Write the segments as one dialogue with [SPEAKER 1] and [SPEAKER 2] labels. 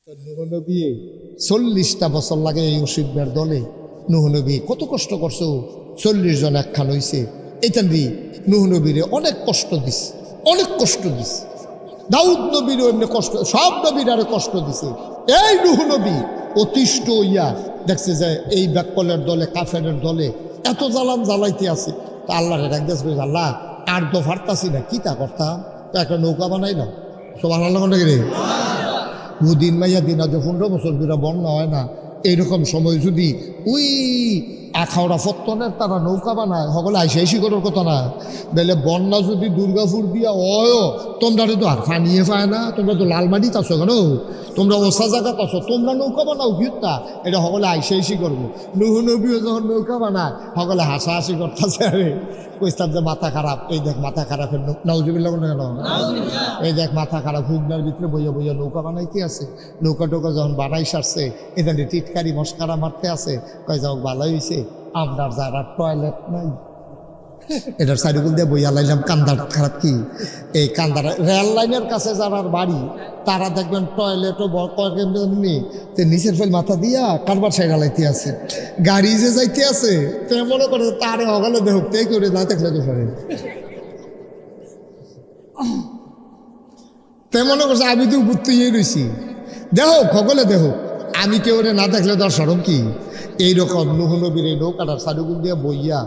[SPEAKER 1] নবী 40টা বছর লাগে এই অসুখের দলে। নূহ নবী কত কষ্ট করছো, 40 জন একখান হয়েছে। এইটান দি নূহ নবীরে অনেক কষ্ট দিছে, অনেক কষ্ট দিছে। দাউদ নবীরও এমনি কষ্ট, সব নবীর আরে কষ্ট দিছে। এই নূহ নবী অতিষ্ঠ হইয়া দেখছে যে এই ব্যাককলের দলে, কাফেরের দলে এত জ্বালান জ্বালাইতে আছে। তা আল্লাহরে ডাক দিয়েছে, আল্লাহ আর তো ফারতাছি না, কি তা করতাম, তো একটা নৌকা বানাই না। সুবহানাল্লাহ রে। দুদিন মাইয়া দিন আজ 15 বছর ধরে বন্যা হয় না, এইরকম সময় যদি ওই আখাওড়া ফত্তনের তারা নৌকা বানায়, সকলে আইসি করার কথা না। বেলে বন্যা যদি দুর্গাপুর দিয়া অয়, তোমরা তো আর ফানিয়ে পায় না, তোমরা তো লালমাটিতে আছো কেন, তোমরা ওসা জায়গাতে আছো, তোমরা নৌকা বানাও কিতা, এটা সকলে আইসি করবো। নূহ নবীও যখন নৌকা বানায় সকলে হাসাহাসি করতেছে। আরে কইতাম যে মাথা খারাপ, এই দেখ মাথা খারাপের নাউজুবিল্লাহ কেন, এই দেখ মাথা খারাপ, হুগনার ভিতরে বইয়া বইয়া নৌকা বানাইতে আছে। নৌকা টোকা যখন বানাই সারছে, এখানে টিটকারি মস্কারা মারতে আছে। কয় যাও ভালো হয়েছে, আপনার যারা টয়লেট নাই, এটার সাইডগুল দিয়ে বইয়া লাইলাম। কান্দার খারাপ কি, এই কান্দার রেল লাইনের কাছে যারা বাড়ি তারা দেখবেন টয়লেটও কয়েকনি নিচের ফেল মাথা দিয়া কারবার সাইডা লাইতে আছে। গাড়ি যে যাইতে আছে তো মনে করে তারে হগালে দেহ তাই করে না দেখলে তো পারে, তাই মনে করছে আমি তো উপর তুই রয়েছি, দেহ সকলে দেহ, আমি কেউ না দেখলে তার সরম কি। এইরকম নূহ নবীর এই নৌকাটার সাইডগুল দিয়ে বইয়া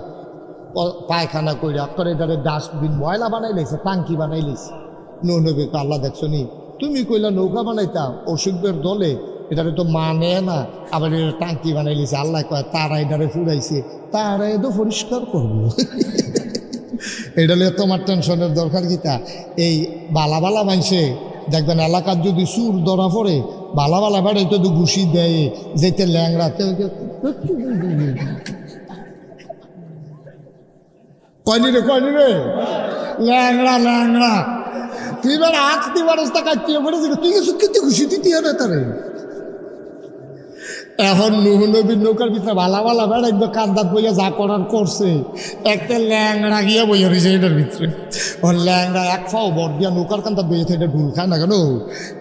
[SPEAKER 1] পায়খানা কইরা করে এটারে ডাস্টবিন ময়লা বানাই লাইছে, টাঙ্কি বানাই লাইছে। নূহ নবীকে আল্লাহ দেখছো নি, তুমি কইলা নৌকা বানাইতাম অসুখের দলে, এটারে তো মানে না, আবার এটা টাঙ্কি বানাই লাইছে। আল্লাহ কয় তারা এটারে ফুরাইছে, তারা তো পরিষ্কার করবো। এটা নিয়ে তোমার টেনশনের দরকার কিতা। এই বালা বালা মানছে দেখবেন এলাকার যদি সুর ধরা পড়ে, বালা বালা বেড়ে তো ঘুষি দেয়, যেতে ল্যাংড়াতে কয়নি রে ল্যাংড়া ল্যাংড়া, তুই এবার আজ তুই মানুষটা কাটিয়ে পড়েছি, তুই কিন্তু খুশি দিতে হবে তারে। এখন নূহ নবীর নৌকার ভিতরে ভালা ভালা বেড়া একদম কান্দাত বইয়া যা করার করছে, একটা ল্যাংড়া গিয়া বইয়া রয়েছে এটার ভিতরে। ওর ল্যাংড়া এক ফাও বর দিয়া নৌকার কান্দাত বইয়েছে, এটা ঢুল খায় না কেন,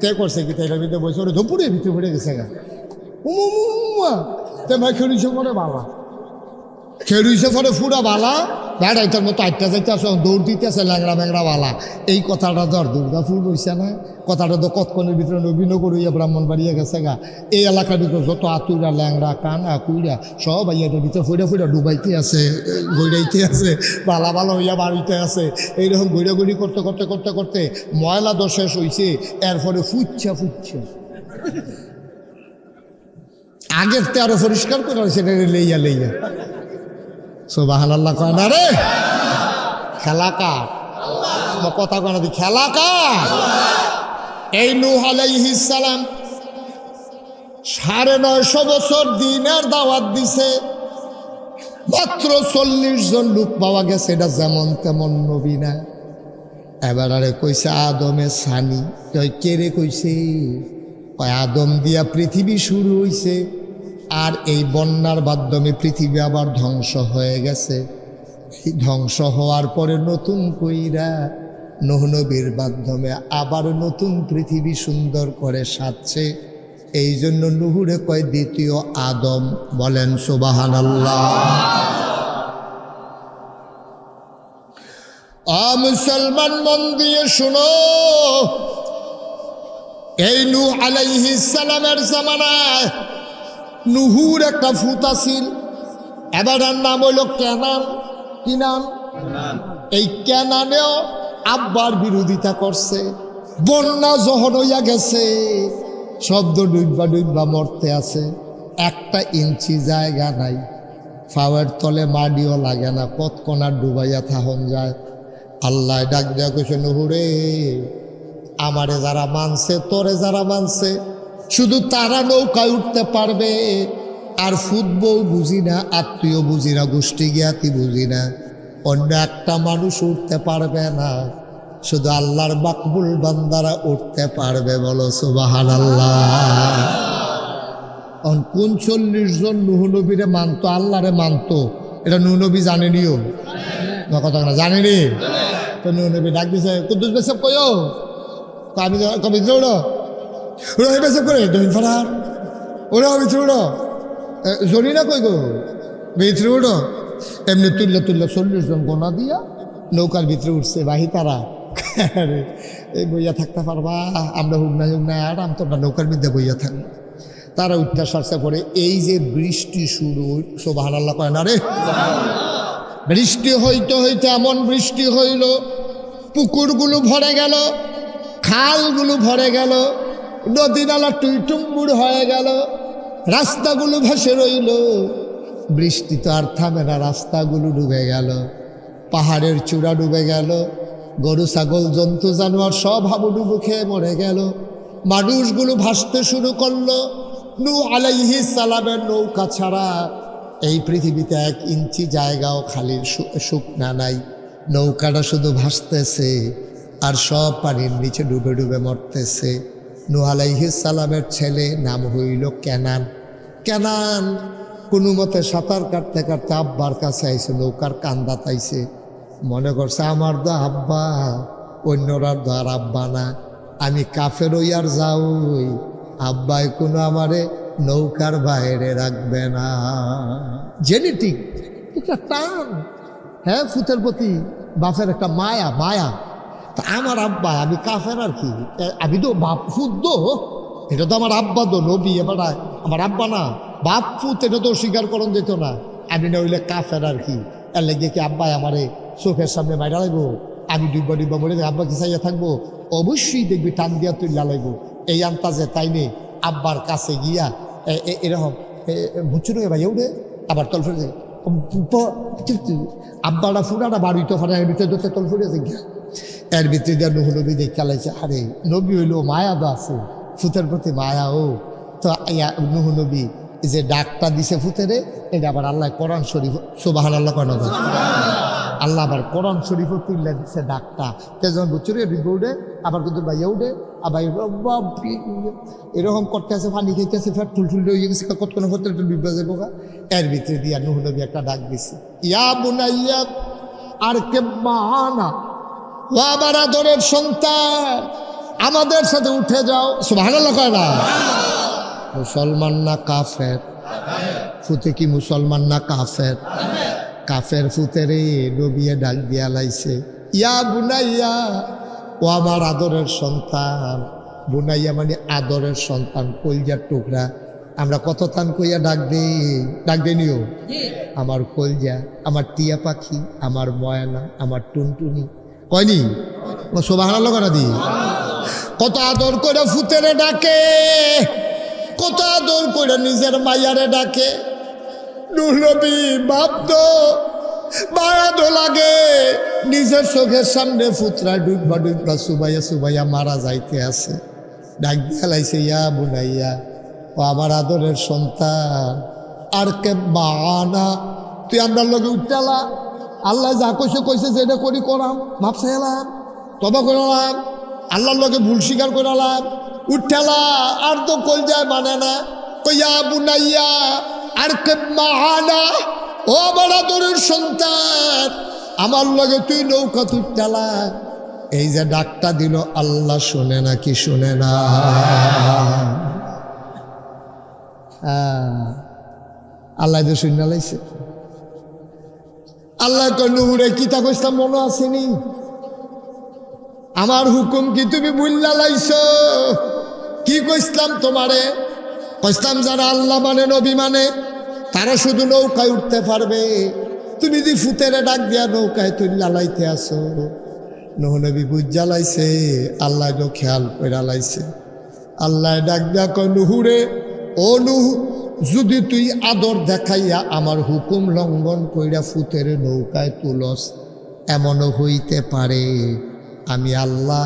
[SPEAKER 1] তে করছে কি এটার ভিতরে বসে ওরে ধপুরের ভিতরে পড়ে গেছে গা। তে ভাই খেলুইছে পরে বাবা, খেলুইছে পরে ফুরা বালা বেড়াইটার মতো আটটা যাইতে আসো, দৌড় দিতে আছে ল্যাংড়া ম্যাংড়া বালা। এই কথাটা তো আর দুর্গাপুর রয়েছে না, কথাটা তো কতক্ষণের ভিতরে নবীনগর হইয়া ব্রাহ্মণবাড়িয়া গেছে গা। এই এলাকার ভিতরে যত আতুরা ল্যাংড়া কানা কুইরা সব আইয়াটার ভিতরে ফুড়া ফুড়া ডুবাইতে আছে, গড়াইতে আছে, বালা বালা হইয়া বাড়িতে আছে। এইরকম গড়াগড়ি করতে করতে করতে করতে ময়লা তো শেষ হয়েছে, এরপরে ফুচ্ছা আগের তে আরো পরিষ্কার করে সেটা লইয়া লইয়া। সুবহানাল্লাহ কয় না রে, খেলা কার কথা কয় না, খেলা কার। এই নূহ আলাইহিস সালাম 950 বছর দিনের দাওয়াত দিছে, মাত্র 40 জন লোক পাওয়া গেছে। এটা যেমন তেমন নবী না। এবার আরে কইছে আদমে সানি, তুই কে রে কইছে, আদম দিয়া পৃথিবী শুরু হইছে, আর এই বন্যার মাধ্যমে পৃথিবী আবার ধ্বংস হয়ে গেছে। ধ্বংস হওয়ার পরে নতুন কইরা নূহ নবীর মাধ্যমে আবার নতুন পৃথিবী সুন্দর করে সাজছে। এই জন্য নূহুরে কয় দ্বিতীয় আদম। বলেন সুবহানাল্লাহ। মুসলমান মন দিয়ে শুনো, এই নূহ আলাইহিস সালামের জামানায় নূহুর একটা ফুত আছিল, এবার নাম হইল কেনান। কি নাম? এই কেনানেও আব্বার বিরোধিতা করছে। বন্যা যখন হইয়া গেছে, শব্দ ডুববা মরতে আছে, 1 ইঞ্চি জায়গা নাই, ফাওয়ার তলে মাটিও লাগে না, কতকণা ডুবাইয়া থাহন যায়। আল্লাহ ডাক দেয়া কইছে, নূহুরে আমারে যারা মানছে, তোরে যারা মানছে, শুধু তারা নৌকায় উঠতে পারবে। আর ফুটবল বুঝি না, আত্মীয় বুঝি না, গোষ্ঠী জ্ঞাতি বুঝি না, অন্য একটা মানুষ উঠতে পারবে না, শুধু আল্লাহর মাকবুল বান্দারা উঠতে পারবে। বলো সুবহানাল্লাহ। কোন 40 জন নূহ নবীরে মানতো, আল্লাহরে মানতো, এটা নূহ নবী জানেনিও কথা না, জানেনি তো। নূহ নবী ডাক দিছে, কুদ্দুস ভাই সব কইও, আমি কবি দৌড় ওরা হেবেছে করে দই ফারার ওরা ভিতরে উড়ো জনি না কই গো ভিতরে উড়ো এমনি তুললে 40 জন গোনা দিয়া নৌকার ভিতরে উঠছে বাহি তারা এই বইয়া থাকতে পারবা আমরা হুক না আরাম তোমরা নৌকার মধ্যে বইয়া থাকবো তারা উঠতে সারসা করে এই যে বৃষ্টি শুরু সুবহানাল্লাহ কয় না রে বৃষ্টি হইতে হইতে এমন বৃষ্টি হইল পুকুরগুলো ভরে গেল খালগুলো ভরে গেল নদী নালা টুইটুম্বুর হয়ে গেল রাস্তাগুলো ভেসে রইল বৃষ্টি তো আর থামে না রাস্তাগুলো ডুবে গেল পাহাড়ের চূড়া ডুবে গেল গরু ছাগল জন্তু জানোয়ার সব হাবুডুবু খেয়ে মরে গেল মানুষগুলো ভাসতে শুরু করলো নূহ আলাইহিস সালামের নৌকা ছাড়া এই পৃথিবীতে 1 ইঞ্চি জায়গাও খালি শুকনা নাই নৌকাটা শুধু ভাসতেছে আর সব পানির নিচে ডুবে ডুবে মরতেছে নূহ আলাইহিস সালামের ছেলে নাম হইল কেনান কেনান কোনো মতে সাঁতার কাটতে কাটতে আব্বার কাছে আইছে নৌকার কান্দা তাইছে মনে করছে আমার তো আব্বা অন্যরার তো আর আব্বা না আমি কাফের ওই আর যাওই আব্বাই কোনো আমারে নৌকার বাইরে রাখবে না জেনেটিক একটা টান হ্যাঁ ফুতের প্রতি বাপের একটা মায়া মায়া তা আমার আব্বা আমি কাফের আর কি আমি তো বাপ ফুত এটা তো আমার আব্বা তো নবী এবার আমার আব্বা না বাপ ফুত এটা তো স্বীকার করণ যেত না আমি না হইলে কাফের আর কি এর লেগে কি আব্বাই আমারে চোখের সামনে বাইরে লাগবো আমি ডিব্বা বলে আব্বা কি চাইয়া থাকবো অবশ্যই দেখবি টান দিয়া তুই লাগাইবো এই আন্তাজে তাই নে আব্বার কাছে গিয়া এরকম বুঝছো ভাই উঠে আবার তল ফুটে আব্বাটা ফুটাটা বাড়িতে ফাটা এর ভিতরে ধরতে তল ফুটেছে গিয়া এর ভিতরে দিয়ে নূহ নবী দেখে চালাইছে আরে নবী হইলো মায়া তো আছে ফুতের প্রতি মায়া ও তো নূহ নবী যে ডাকটা দিছে ফুতেরে এটা আবার আল্লাহ কোরআন শরীফ সুবহানাল্লাহ কয় না আল্লাহ আবার কোরআন শরীফও তুললে দিচ্ছে ডাকটা তেজন বুঝছুরে ডিব্বা উঠে আবার কিন্তু ভাইয়া উঠে আবার এরকম করতে আছে পানি খেতে ফের ঠুলঠুল হয়ে গেছে কতক্ষণ হতে ডিব্বা যাবো এর ভিতরে দিয়া নূহ নবী একটা ডাক দিছে ইয়া বুনাইয়া আর কে মানা ও আবার আদরের সন্তান আমাদের সাথে উঠে যাও সুবহানাল্লাহ কয় না মুসলমান না কাফের ফুতে কি মুসলমান না কাফের কাফের ফুতেরে নবিয়ে ডাক দিয়া লাইছে ইয়া বুনাইয়া ও আমার আদরের সন্তান বুনাইয়া মানে আদরের সন্তান কলজার টুকরা আমরা কত তান কইয়া ডাক দে নিও আমার কলজা আমার টিয়া পাখি আমার ময়না আমার টুনটুনি কয়নি সুবহানাল্লাহ করা দি কত আদর করে ফুতেরে ডাকে কত আদর করে নিজের মাইয়ারে ডাকে নূহ নবী ভাবতো মায়া তো লাগে নিজের চোখের সামনে ফুতরা ডুববা সুবাইয়া মারা যাইতে আছে ডাক দিয়া লাইছে ইয়া বুনাইয়া ও আমার আদরের সন্তান আর কে বানা তুই আমরা লগে উঠতেলা আল্লাহ যা কইছে যে এটা করি করাম ভাবছে এলাম তবা করলাম আল্লাহর লগে ভুল স্বীকার করালাম উঠতেলা আর তো কল যায় মানে না কইয়া বুনাইয়া আর কে বানা ও আমার আদরের সন্তান আমার লগে তুই নৌকা তুলতেলা এই যে ডাকটা দিল আল্লাহ শুনে না কি শুনে না আল্লাহ তো শুনে লাইছে আল্লাহ নূরে কি তা কইছিলাম মনে আসেনি আমার হুকুম কি তুমি বুঝলা লাইছ কি কইছিলাম তোমারে কইছিলাম যারা আল্লাহ মানে নবী মানে তারা শুধু নৌকায় উঠতে পারবে তুমি যদি ফুতেরে ডাক দিয়া নৌকায় তুই লালাইতে আসো নূহ নবী বুঝা লাইছে আল্লাহ তো খেয়াল করে লাইছে আল্লাহ ডাক দিয়া কয় নূহুরে ও নূহ যদি তুই আদর দেখাইয়া আমার হুকুম লঙ্ঘন কইরা ফুতের নৌকায় তুলস এমনও হইতে পারে আমি আল্লাহ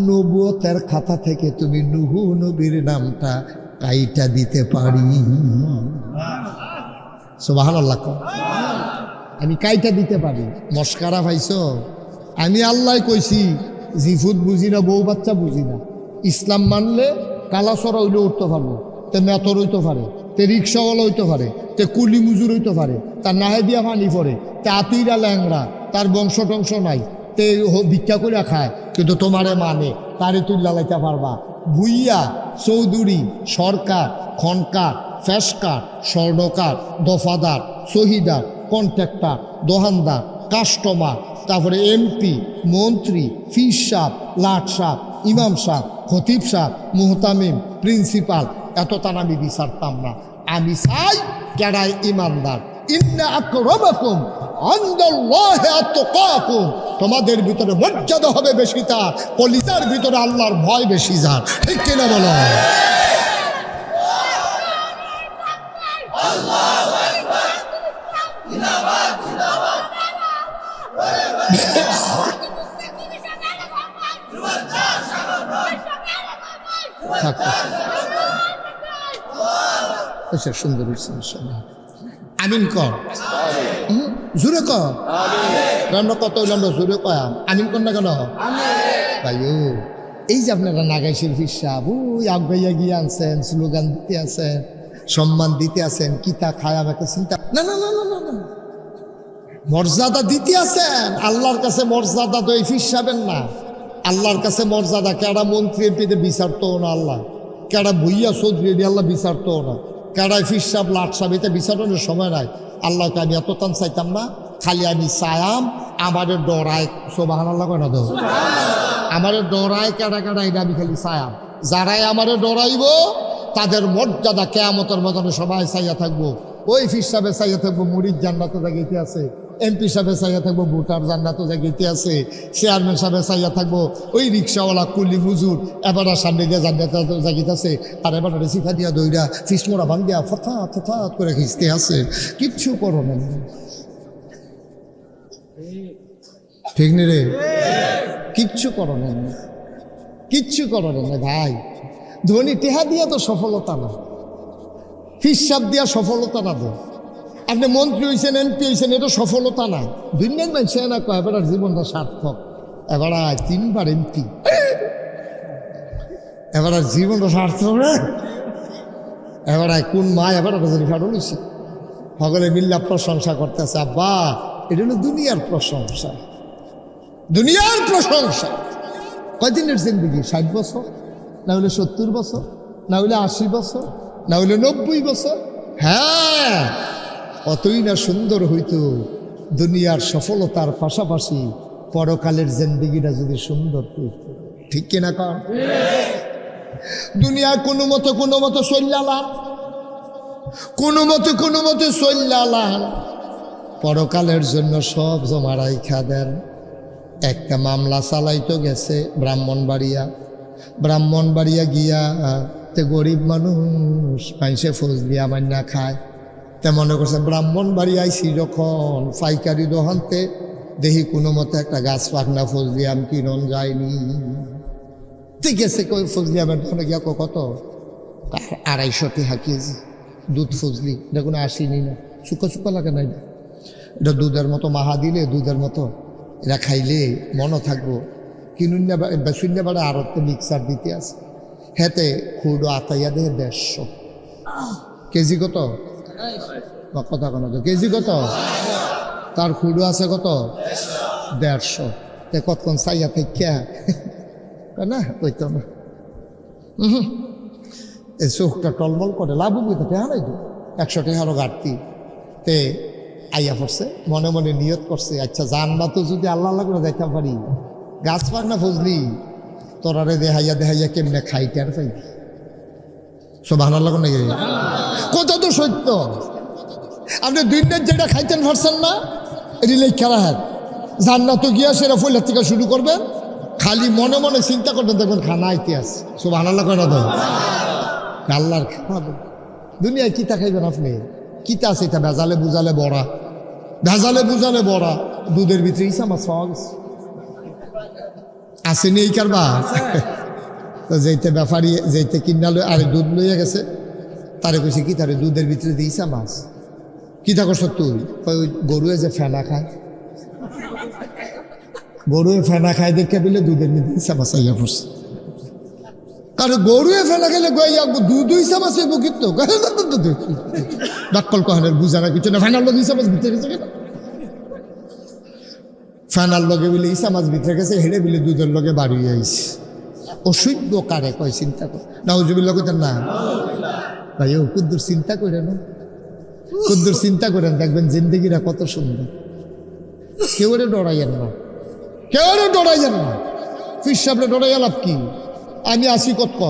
[SPEAKER 1] নবুয়তের খাতা থেকে তুমি নূহ নবীর নামটা কাইটা দিতে পারি সুবহানাল্লাহ আমি কাইটা দিতে পারি মস্কারা পাইছো আমি আল্লাহ কইছি জিফুত বুঝি না বউ বাচ্চা বুঝি না ইসলাম মানলে কালাসরা হইলে উঠতে পারবো তে মেতর হইতে পারে তে রিক্সাওয়ালা হইতে পারে তে কুলি মুজুর হইতে পারে তার নাহে দিয়া পানি পড়ে তে আতিরা ল্যাংরা তার বংশ টংশ নাই তে ভিক্ষা করে খায় কিন্তু তোমারে মানে তারে তুই লালাইতে পারবা ভুইয়া, চৌধুরী, সরকার, খনকার, ফ্যাসকার, স্বর্ণকার, দফাদার, শহীদার, কন্ট্রাক্টর, দোহানদার, কাস্টমার, তারপরে এমপি, মন্ত্রী, ফিস সাহ, লাট সাহ, ইমাম সাহ, খতিব সাহ, মুহতামিম, প্রিন্সিপাল, এত তার আমি বিচারতাম না। আমি চাই যারা ইমানদার। ইন্না আকরামাকুম ইনদাল্লাহি আতকাকুম, তোমাদের ভিতরে মর্যাদা হবে বেশি তার, কলিজার ভিতরে আল্লাহর ভয় বেশি যার। ঠিক কিনা বলো? সুন্দর আমিন কর, জোরে কর। আমরা কত আমরা জোরে কয়াম, আমিন কর না কেন ভাইও? এই যে আপনারা নাগাইশের হিসাব ওই আগাইয়া গিয়ে আনছেন, স্লোগান দিতে আছেন, সম্মান দিতে আছেন, কিতা খায় আমাকে চিন্তা না না না না না না, মর্যাদা দিতে আছেন। আল্লাহর কাছে মর্যাদা তো এই হিসাবের না। আল্লাহর কাছে মর্যাদা কেডা মন্ত্রী এমপিদের বিচারতো না আল্লাহ, কেডা ভুইয়া চৌধুরী আল্লাহ বিচারতো না, কেডায় ফিসাব লাট সাব এটা বিচারণের সময় নাই। আল্লাহকে আমি এত টান চাইতাম না, খালি আমি চায়াম আমাদের ডরায়। সুবহানাল্লাহ কয় না তো? আমাদের ডরায় কেডা কেডা এটা আমি খালি চায়াম। যারাই আমাদের ডরাইব তাদের মর্যাদা কিয়ামতের ময়দানে সবাই চাইয়া থাকবো। ওই ফিসাবে চাইয়া থাকবো মুরিদ জান্নাতে জায়গাতে আছে, এমপি সাহেবে চাইয়া থাকবো ভোটার জান্নাতে জায়গাতে আছে, চেয়ারম্যান সাহেবে চাইয়া থাকবো ওই রিক্সাওয়ালা কুলি মুজুর এবার সামনে দিয়ে জান্নাতে জায়গাতে আছে, আর এবার রেসিফা দিয়া দইরা ফিসমোড়া ভাঙ্গিয়া ফথাৎ ফথাৎ করে খিঁচতে আছে। কিচ্ছু করো না, ঠিক নি রে? কিচ্ছু করো না, কিচ্ছু করো না ভাই। ধনী টেহা দিয়া তো সফলতা না, হিসাব দিয়া সফলতা না। তো আপনি মন্ত্রী হয়েছেন, এমপি হয়েছেন, এটা সফলতা না। দুনিয়ার মানুষ না কয় এবার জীবনটা সার্থক, এবার 3বার এমপি, এবার জীবনটা সার্থক না। এবার কোন মা এবার ফাটল হয়েছে, সকলে মিল্লা প্রশংসা করতেছে। আব্বা এটা হলো দুনিয়ার প্রশংসা, দুনিয়ার প্রশংসা। কয়দিনের জিন্দগি? 60 বছর, না হলে 70 বছর, না হলে 80 বছর, না হলে 90 বছর। হ্যাঁ, অতই না সুন্দর হইতো দুনিয়ার সফলতার পাশাপাশি পরকালের জিন্দেগিটা যদি সুন্দর হইত। ঠিক কিনা কর? দুনিয়া কোনো মতো চল্লালাম, কোনো মতে চল্লালাম, পরকালের জন্য সব জমা রাইখা দেন। একটা মামলা চালাইতো গেছে ব্রাহ্মণবাড়িয়া গিয়া তে গরিব মানুষ পাইছে ফজলি আমার না খায়। তে মনে করছে ব্রাহ্মণবাড়ি আইসি যখন পাইকারি দোকানতে দেখি কোনো মতে একটা গাছ পাকনা ফজলি আম কিনন যায়নি। ঠিক আছে, কই ফজলি আমের দোকানে গিয়া কত? 250 টাকা কেজি দুধ ফজলি, এটা কোনো আসেনি না, শুকা লাগে না। এটা দুধের মতো মাহা দিলে দুধের মতো এরা খাইলে মনও থাকবো। কিনুন শূন্য বাড়ে আরো তো মিক্সার দিতে আছে। হেতে খুঁড়ো আতাইয়া দেহে 150 কেজি। কত কথা কোনো তো কেজি কত? তার খুঁড়ো আছে কত? 150। তে কতক্ষণ চাইয়া থেকে না ওইতো না, এই চোখটা টলমল করে, লাভ বুঝতে টেহা নাই তো, 100 টাকারও ঘাটতি। তে আইয়া পড়ছে, মনে মনে নিয়ত করছে, আচ্ছা জান্নাত যদি আল্লাহ করে যাইতে পারি, গাছ পাক না ফজলি তোরারে দেহাইয়া কেমনে খাইতে আর পাই। সুবহানাল্লাহ নাকি? কথা তো সত্য। আপনি 2 দিন যেটা খাইতেন পারছেন না, এটি লেখা রাখেন। জান্নাত গিয়া সেরা ফলের থেকে শুরু করবেন, খালি মনে মনে চিন্তা করবেন, দেখবেন খানা আইতে আছে। সুবহানাল্লাহ কয় না তো? আল্লাহর খাওয়াবে। দুনিয়ায় কিতা খাইবেন আপনি? কিতা আছে এটা? ভেজালে বুঝালে বড়া, দুধের ভিতরে ইসা মাছ পাওয়া গেছে, আসেনি এই কারবা। তো যেইতে ব্যাপারী যেইতে কিনালো আর দুধ লইয়া গেছে, তারে কইছে কি তারে দুধের ভিতরে দিয়ে ইসা মাছ। কিতা করছ তুই? ওই গরুয়ে যে ফেনা খায়, গরুয়ে ফেনা খায় দেখে বলে দুধের ভিতরে ইসা মাছ আইয়া পড়ছে। কারণ গরুয়ে ফেনা খেলে দুধ ইসা মাছ হইব, কিন্তু ডাক্কল কহানের বুঝা না কিছু না। ফেনার লোক ইসা মাছ ভিতরে গেছে কেন? ফেনার লগে বলে ইসা মাছ ভিতরে গেছে, হেড়ে বলে দুধের লগে বাড়ি আইস। অসভ্য কারে কয় চিন্তা কর নাউজুবিল্লাহ কইতেন না ভাই ও কুদ্দুর চিন্তা করেন কুদ্দুর চিন্তা করেন দেখবেন জিন্দগিরা কত সুন্দর কেউ ডরাইয়েন না কেউ ডরাইয়েন না ফির সামনে ডরাইয়া লাভ কি আমি আসি কত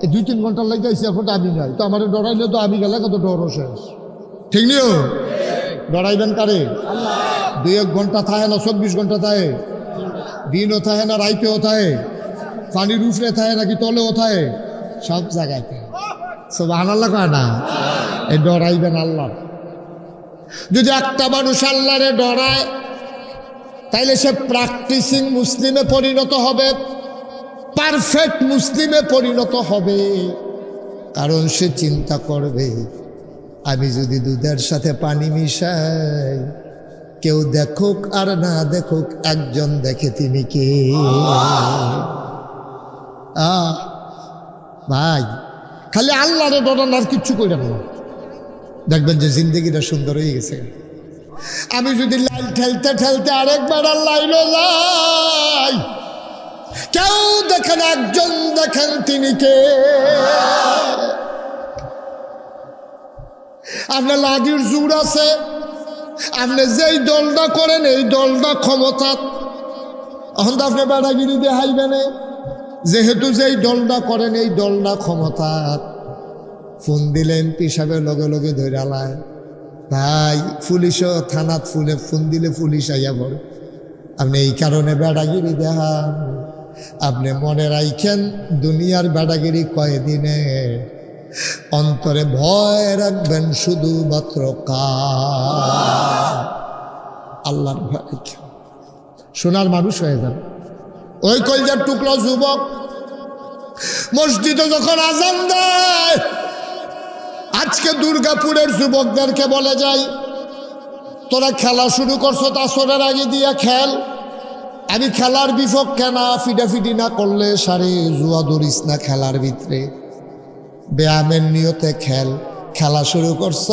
[SPEAKER 1] এই 2-3 ঘন্টার লাগে আইসি এখন আমি নাই তো আমার ডরাইলে তো আমি গেলে কত ডরও শেষ ঠিক নিও ডরাইবেন কারে 2-1 ঘন্টা থাকে না 24 ঘন্টা থাকে দিনও থাকে না রাইতেও থাকে পানির উপরে থাকে নাকি তলেও থাকে সব জায়গায় সুবহানাল্লাহ কয় না এই ডরাইবেন আল্লাহ যদি একটা মানুষ আল্লাহরে ডরায় তাইলে সে প্র্যাকটিসিং মুসলিমে পরিণত হবে পারফেক্ট মুসলিমে পরিণত হবে কারণ সে চিন্তা করবে আমি যদি দুধের সাথে পানি মিশাই কেউ দেখুক আর না দেখুক একজন দেখে তিনি কে ভাই খালি আল্লাহরে ডরান আর কিচ্ছু করেন না দেখবেন যে জিন্দগিটা সুন্দর হয়ে গেছে আমি যদি লাইল ঠেলতে ঠেলতে আরেকবার লাইল যাই কেউ দেখেন একজন দেখেন তিনি কে আপনার লাগির জোর আছে আপনি যেই দলটা করেন এই দলটা ক্ষমতা এখন তো আপনি বেড়াগিরি দেখাইবেন যেহেতু যেই দলটা করেন এই দলটা ক্ষমতা ফোন দিলে এমপি সাহেবের লগে লগে ধরে আলায় তাই পুলিশও থানাত ফোন দিলে পুলিশ আইয়া পড়ে আপনি এই কারণে বেড়াগিরি দেখান আপনি মনে রাখেন দুনিয়ার বেড়াগিরি কয়দিনে অন্তরে ভয় রাখবেন শুধুমাত্র আল্লাহর ভয় রাখেন সোনার মানুষ হয়ে যান ওই কলজার টুকরো যুবক মসজিদে যখন আজান দেয় আজকে দুর্গাপুরের যুবকদেরকে বলে যাই তোরা খেলা শুরু করছো আসরের আগে দিয়ে খেল আমি খেলার বিপক্ষে না ফিডাফিডি না করলে সারে জুয়া ধরিস না খেলার ভিতরে ব্যায়ামের নিয়তে খেলা শুরু করছ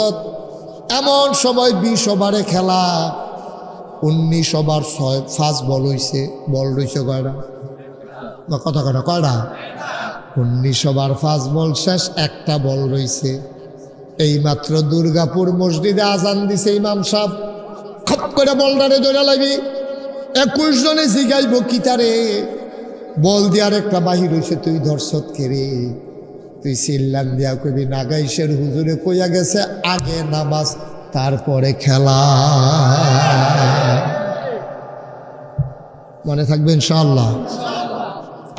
[SPEAKER 1] এমন সময় 20 ওভারে খেলা 19 ওভার 5 বল হইছে বল রইছে কয়টা কথা কয়টা 19 ওভার 5 বল শেষ একটা বল রইছে এইমাত্র দুর্গাপুর মসজিদে আজান দিছে ইমাম সাহেব খপ করে বলটারে ধরে লাগি 21 জনে জিগাইব কিতারে বল দিয়ার একটা বাহির হইছে তুই ধর্ষত কেরে তুই চিল্লান দিয়া কবি নাগাইশের হুজুরে কইয়া গেছে আগে নামাজ তারপরে খেলা মনে থাকবে ইনশাআল্লাহ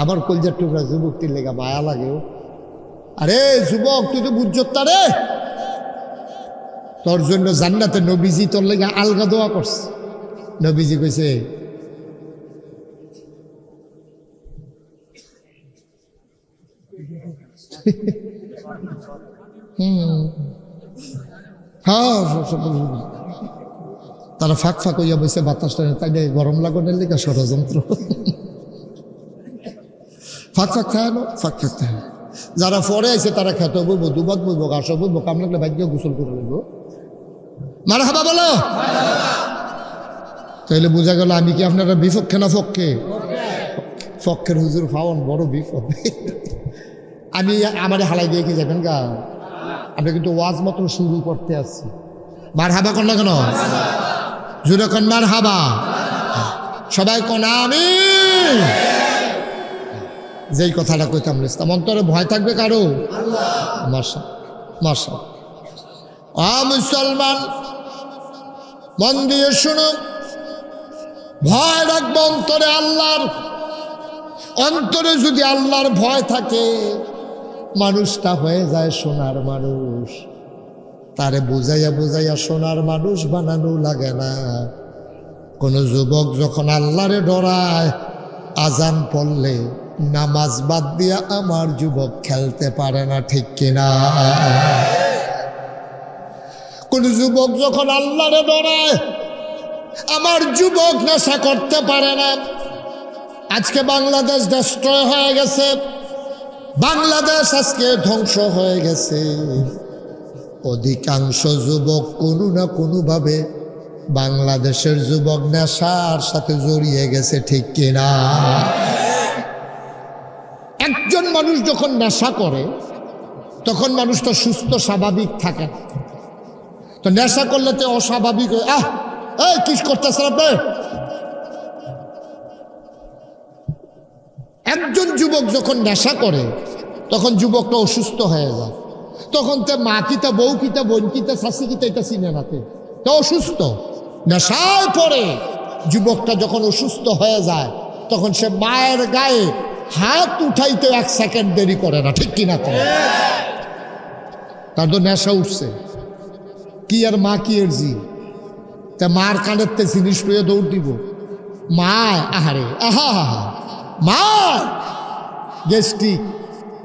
[SPEAKER 1] আমার কলজার টুকরা যুবকটির লেগা মায়া লাগেও আরে যুবক তুই তো বুঝছত তা রে তোর জন্য জান্নাতে নবীজি তোর লেগা আলগা দোয়া করছে নবীজি কইছে তারা ফাঁক ফাঁক হইয়া বসে বাতাসটা তাই গরম লাগানোর লেগে ষড়যন্ত্র ফাঁক ফাঁক খায় না ফাঁক ফাঁক খায় যারা পরে আছে তারা খেতে বলবো দুবাদ বলবো ঘাস বলবো কাম লাগলে ভাগ্য গোসল করে নেবো মার হাবা বলো তাইলে বোঝা গেল আমি কি আপনারা বিপক্ষে না পক্ষে পক্ষের হুজুর ফাওন বড় বিপদ আমি আমার হালাই দিয়ে কি যাবেন গা আপনি কিন্তু ওয়াজ মতন শুরু করতে আসছি মার হাবা কন না কেন জুড়ে কন মার হাবা সবাই কন আমি যেই কথাটা কইতাম ইসলাম অন্তরে ভয় থাকবে কারো মাশা মাশা মুসলমান মন দিয়ে শুনো ভয় রাখবো অন্তরে আল্লাহর অন্তরে যদি আল্লাহর ভয় থাকে মানুষটা হয়ে যায় সোনার মানুষ তারে বুঝাইয়া বুঝাইয়া সোনার মানুষ বানানো লাগে না কোন যুবক যখন আল্লাহরে ডরায় আজান পড়লে নামাজ বাদ দিয়া আমার যুবক খেলতে পারে না ঠিক কিনা কোন যুবক যখন আল্লাহরে ডরায় আমার যুবক নেশা করতে পারে না আজকে বাংলাদেশ ডিস্ট্রয় হয়ে গেছে বাংলাদেশ আজকে ধ্বংস হয়ে গেছে অধিকাংশ যুবক কোনো না কোনোভাবে বাংলাদেশের যুবক নেশার সাথে জড়িয়ে গেছে ঠিক কিনা মানুষ যখন নেশা করে তখন মানুষ তো সুস্থ স্বাভাবিক থাকে না। তো নেশা করলে তো অস্বাভাবিক হয়ে এই কি করতেছেন আপনি? একজন যুবক যখন নেশা করে তখন যুবকটা অসুস্থ হয়ে যায়। তখন তো মা কিতা, বউ কিতা, বোন কিতা, শাশি কিতা এটা চিনে নাতে, তো অসুস্থ। নেশায় পড়ে যুবকটা যখন অসুস্থ হয়ে যায় তখন সে মায়ের গায়ে হাত উঠাইতে 1 সেকেন্ড দেরি করে না, ঠিক কিনা? তার তো নেশা উঠছে। কি আর মা কি এর জি, তা মার কানের তে জিনিস লইয়া দৌড় দিব। মা আহারে মা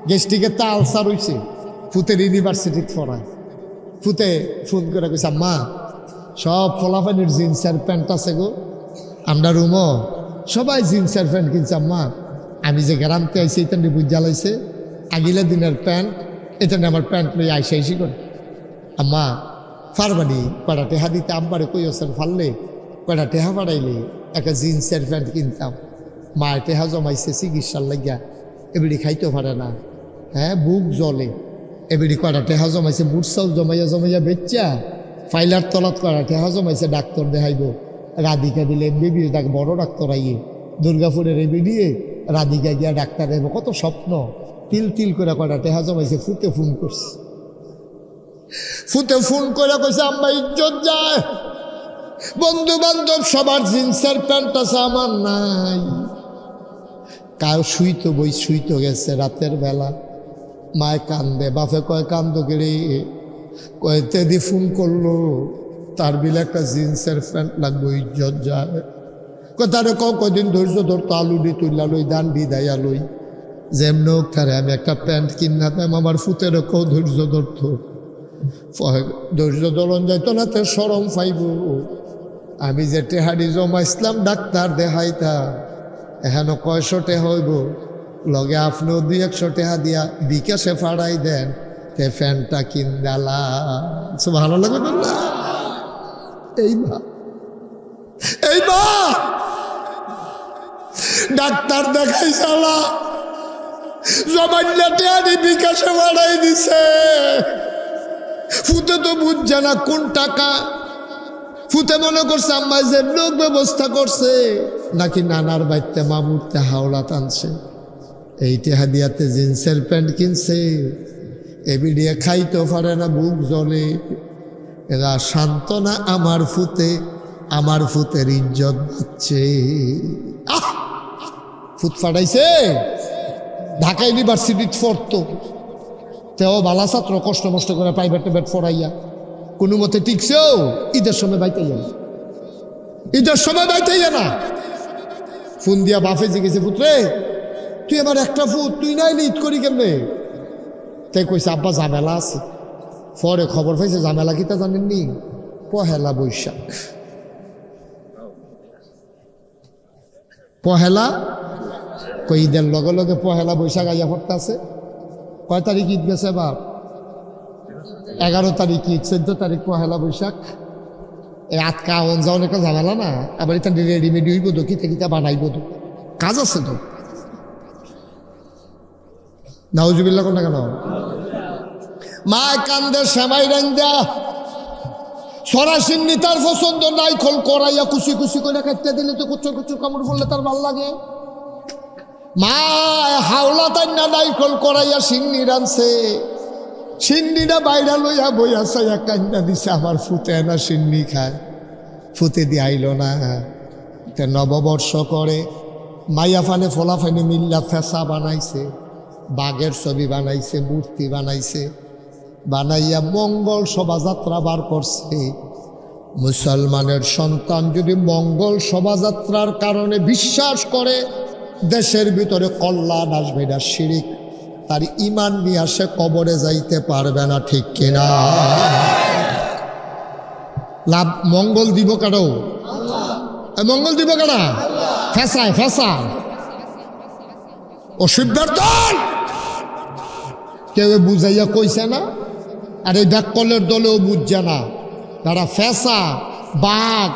[SPEAKER 1] গেস্টিকের তা আলসার হইছে, ফুতের ইউনিভার্সিটি পড়ায়। ফুতে ফোন করে কইছে, মা সব ফলাফানির জিন্সের প্যান্ট আছে গো, আমরা রুমও সবাই জিন্সের প্যান্ট কিনছে। আম্মা আমি যে গ্রামতে আইসি এটা নিয়ে বুঝ জ্বালাইছে, আগিলা দিনের প্যান্ট, এটা নিয়ে আমার প্যান্ট লই আইসি করে। আম্মা ফারবানি কয়টা টেহা দিতে, আব্বারে কই ওসেন ফাললে কয়টা টেহা বাড়াইলে একটা জিন্সের প্যান্ট কিনতাম। মা টেহা জমাইছে চিকিৎসার লাগিয়া, এবিডি খাইতে পারে না, হ্যাঁ বুক জ্বলে। এবিডি কয়টা টেহা জমাইছে, বুট চাউল জমাইয়া বেচ্চা ফাইলার তলাত কয়টা টেহা জমাইছে, ডাক্তার দেখাইব। রাধিকা দিলে এমবিবি, তাকে বড় ডাক্তার আইয়ে দুর্গাপুরের এবিডিয়ে রাধিকা গিয়া ডাক্তার দেব, কত স্বপ্ন। তিল তিল করে কয়টা টেহা জমাইছে। ফুতে ফোন করছে, ফুতে ফোন করে কইছে, আম্মা ইজ্জত যায়, বন্ধু বান্ধব সবার জিন্সের প্যান্ট আছে, আমার নাই। কার শুইতো গেছে রাতের বেলা। মায় কান্দে, বাপে কয় কান্দো গেড়ে, কয়েতে দি ফোন করলো, তার বিলে একটা জিন্সের প্যান্ট লাগবে, ইজ্জত যায়। তারে কদিন ধৈর্য ধরতো, আলুডি তুইলা লই, দান বিদায়া লই, যেমন হোক তারে আমি একটা প্যান্ট কিনাতাম। আমার ফুতের কেউ ধৈর্য ধরত, ধৈর্য ধরন যাইতো না, তে সরম পাইব। আমি যে টেহারি জমাইছিলাম ডাক্তার দেখাইতাম, এখানে 100 টেহা হইব, লগে আপনিও 200 টেহা দিয়া বিকাশে ফাড়াই দেন, তে ফ্যানটা কিনদালা। ভালো লাগে না? এই মা ডাক্তার দেখাই চালা জমাইলা টেহারি বিকাশে ফাড়াই দিছে। ফুতে তো বুঝছে না কোন টাকা। ফুতে মনে করছে আম্মা যে লোক ব্যবস্থা করছে, নাকি নানার বাড়িতে মামুরতে হাওড়া টানছে। এই টেহা দিয়াতে জিন্সের প্যান্ট কিনছে, এবিডিয়ে খাইতে পারে না, বুক জ্বলে। এরা সান্ত্বনা আমার ফুতের ইজ্জত দিচ্ছে। ফুত ফাটাইছে, ঢাকা ইউনিভার্সিটি পড়তো, তেও বালা ছাত্র, কষ্ট মষ্ট করে প্রাইভেট পড়াইয়া কোনো মতে টিকছেও। ঈদের সময় বাইতাইয়া না, ফোন দিয়া বাপে জিগেছে, পুত্রে তুই এবার একটা ফুট তুই নাই ঈদ করি কেমনে? তাই কইছে আব্বা ঝামেলা আছে। পরে খবর পাইছে ঝামেলা কিতা জানেননি? পহেলা বৈশাখ। পহেলা কই ঈদের লগে লগে পহেলা বৈশাখ আইয়া পড়তে আছে। কয় তারিখ ঈদ গেছে বাপ? 11 তারিখ ঈদ, 14 তারিখ পহেলা বৈশাখ। এই আটকা আওয়ান যাওয়ার একটা ঝামেলা না, আবার এটা রেডিমেড হইব তো, কিতা বানাইব তো, কাজ আছে তো। নাউজুবিল্লাহ কোন কেন? মা কান্দে সেমাই রান্দা সরাসরি তার পছন্দ নাই, খোল করাইয়া কুচি কুচি করে খাইতে দিলে তো কুচুর কুচুর কামড় পড়লে তার ভাল লাগে। মা হাওলা তাই না নাই খোল করাইয়া সিন্নি রানছে, সিন্নিটা বাইরা লইয়া বইয়া চাইয়া কান্দা দিছে, আমার ফুতে না সিন্নি খায়। ফুতে দিয়ে আইল না। তে নববর্ষ করে মাইয়া ফানে ফোলা ফানি মিল্লা ফেসা বানাইছে, বাঘের ছবি বানাইছে, মূর্তি বানাইছে, বানাইয়া মঙ্গল শোভাযাত্রা বার করছে। মুসলমানের সন্তান যদি মঙ্গল শোভাযাত্রার কারণে বিশ্বাস করে দেশের ভিতরে কল্যাণ আসবে না, শিরিক, তার ইমান নিয়ে আসে কবরে যাইতে পারবে না, ঠিক কিনা? লাভ মঙ্গল দিব কারো, মঙ্গল দিব কারা? ফেসায় অসভ্যের দল কেউ বুঝাইয়া কইছে না, আর এই ব্যাককলের দলেও বুঝছে না। তারা ফেসা বাঘ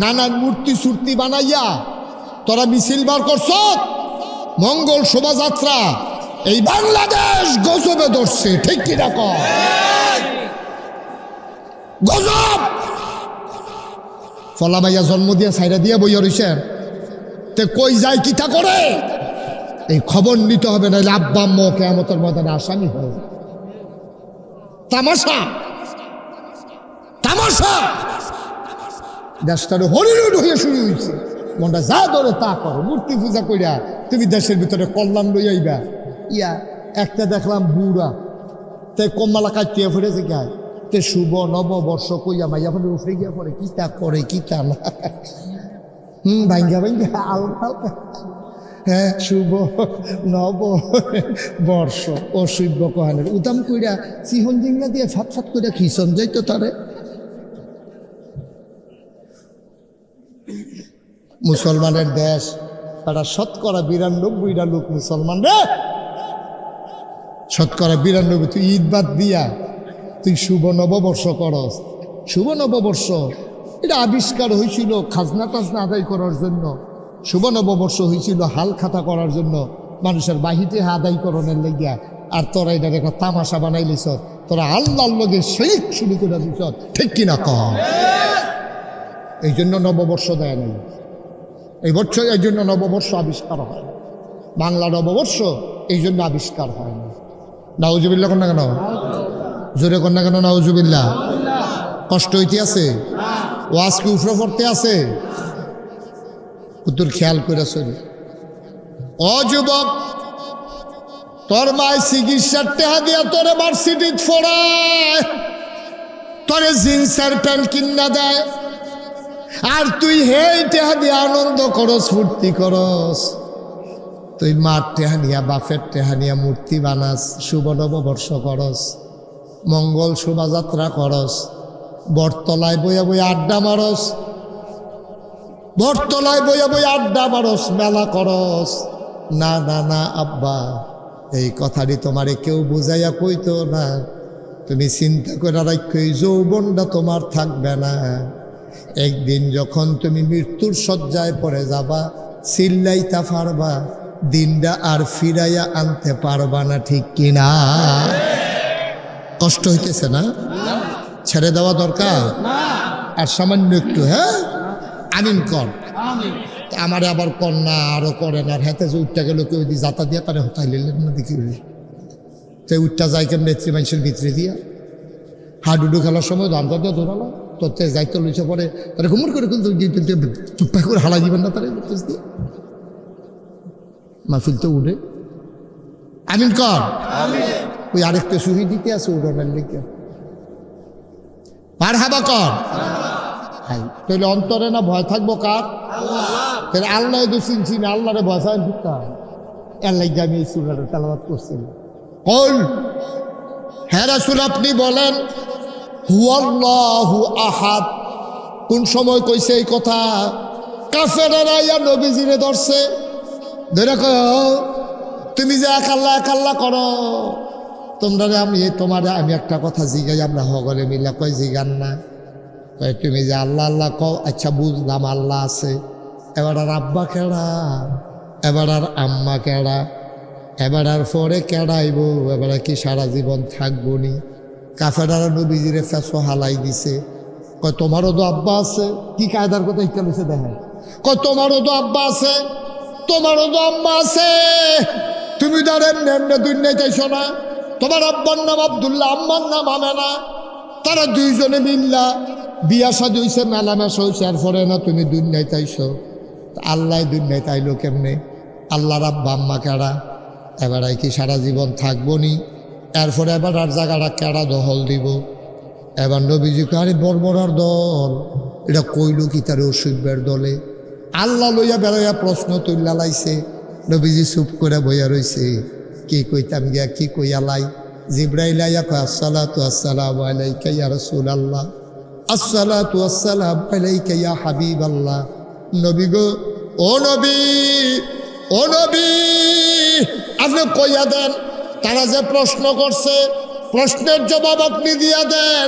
[SPEAKER 1] নানান মূর্তি সুর্তি বানাইয়া তোরা মিছিল বার করছ, মঙ্গল শোভাযাত্রা এই বাংলাদেশ গজবে ধরছে, ঠিক কি না কও? গজব। ফলা ভাইয়া জন্ম দিয়া সাইরা দিয়া বইয়া রইছেন, তে কই যায় কিতা করে এই খবর নিতে হবে, নাহলে আব্বা আম্মা কিয়ামতের ময়দানে আসামি হয়। তামাশা তামাশা, দেশটারে হরিলুট হয়ে শুরু হয়েছে। মনটা যা ধরে তা করো, মূর্তি পূজা করিয়া তুমি দেশের ভিতরে কল্যাণ লইয়াইবা। ইয়া একটা দেখলাম বুড়া, তে কম্মালা কাটিয়ে ফিরেছে গায়ে, তে শুভ নববর্ষ কইয়া মাইয়া ফেলে উঠে গিয়া পরে কিতা করে কিতা না, ভাঙ্গা ভাঙ্গা আলফা। হ্যাঁ, শুভ নব বর্ষ অশুভ কহানের উদাম কইরা চিহন জিঙ্গা দিয়ে ফাট ফাট কইরা খিসন যাইতো তারে। মুসলমানের দেশ, তারা 92% লোক মুসলমান রে, 92%। তুই ঈদ বাদ দিয়া তুই শুভ নববর্ষ করস। শুভ নববর্ষ এটা আবিষ্কার হয়েছিল খাজনা টাজনা আদায় করার জন্য। শুভ নববর্ষ হয়েছিল হাল খাতা করার জন্য, মানুষের বাহিতে আদায় করণের লেগিয়া। আর তোরা এটা একটা তামাশা বানাইলিস, তোরা আল্লাহর লগে শরীক শুরু করে দিস, ঠিক কিনা কম? এই জন্য নববর্ষ দেয় নাই এই বছর, এই জন্য নববর্ষ আবিষ্কার হয়। বাংলা নববর্ষ এই জন্য আবিষ্কার হয় না। নাউজুবিল্লাহ কন্যা কেন? জোরে কন্যা কেন? নাউজুবিল্লাহ। কষ্ট হইতে আছে, ওয়াজ কি উফরে পড়তে আছে? তোর খেয়াল করে চলি। ও যুবক, তোর মায় চিকিৎসার টেহা দিয়া তোরে ভার্সিটিত পড়ায়, তোরে জিন্সের প্যান্ট কিনা দেয়, আর তুই হেই টেহা দিয়ে আনন্দ করস, ফুর্তি করস। তুই মার টেহা নিয়া বাপের টেহা নিয়া মূর্তি বানাস, শুভ নববর্ষ করস, মঙ্গল শোভাযাত্রা করস, বটতলায় বইয়া বইয়া আড্ডা মারস, বটতলায় বইয়া বইয়া আড্ডা মারস, মেলা করস। না না না আব্বা, এই কথাটি তোমারে কেউ বুঝাইয়া কইতো না। তুমি চিন্তা করে রাখো, এই যৌবনটা তোমার থাকবে না। একদিন যখন তুমি মৃত্যুর শয্যায় পড়ে যাবা, চিল্লাইতে পারবা, দিনটা আর ফিরাইয়া আনতে পারবা না, ঠিক কিনা? কষ্ট হইতেছে না? ছেড়ে দেওয়া দরকার আর সামান্য একটু। হ্যাঁ, আমিন কর। আমার আবার কন্যা আরো করেন, আর হাতে যে উঠটা গেল কেউ যদি যাতা দিয়া তারে হতাই লিলেন না, দেখি তো উঠটা যাই কেন নেত্রী মানুষের ভিতরে দিয়া। হাডুডু খেলার সময় দাম দিয়ে ধরালো, তোর যাইতে লইছে পরে তারা ঘুমুর করে কিন্তু চুপ্পা করে হালা দিবেন না, তারা দিয়ে মাহফিল তো উঠে। আমিন কর। ওই আরেকটা সুহি দিতে আছে উড়ানের লিখে আর হাবা কর। তাহলে অন্তরে না ভয় থাকবো কার? তাহলে আল্লাহ তো চিনছি না, আল্লাহরে ভয় থাকেন ঢুকতাম। আল্লাহ আমি এই সুরাটা তেলাওয়াত করছিলাম। কল হ্যাঁ রাসূল, আপনি বলেন হুয়াল্লাহু আহাদ। কোন সময় কইছে এই কথা? কাফেরেরা ইয়া নবীজিরে ধরছে, ধরে কয় তুমি যে এক আল্লাহ করো, তোমরা আমি একটা কথা জিগাই, আমরা হগলে মিলা কয় জিগান না। তুমি যে আল্লাহ আল্লাহ কও, আচ্ছা বুঝলাম আল্লাহ আছে, এবার আর আব্বা কেডা, এবার আর আম্মা কেডা, এবার আর পরে কেডাইব, এবার কি সারা জীবন থাকবো নি? কাফেরারা নবীজিরে ফেসো হালাই দিছে। কয় তোমারও তো আব্বা আছে। কি কায়দার কথা ইচ্ছা লইছে দেখেন। কয় তোমারও তো আব্বা আছে, তোমারও তো আম্মা আছে, তুমি তো আর এমনি এমনি দুনিয়ায় চাইছো না। তোমার আব্বার নাম আব্দুল্লাহ, আম্মার নাম আমেনা, তারা দুইজনে মিল্লা বিয়া সাদি হইছে, মেলামেশা হয়েছে, এরপরে না তুমি দুনিয়ায় চাইছো। আল্লাহ দুনিয়ায় তাইলো কেমনে? আল্লাহর আব্বা আম্মা কেডা, এবার কি সারা জীবন থাকবো নি? এরপরে এবার আর জায়গাটা কেডা দখল দিব? এবার নবীজি আরে বর্বরার দল, এটা কইল কি তার অসুখের দলে? আল্লাহ লইয়া বেড়াইয়া প্রশ্ন তুল্লা লাইছে। নবীজি চুপ করে বইয়া রইছে। কি কইতাম গিয়া কি কইয়া লাই? জিব্রাইল আইয়া কয় আসসালাতু আসসালামু আলাইকা ইয়া রাসূলুল্লাহ, আসসালাতু আসসালামু আলাইকা ইয়া হাবিবাল্লাহ। নবী গো, ও নবী, ও নবী, আপনি কইয়া দেন, তারা যে প্রশ্ন করছে প্রশ্নের জবাব আপনি দিয়া দেন।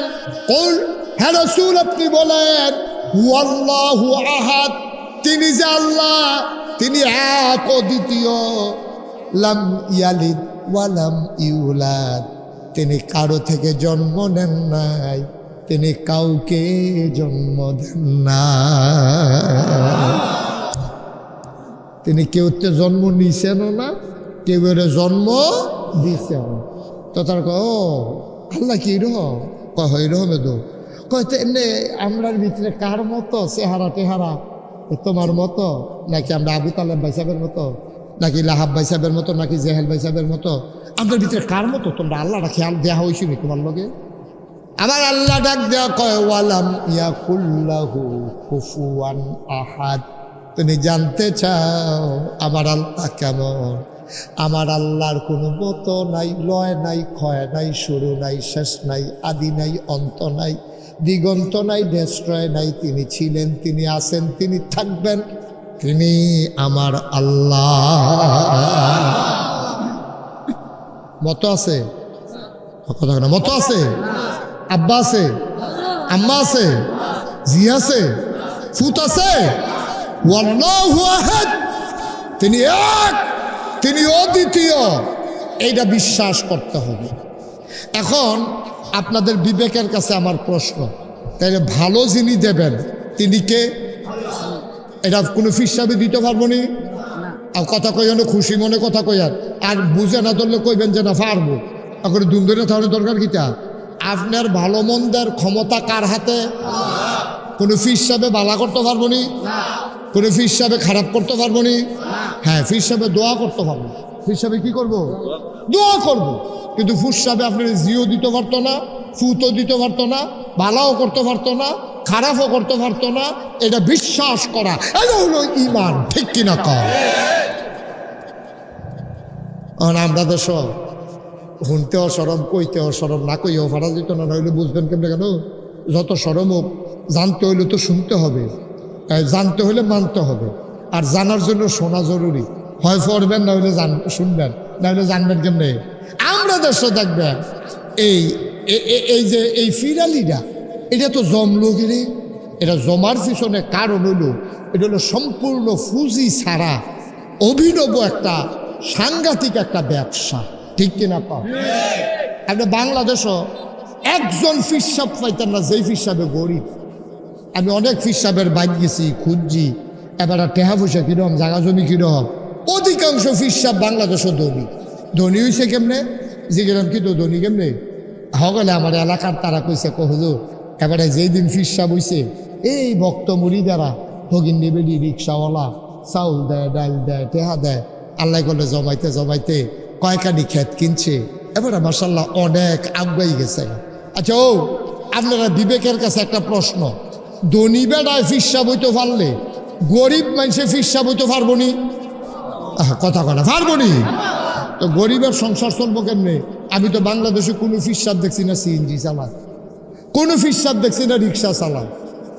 [SPEAKER 1] কুল হ্যাঁ রাসূল, আপনি বলেন হুয়াল্লাহু আহাদ, তিনি যে আল্লাহ, তিনি এক ও দ্বিতীয়, লাম ইয়ালিদ ওয়ালাম ইউলাদ, তিনি কারো থেকে জন্ম নেন নাই, তিনি কাউকে জন্ম দেন না। তিনি কেউতে জন্ম নিছেনও না, কেউ জন্ম দিছেন। তো তার আল্লাহ কি রকম? কয় রকম এদো কয় তো এমনি আমরার ভিতরে কার মতো চেহারা টেহারা? তোমার মতো নাকি আমরা আবু তালেব ভাই সাহেবের মতো, নাকি লাহাব ভাই সাহেবের মতো, নাকি জেহেল ভাই সাহেবের মতো? আমাদের ভিতরে কার মতো? তোমরা আল্লাহটা খেয়াল দেওয়া হয়েছিল তোমার লগে? আমার আল্লাহ ডাক দেওয়া কয় ওয়ালাম ইয়াকুল্লাহু কুফুয়ান আহাদ। তুমি জানতে চাও আমার আল্লাহ কেমন? আমার আল্লাহর কোনো মতো নাই, লয় নাই, ক্ষয় নাই, শুরু নাই, শেষ নাই, আদি নাই, অন্ত নাই, দিগন্ত নাই, ডেস্ট্রয় নাই। তিনি ছিলেন, তিনি আছেন, তিনি থাকবেন, তিনি আমার আল্লাহ। মতো আছে কথা না? মতো আছে? আব্বা আছে, আম্মা আছে, জি আছে, ফুত আছে? ওয়াল্লাহু আহাদ, তিনি এক, তিনি অদ্বিতীয়, এইটা বিশ্বাস করতে হবে। এখন আপনাদের বিবেকের কাছে আমার প্রশ্ন, তাইলে ভালো যিনি দেবেন তিনি কে? এটা কোনো ফিসাবে দিতে পারবো নি? আর কথা কইয়ান খুশি মনে কথা কইয়ার, আর বুঝে না ধরলে কইবেন যে না পারবো, এখন দুম ধরে তাহলে দরকার কিটা? আপনার ভালো মন্দের ক্ষমতা কার হাতে? কোনো ফিসাবে বালা করতে পারবো নি, কোনো ফিসাবে খারাপ করতে পারবো নি। হ্যাঁ, ফিসাবে দোয়া করতে পারবো। ফিসাবে কি করব? দোয়া করব। কিন্তু ফুসাবে আপনার জিও দিতে পারতো না, ফুতও দিতে পারতো না, ভালাও করতে পারতো না, খারাপও করতে পারতো না। এটা বিশ্বাস করা, এটা হলো ইমান। ঠিক কিনা কর? আমরা দেশ শুনতেও সরম, কইতেও সরম, না কইও ভাড়া দিত না, নইলে বুঝবেন কেমনে? কেন? যত সরম হোক, জানতে হইলে তো শুনতে হবে, জানতে হলে মানতে হবে, আর জানার জন্য শোনা জরুরি। হয় পড়বেন, না হলে শুনবেন, না হলে জানবেন কেমনে? আমরা দেশ দেখবেন এই যে এই ফিরালিটা, এটা তো জমলো গিরে। এটা জমার পিছনে কারণ হলো, এটা হলো সম্পূর্ণ ফুজি ছাড়া অভিনব একটা সাংঘাতিক একটা ব্যবসা। ঠিক কিনা পাও? আপনি বাংলাদেশও একজন ফিসাব পাইতেন না, যেই ফিসাবে গরিব। আমি অনেক ফিসাবের বাইক গেছি, খুঁজছি, এবার টেহা পয়সা কিরকম, জায়গা জমি কিরকম। অধিকাংশ ফিসাব বাংলাদেশও ধনী। ধনী হয়েছে কেমনে? যে গেলাম কিন্তু ধনী কেমনে হগলে আমার এলাকার তারা কইছে, হুজুর এবারে যেই দিন ফিসাব হইছে, এই ভক্ত মুড়ি দ্বারা ভগিন্দি বেডি রিক্সাওয়ালা চাউল দেয়, ডাল দেয়, টেহা দেয়, আল্লাহ করলে জমাইতে জমাইতে কয়েকানি ক্ষেত কিনছে। এবারে মাসাল্লাহ অনেক আগাই গেছে। আচ্ছা, আপনারা বিবেকের কাছে একটা প্রশ্ন, ধনী বেড়ায় ফিসাব হইতে পারলে গরিব মানুষে ফিসাব হইতে পারবো নি? কথা কথা পারবো নি? তো গরিবের সংসার চলবো কেমনে? আমি তো বাংলাদেশে কোনো ফিসাব দেখছি না সিএনজি চালায়, কোনো ফিসাব দেখছি না রিক্সা চালায়,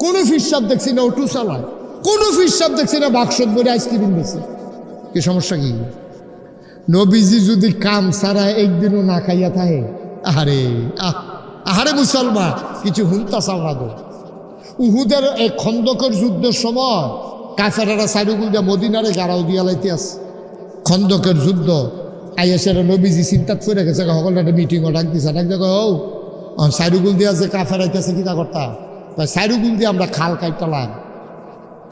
[SPEAKER 1] কোনো ফিসাব দেখছি না অটো চালায়, কোনো ফিসাব দেখছি না বাক্সত ভরে আইসক্রিম বেছে। কি সমস্যা কি? নবীজি যদি কাম ছাড়া একদিনও না খাইয়া থাকে, আহারে আহারে মুসলমান, কিছু হুন্তা চালা দো। উহুদের এই খন্দকের যুদ্ধের সময় কাফেরারা সাইরুগুল দিয়া মদিনারে গাড়াও দিয়া লাইতে আছে। খন্দকের যুদ্ধ আইয়াসের নবীজি চিন্তাত করে গেছে, সকল একটা মিটিংও ডাক দিছে, ডাক দেখো সাইরুগুল দিয়া যে কাফের আইতেছে কিতা করতা? সাইরুগুল দিয়ে আমরা খাল কাটতালাম,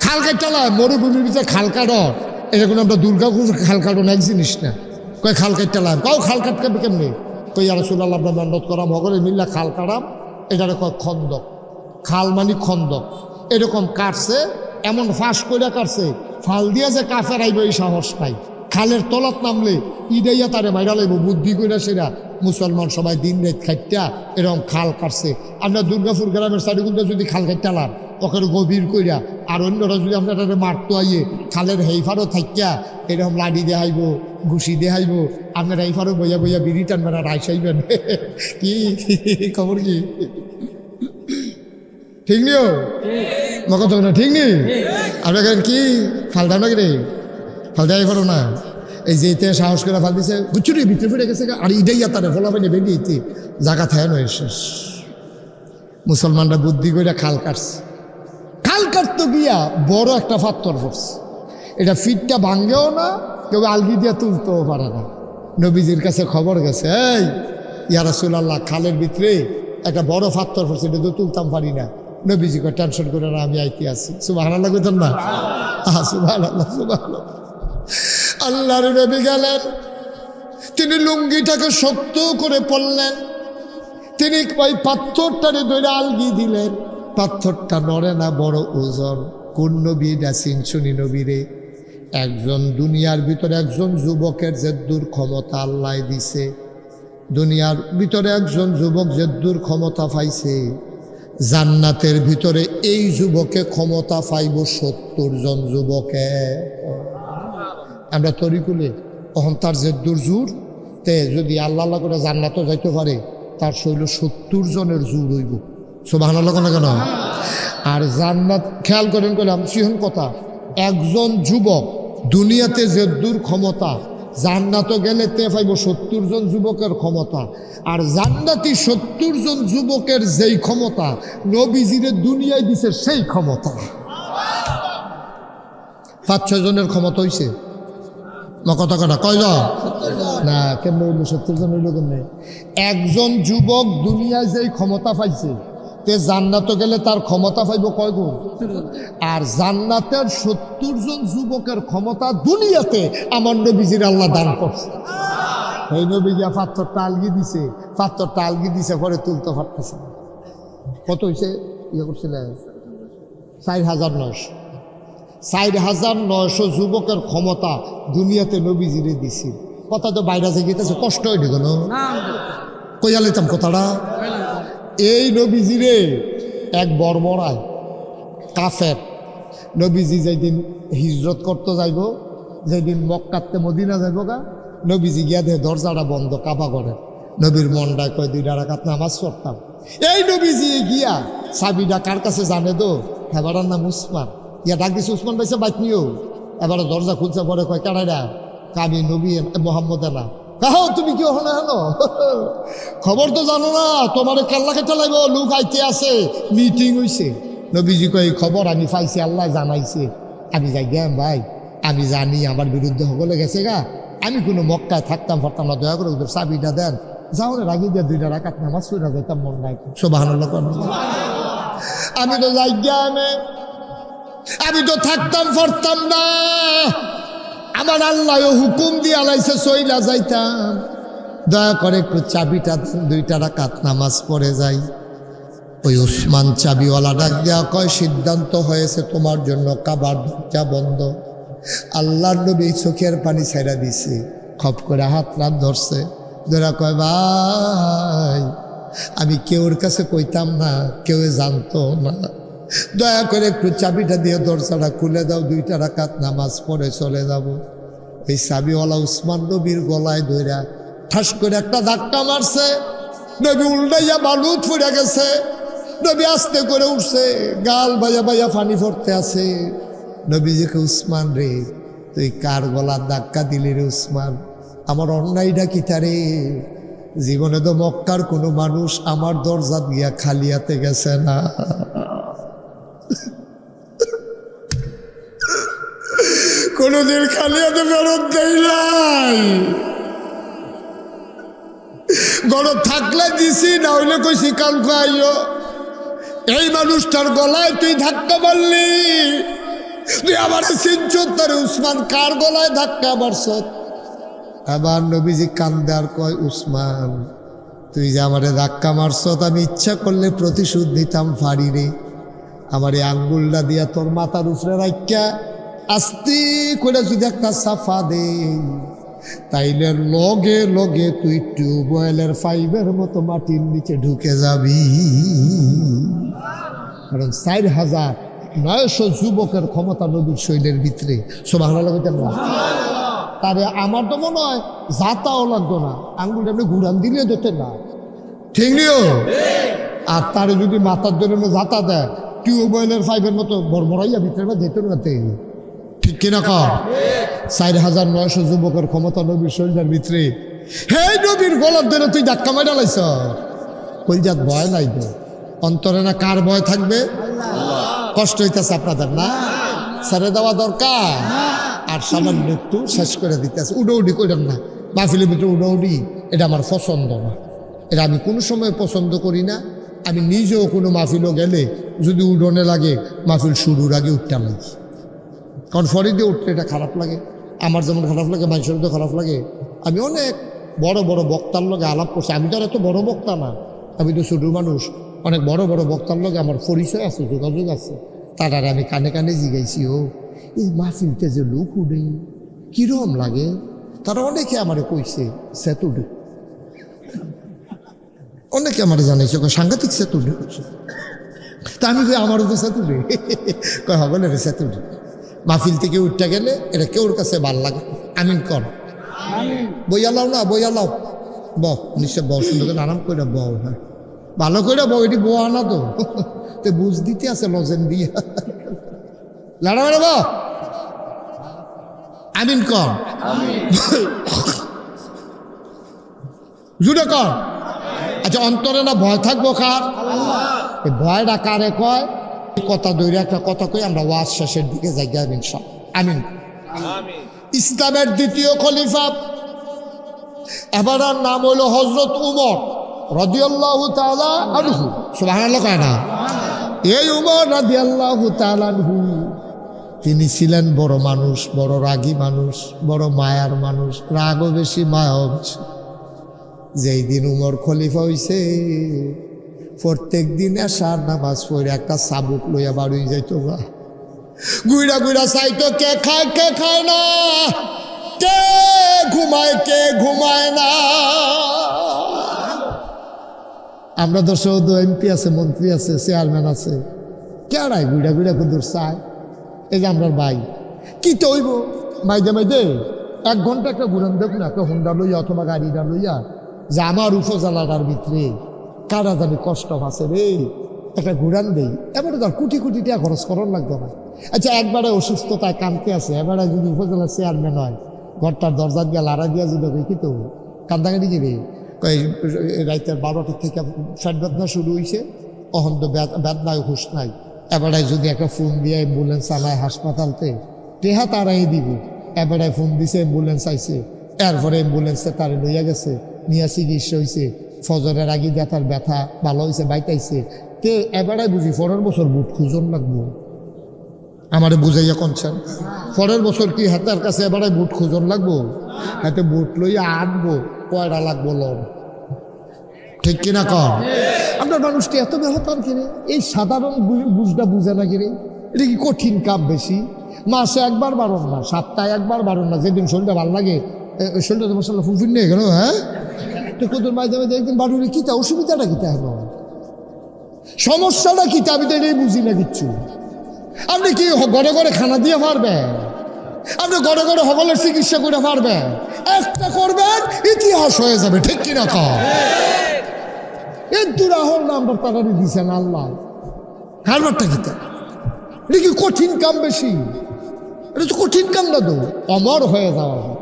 [SPEAKER 1] খাল কাটতালাম, মরুভূমির ভিতরে খাল কাটো, এটা কোনো আমরা দুর্গাপুর খাল কাটো না, এক জিনিস না। কয় খাল কাটতালাম, কাউ খাল কাটতে কেমনি? কই রাসূলুল্লাহ আমরা দণ্ডত করাম, সকলে মিল্লা খাল কাটাম, এটারে কয় খন্দক। খাল মানে খন্দক। এরকম কাটছে, এমন ফাঁস করে কাটছে, ফাল দিয়া যে কাফের আইব এই সাহস নাই। খালের তলাত নামলে ইডাইয়া তারে মাইরা লাইব, বুদ্ধি কইরা সেরা মুসলমান সবাই দিন রাত খাইটা এরকম খাল কাটছে। আমরা দুর্গাপুর গ্রামের চারিগুলো যদি খাল কাটতালাম ওখানে গভীর কইরা, আর অন্যরা যদি আপনারা মারতো আইয়ে খালের হেইফারও থাকিয়া এরকম লাঠি দেখাইব, ঘুষি দেখাইব, আপনারা এইফারও বইয়া বইয়া বিড়ি টানবেন, রাইসাইবেন। কি খবর কি? ঠিক নিও মকত না? ঠিক নি? আপনার কি ফালদা নাকি রে? ফালদাই করো না। এই যে এতে সাহস করে ফাল দিছে, বুঝছুরি ভিতরে ফিরে গেছে, আর ইডাইয়া তারে ফলা পাইনি বেরিয়েছে, জায়গা থাকে নয় শেষ। মুসলমানরা বুদ্ধি করে খাল কাটছে, খাল কাটতে গিয়া বড় একটা পাথর পড়ছে। এটা ফিটটা ভাঙ্গেও না, কেউ আলগি দিয়া তুলতেও পারে না। নবীজির কাছে খবর গেছে, এই ইয়া রাসূলুল্লাহ, খালের ভিতরে একটা বড় পাথর পড়ছে, এটা তো তুলতাম পারি না। নবীজিকে টেনশন করে না, আমি আইতে আছি। সুবহানাল্লাহ কইতেন না? সুবহানাল্লাহ, সুবহানাল্লাহ। আল্লাহর নবী গেলেন, তিনি লুঙ্গিটাকে শক্ত করে পড়লেন, তিনি ওই পাথরটারে ধরে আলগি দিলেন। পাথরটা নড়ে না, বড় ওজন। কোন নবী এটা চিনছুনি নবীরে? একজন দুনিয়ার ভিতরে একজন যুবকের যে দূর ক্ষমতা আল্লাহ দিছে, দুনিয়ার ভিতরে একজন যুবক যে দূর ক্ষমতা পাইছে, জান্নাতের ভিতরে এই যুবকে ক্ষমতা পাইব 70 জন যুবকে। আমরা তরিকুলে তখন তার যে দূর জোর, তে যদি আল্লাহ আল্লাহ করে জান্নাতও যাইতে পারে, তার শৈল 70 জনের জোর হইব। সুবহানাল্লাহ কেন কেন? আর জান্নাত খেয়াল করেন, করলাম সিহন কথা, একজন যুবক দুনিয়াতে যে দূর ক্ষমতা, জান্নাতও গেলে তে পাইব 70 জন যুবকের ক্ষমতা। আর জান্নাতি 70 জন যুবকের যেই ক্ষমতা নবীজিরে দুনিয়ায় দিছে সেই ক্ষমতা। 5-6 জনের ক্ষমতা হইছে কথা কথা কয়জন না? কেমন হইল 70 জন হইল কেমনে? একজন যুবক দুনিয়ায় যেই ক্ষমতা পাইছে, তে জান্নাতে গেলে তার ক্ষমতা পাইব কয় গুণ? আর জান্নাতের 70 জন যুবকের ক্ষমতা দুনিয়াতে আমার নবীজির আল্লাহ দান করছে। এই নবী গিয়া পাথরটা আলগি দিছে, পাথরটা আলগি দিছে, পরে তুলতে পারতেছে। কত হয়েছে? ইয়ে করছিলেন 4,900। 4,900 যুবকের ক্ষমতা দুনিয়াতে নবীজিরে দিছি। কথা তো বাইরে যে গেতেছে, কষ্ট হয়ে গেল। কইয়া লইতাম কথাটা। এই নবীজিরে এক বর্বরায় কাফের, নবীজি যেদিন হিজরত করতে যাইব, যেদিন মক্কাতে মদিনা যাইব গা, নবীজি গিয়া দেহে দরজাটা বন্ধ, কাবা করে। নবীর মনটায় কয় 2 রাকাত নামাজ পড়তাম। এই নবীজি গিয়া চাবিটা কার কাছে জানে তো? হেবারার নাম উসমান। ইয়া ডাক দিছে, উসমান পাইছে বাইক নিও। এবার দরজা খুলছে, পরে কয় কারাইরা? আমি নবী মোহাম্মদ না। কাহো তুমি কি হলো? হলো খবর তো জানো না, তোমার কাল্লাকে ঠেলাইব, লোক আইতে আছে, মিটিং হইছে। নবীজি কয় খবর আমি পাইছি, আল্লাহ জানাইছে। আমি যাই গেম ভাই, আমি জানি আমার বিরুদ্ধে সকলে গেছে গা, আমি কোনো মক্কায় থাকতাম পারতাম না, দয়া করে ওদের চাবিটা দেন, যাও রে রাগি দিয়ে 2 রাকাত নামাজ পড়া যেতাম, মন নাই। সুবহানাল্লাহ। আমি তো যাই গেমে, আমি তো থাকতাম পারতাম না, আমার আল্লাহ হুকুম দিয়ে আলাইছে সইলা যাইতাম, দয়া করে একটু চাবিটা দেন, 2 রাকাত নামাজ পড়ে যাই। ওই উসমান চাবিওয়ালা ডাক দেওয়া কয়, সিদ্ধান্ত হয়েছে তোমার জন্য কাবার দরজা বন্ধ। আল্লাহর নবী চোখের পানি ছাইড়া দিছে, খপ করে হাত রাত ধরছে, ধরা কয় ভাই আমি কেউর কাছে কইতাম না, কেউ জানতো না, দয়া করে একটু চাবিটা দিয়ে দরজাটা খুলে দাও, 2 রাকাত নামাজ পড়ে চলে যাব। এই চাবিওয়ালা উসমান নবীর গলায় ধইরা ঠাস করে একটা ধাক্কা মারছে, নবী উল্টাইয়া বালুত পড়ে গেছে। নবী আস্তে করে উঠছে, গাল বাইয়া বাইয়া পানি পড়তে আছে। নবীজিকে, উসমান রে তুই কার গলার ধাক্কা দিলি রে উসমান? আমার অন্যায়টা কি তারে? জীবনে তো মক্কার কোনো মানুষ আমার দরজা দিয়া খালিয়াতে গেছে না। কোনদিন খালিয়াতে ফেরত দেই নাই। গরম থাকলে দিছি, না হইলে কইছি কালকে আইও। এই মানুষটার গলায় তুই ধাক্কা মারলি, তুই আমার চিনছত তারে উসমান, কার গলায় ধাক্কা মারছ? আবার নবীজি কান্দে আর কয়, উসমান তুই যে আমারে ধাক্কা মারছ, আমি ইচ্ছা করলে প্রতিশোধ নিতাম পারি রে। আমার এই আঙ্গুলটা দিয়া তোর মাথার উপরে রাখিয়া আস্তে করে যদি একটা সাফা দে, তাইলে লগে লগে তুই টিউবওয়েলের পাইপের মতো মাটির নিচে ঢুকে যাবি। কারণ 4,900 যুবকের ক্ষমতা নবীর শৈলের ভিতরে। সুবহানাল্লাহ। তারে আমার তো মনে হয় যাতাও লাগতো না, আঙ্গুলটা আপনি ঘুরান দিলে দিতেন না, ঠিক নিও। আর তারে যদি মাথার জন্য যাতা দেয়, টিউবওয়েলের পাইপের মতো বড়বড়াইয়া ভিতরে যেত না, ঠিক কিনা কর? 4,900 যুবকের ক্ষমতা নবীর শরীরের ভিতরে। হে নবীর গলার ধরে তুই ধাক্কা মারা লাইছ, কলজাত ভয় নাই তো? অন্তরে না কার ভয় থাকবে? কষ্ট হইতেছে আপনাদের না? ছেড়ে দেওয়া দরকার। আর সামান্য একটু শেষ করে দিতেছে, উডি করেন না, মাহফিলের ভিতরে উড়ি এটা আমার পছন্দ না, এটা আমি কোনো সময় পছন্দ করি না। আমি নিজেও কোনো মাহফিলও গেলে যদি উডনে লাগে মাহফিল শুরুর আগে উঠতে লাগি, কারণ ফরিদে উঠতে এটা খারাপ লাগে। আমার যেমন খারাপ লাগে মানুষের তো খারাপ লাগে। আমি অনেক বড় বড় বক্তার লগে আলাপ করছি, আমি তো আর এত বড় বক্তা না, আমি তো ছোটো মানুষ। অনেক বড় বড় বক্তার লগে আমার পরিচয় আছে, যোগাযোগ আছে, তার আমি কানে কানে জিগাইছি, ও এই মাহফিলতে যে লোক উঠে কীরকম লাগে। তারা অনেকে আমারে কইছে সেত উঠে, অনেকে আমার জানাইছে সাংঘাতিক সেত উঠে করছে। তা আমি কই আমারও তো সেত উঠে, কয় হবে না রে সেত উঠে। মাহফিল থেকে উঠতে গেলে এটা কেউর কাছে ভাল লাগে। আমিন কর, বইয়া লাও না, বইয়া লাও, বহ নিশ্চয় বহ, সুন্দর করে আরাম করে বহ, হ্যাঁ ভালো করে বহ, এটি বহ না তো তো বুঝ দিতে আছে লজেন দিয়ে লাড়া মারে বহ। আমিন কর, জুড়ে কর। আচ্ছা অন্তরে না ভয় থাকবো কার? এই ভয়টা কারে কয়? কথা দৈরে একটা কথা কই, আমরা ওয়াজ শেষের দিকে যাই। আমিন সব আমিন। ইসলামের দ্বিতীয় খলিফা এবার নাম হইল হযরত উমর রাদিয়াল্লাহু তাআলা আনহু। সুবহানাল্লাহ কয় না? এই উমর রাদিয়াল্লাহু তাআলা আনহু তিনি ছিলেন বড় মানুষ, বড় রাগী মানুষ, বড় মায়ার মানুষ, রাগও বেশি মায়াও বেশি। যেই দিন উমর খলিফা হইছে প্রত্যেক দিন এশার নামাজ পড়ে একটা চাবুক লইয়া বাড়ি যাইতো, গুইরা গুইরা চাইতো কে খায় না, কে ঘুমায় না। আমরা তো সৌদ এমপি আছে, মন্ত্রী আছে, চেয়ারম্যান আছে, কেড়াই গুইরা গুইরা কুদুর চায়। এই যে আমরা ভাই কি তো হইব মাইদে 1 ঘন্টা একটা ঘুরান দেব না, একটা হুন্ডা লইয়া অথবা গাড়িটা লইয়া, যে আমার উপজেলাটার ভিতরে কারা জানি কষ্ট আছে রে, একটা ঘুরান দেই। এবারে ধর কোটি কোটি টাকা খরচ করার লাগতো না। আচ্ছা একবারে অসুস্থতায় কানতে আছে, এবারে যদি উপজেলার চেয়ারম্যান হয়, ঘরটার দরজা দিয়ে লাড়া দিয়া যদি কি তো কান্দাকাটি যাবে। রাইতের 12টা থেকে ফ্যাট বেদনা শুরু হয়েছে, অহন তো বেদনায় হুশ নাই। এবারে যদি একটা ফোন দিয়ে অ্যাম্বুলেন্স আনায় হাসপাতালতে, টেহা তারাই দিব। এবারে ফোন দিছে, অ্যাম্বুলেন্স আইছে, এরপরে অ্যাম্বুলেন্সে তারে লইয়া গেছে, নিয়ে চিকিৎসা হয়েছে, ফজরের আগে ব্যথার ব্যথা ভালো হয়েছে, বাইতাইছে। তে এবারে বুঝি পরের বছর বুট খুঁজন লাগবো, আমারে বুঝাইয়া কনছেন। পরের বছর কি হাতের কাছে এবারে বুট খুঁজন লাগবো, হাতে বুট লইয়া আনবো, কয়টা লাগবো লোন, ঠিক কিনা কর? আমরা মানুষটি এত বেহতার কিনে এই সাধারণ বুঝটা বুঝে না কিনে, এটা কি কঠিন কাপ বেশি? মাসে একবার বারণ না, সপ্তাহে একবার বারণ না, যেদিন শরীরটা ভালো লাগে ওই শরীরটা মশলা ফুফিন নিয়ে গেল, হ্যাঁ তো কুতুর মাঝে মাঝে একদিন বাড়ুরে কিতা, অসুবিধাটা কিতা হলো, সমস্যাটা কিতা, আমি তো এটাই বুঝি না কিচ্ছু। আপনি কি ঘরে ঘরে খানা দিয়ে পারবেন? আপনি ঘরে ঘরে সকলের চিকিৎসা করে পারবেন? একটা করবেন ইতিহাস হয়ে যাবে, ঠিক কিনা কর? এর দুরাহর নাম্বার তাড়াতাড়ি দিছেন আল্লাহ, হারবারটা কিতা, এটা কি কঠিন কাম বেশি? এটা তো কঠিন কাম না, তো অমর হয়ে যাওয়া যায়,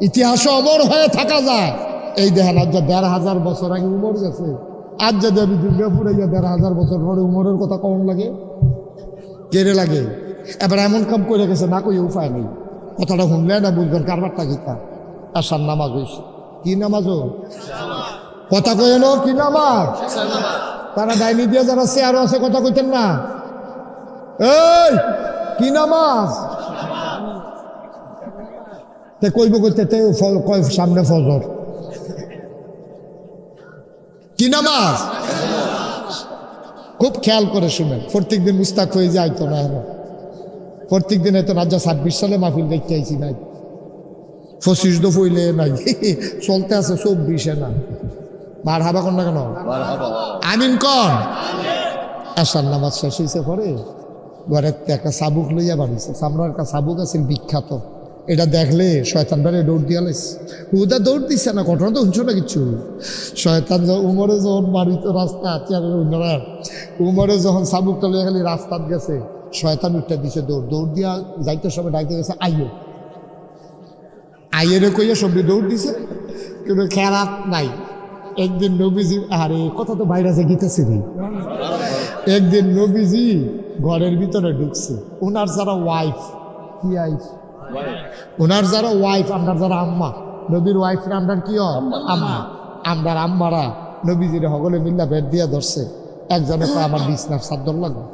[SPEAKER 1] ইতিহাসে অমর হয়ে থাকা যায়। এই দেখেন আজ 1500 বছর আগে উমর গেছে, আজ যদি আমি দুর্গাপুরে গিয়ে 1500 বছর পরে উমরের কথা কেমন লাগে, কেড়ে লাগে। এবার এমন কাম করে গেছে না কই উপায় নেই, কথাটা শুনলে না বুঝবেন কারবারটা কিতা। আসার নামাজ হয়েছে, কি নামাজ? কথা কয়ে নো কি নামাজ? তারা ডাইনি দিয়ে যারা চেয়ারও আছে কথা কইতেন না, এই কি নামাজ কইব করতে কয় সামনে ফজর, কি নামাজ? খুব খেয়াল করে শুনেন, প্রত্যেক দিন মুস্তাক হয়ে যায় তো না, প্রত্যেক দিন এত রাজা 26 সালে মাহফিল দেখতে আইছি নাই, 25 দো ফইলে নাই, চলতে আছে 24 না। মার হাবা কন না কেন? আমিন কন। আসার নামাজ শেষ হয়েছে পরে ঘরের একটা চাবুক লইয়া বাড়িছে, সামনের একটা চাবুক আছে বিখ্যাত, এটা দেখলে শয়তান বারে দৌড় দিয়া লাইছে। হুদা দৌড় দিচ্ছে না, ঘটনা তো শুনছো না কিচ্ছু। শয়তান উমরে যখন বাড়িতে রাস্তা উমরে যখন চাবুকটা লইয়া খালি রাস্তাত গেছে, শয়তান উঠতে দিছে দৌড় দিয়া যাইতে সবাই ডাইতে গেছে আইয়ে, আইয়েরে কইয়া সবই দৌড় দিছে, কিন্তু খেলাত নাই। একদিন নবীজি, আরে কথা তো বাইরে যে গীতাছে রে, একদিন নবীজি ঘরের ভিতরে ঢুকছে, ওনার যারা ওয়াইফ, কি ওনার যারা ওয়াইফ, আপনার যারা আম্মা, নবীর ওয়াইফরা আমরার কি আম্মা, আমরার আম্মারা নবীজির হগলে মিল্লা বেড দিয়া ধরছে। একজনে কয় আমার বিছনার চাদর লাগবে,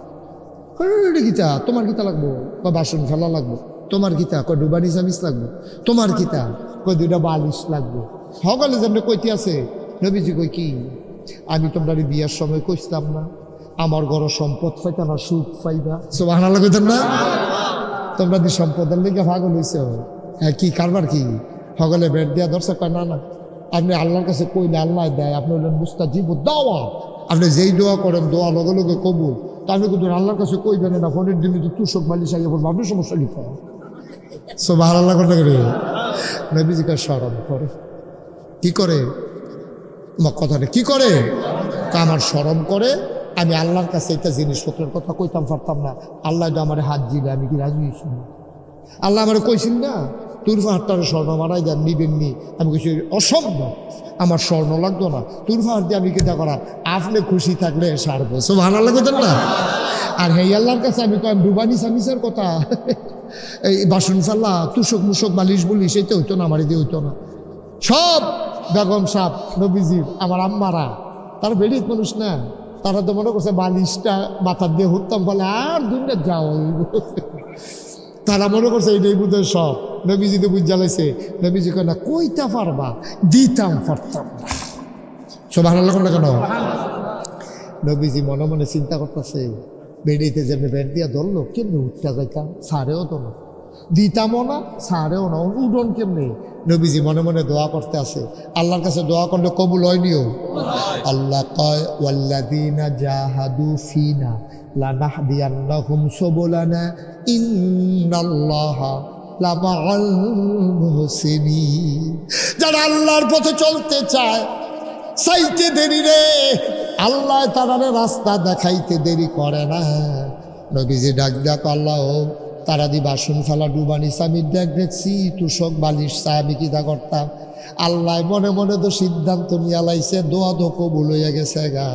[SPEAKER 1] গীতা তোমার গীতা লাগবো, কয় বাসন ফেলা লাগবো, তোমার গীতা কয় ডুবানি চামিচ লাগবো, তোমার গীতা কয় 2টা বালিশ লাগবো। হগলে যেমনি কইতে আছে, নবীজি কই কি আমি তোমরা বিয়ার সময় কইছিলাম না আমার ঘর সম্পদ পাইতা না সুখ পাইবা? সুবহানাল্লাহ কইতেন না? তোমরা দি সম্পদের লেগে পাগল হইছ। হ্যাঁ কি কারবার কি? হগলে বেড দিয়া ধরছে, কয় না না আপনি আল্লাহর কাছে কইলে আল্লাহ দেয়, আপনি হলেন মুস্তাজিব দাওয়া, আপনি যেই দোয়া করেন দোয়া লগে লগে কবুল। তা আপনি কিন্তু আল্লাহর কাছে কইবেন না ফোনের দিনে তো তুষক মালিশ আগে বলবো আপনি সমস্যা লিখা। সুবহানাল্লাহ করতে করে নবীজিকে শরম করে, কি করে কথাটা কি করে? আমার শরম করে, আমি আল্লাহর কাছে এটা জিনিসপত্রের কথা কইতাম পারতাম না, আল্লাহ আমার হাত দিলে আমি কি রাজি হয়েছি? আল্লাহ আমার কইছেন না তোর ফাহারটারে স্বর্ণ মারাই দেন নিবেননি, আমি কইছি অসম্ভব, আমার স্বর্ণ লাগতো না, তোর ফাহার দিয়ে আমি কিতা করা, আপনি খুশি থাকলে সারবো। সুবহানাল্লাহ কইতেন না? আর হে আল্লাহর কাছে আমি কয় ডুবানি সামিসের কথা, এই বাসন ফাল্লা তুষক মুসক বালিশ বলি সেইটা হইতো না, আমার দিয়ে হইতো না। সব বেগম সাহ নবীজির আমার আম্মারা তারা বেরিয়ে মানুষ না, তারা তো মনে করছে বালিশটা মাথার দিয়ে হুড়তাম ফলে আর দুইটা যাও, তারা মনে করছে এইটাই বুধের সব। নবীজি তো বুঝ জ্বালাইছে, নবীজি কেন কইতা পারবা, দিতাম পারতাম না। সুবহানাল্লাহ কেন? নবীজি মনে মনে চিন্তা করতেছে, বেড়িতে যেমনি বেড দিয়া ধরলো কেমনি উঠটা যাইতাম, সারেও তো না, দিতামও না সারেও না, উডন কেমনি? নবীজি মনে মনে দোয়া করতে আছে, আল্লাহর কাছে দোয়া করলে কবুল হয়নিও। আল্লাহ কয় ওয়াল্লাযীনা জাহাদু ফিনা লানাহদিয়ান্নাহুম সুবুলানা ইন্নাল্লাহা লামাআল মুহসিনিন। যারা আল্লাহর পথে চলতে চায় চাইতে দেরি রে, আল্লাহ তারারে রাস্তা দেখাইতে দেরি করে না। নবীজি ডাক ডাক আল্লাহ তারা দি বাসন ফেলা ডুবানি চামির দেখ দেখছি তুষক বালিশ চা আমি কিতা করতাম। আল্লাহ মনে মনে তো সিদ্ধান্ত নিয়ে লাইছে, দোয়া তো কবুল হইয়া গেছে গা।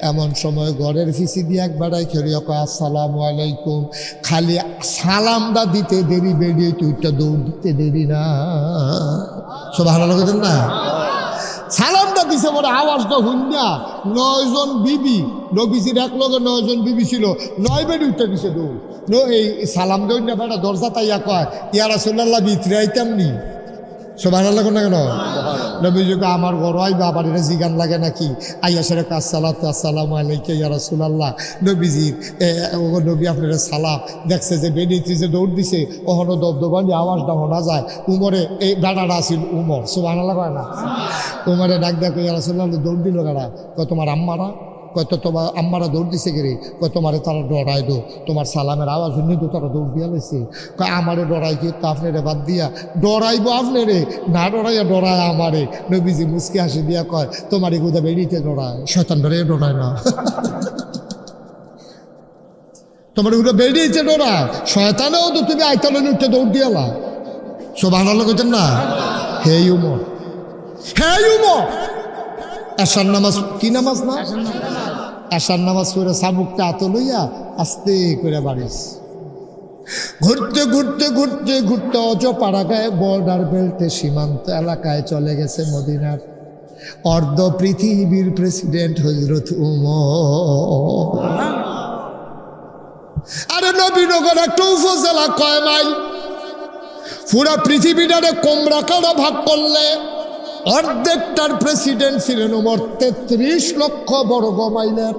[SPEAKER 1] এমন সময় ঘরের ফিসি দিয়ে একবারাই খেলিয়া কয় আসসালামু আলাইকুম, খালি সালামটা দিতে দেরি, বেরিয়ে তুইটা দৌড় দিতে দেরি না। সুবহানাল্লাহ কইতেন না? সালামটা দিছে বলে আওয়াজটা হুন্যা 9 জন বিবি, নবীজির এক লগে 9 জন বিবি ছিল, 9 বেডি উঠে দিছে দৌড়। এই সালাম দৌড় না বেটা দরজা তাইয়া কয় ইয়া রাসূলুল্লাহ ভিতরে আইতাম নি। সুবহানাল্লাহ কোন না কেন? নবীজিকে আমার ঘর আইবা আবার এটা জিগান লাগে নাকি? আইয়া সেরে আসসালামু আলাইকা ইয়া রাসূলুল্লাহ। নবীজির নবী আপনার সালাম দেখছে যে বেডিতে যে দৌড় দিছে ওহনো দবদবানি আওয়াজটা শোনা যায়। উমরে এই বেটাটা আছিল উমর, সুবহানাল্লাহ কয় না? উমরে ডাক দেখো ইয়া রাসূলুল্লাহ দৌড় দিল কারা? কয় তোমার আম্মারা। কত তোমার আম্মারা দৌড় দিছে গেরে? কয় তোমারে তারা ডরাই দো, তোমার সালামের আওয়াজ শুনি তো তারা দৌড় দিয়া লাইছে। কয় আমারে ডরাই কি তো আপনারে বাদ দিয়া ডরাইবো আপনারে না, ডরাইয়া ডরায় আমারে। নবীজি মুসকে হাসি দিয়া কয় তোমার এগুদা বেরিয়েতে ডরায়, শয়তান ডরে ডরায় না। তোমার এগুলো বেরিয়েছে ডরায়, শয়তানেও তো তুমি আইতালে উঠতে দৌড় দিয়ালা। সুবহানাল্লাহ কইতেন না? হে উমর, হে উমর, এশার নামাজ কি নামাজ না? এশার নামাজ করে চাবুকটা হাতে লইয়া আস্তে করে বাড়িস। ঘুরতে ঘুরতে ঘুরতে ঘুরতে অজপাড়া গায়ে বর্ডার বেল্টে সীমান্ত এলাকায় চলে গেছে মদিনার অর্ধ পৃথিবীর প্রেসিডেন্ট হযরত উমর। আরে নবীনগর একটা উপজেলা কয় মাইল, পুরা পৃথিবীটারে কোমরা কাটা ভাগ করলে অর্ধেকটার প্রেসিডেন্ট ছিলেন উমর। 33 লক্ষ বর্গ মাইলের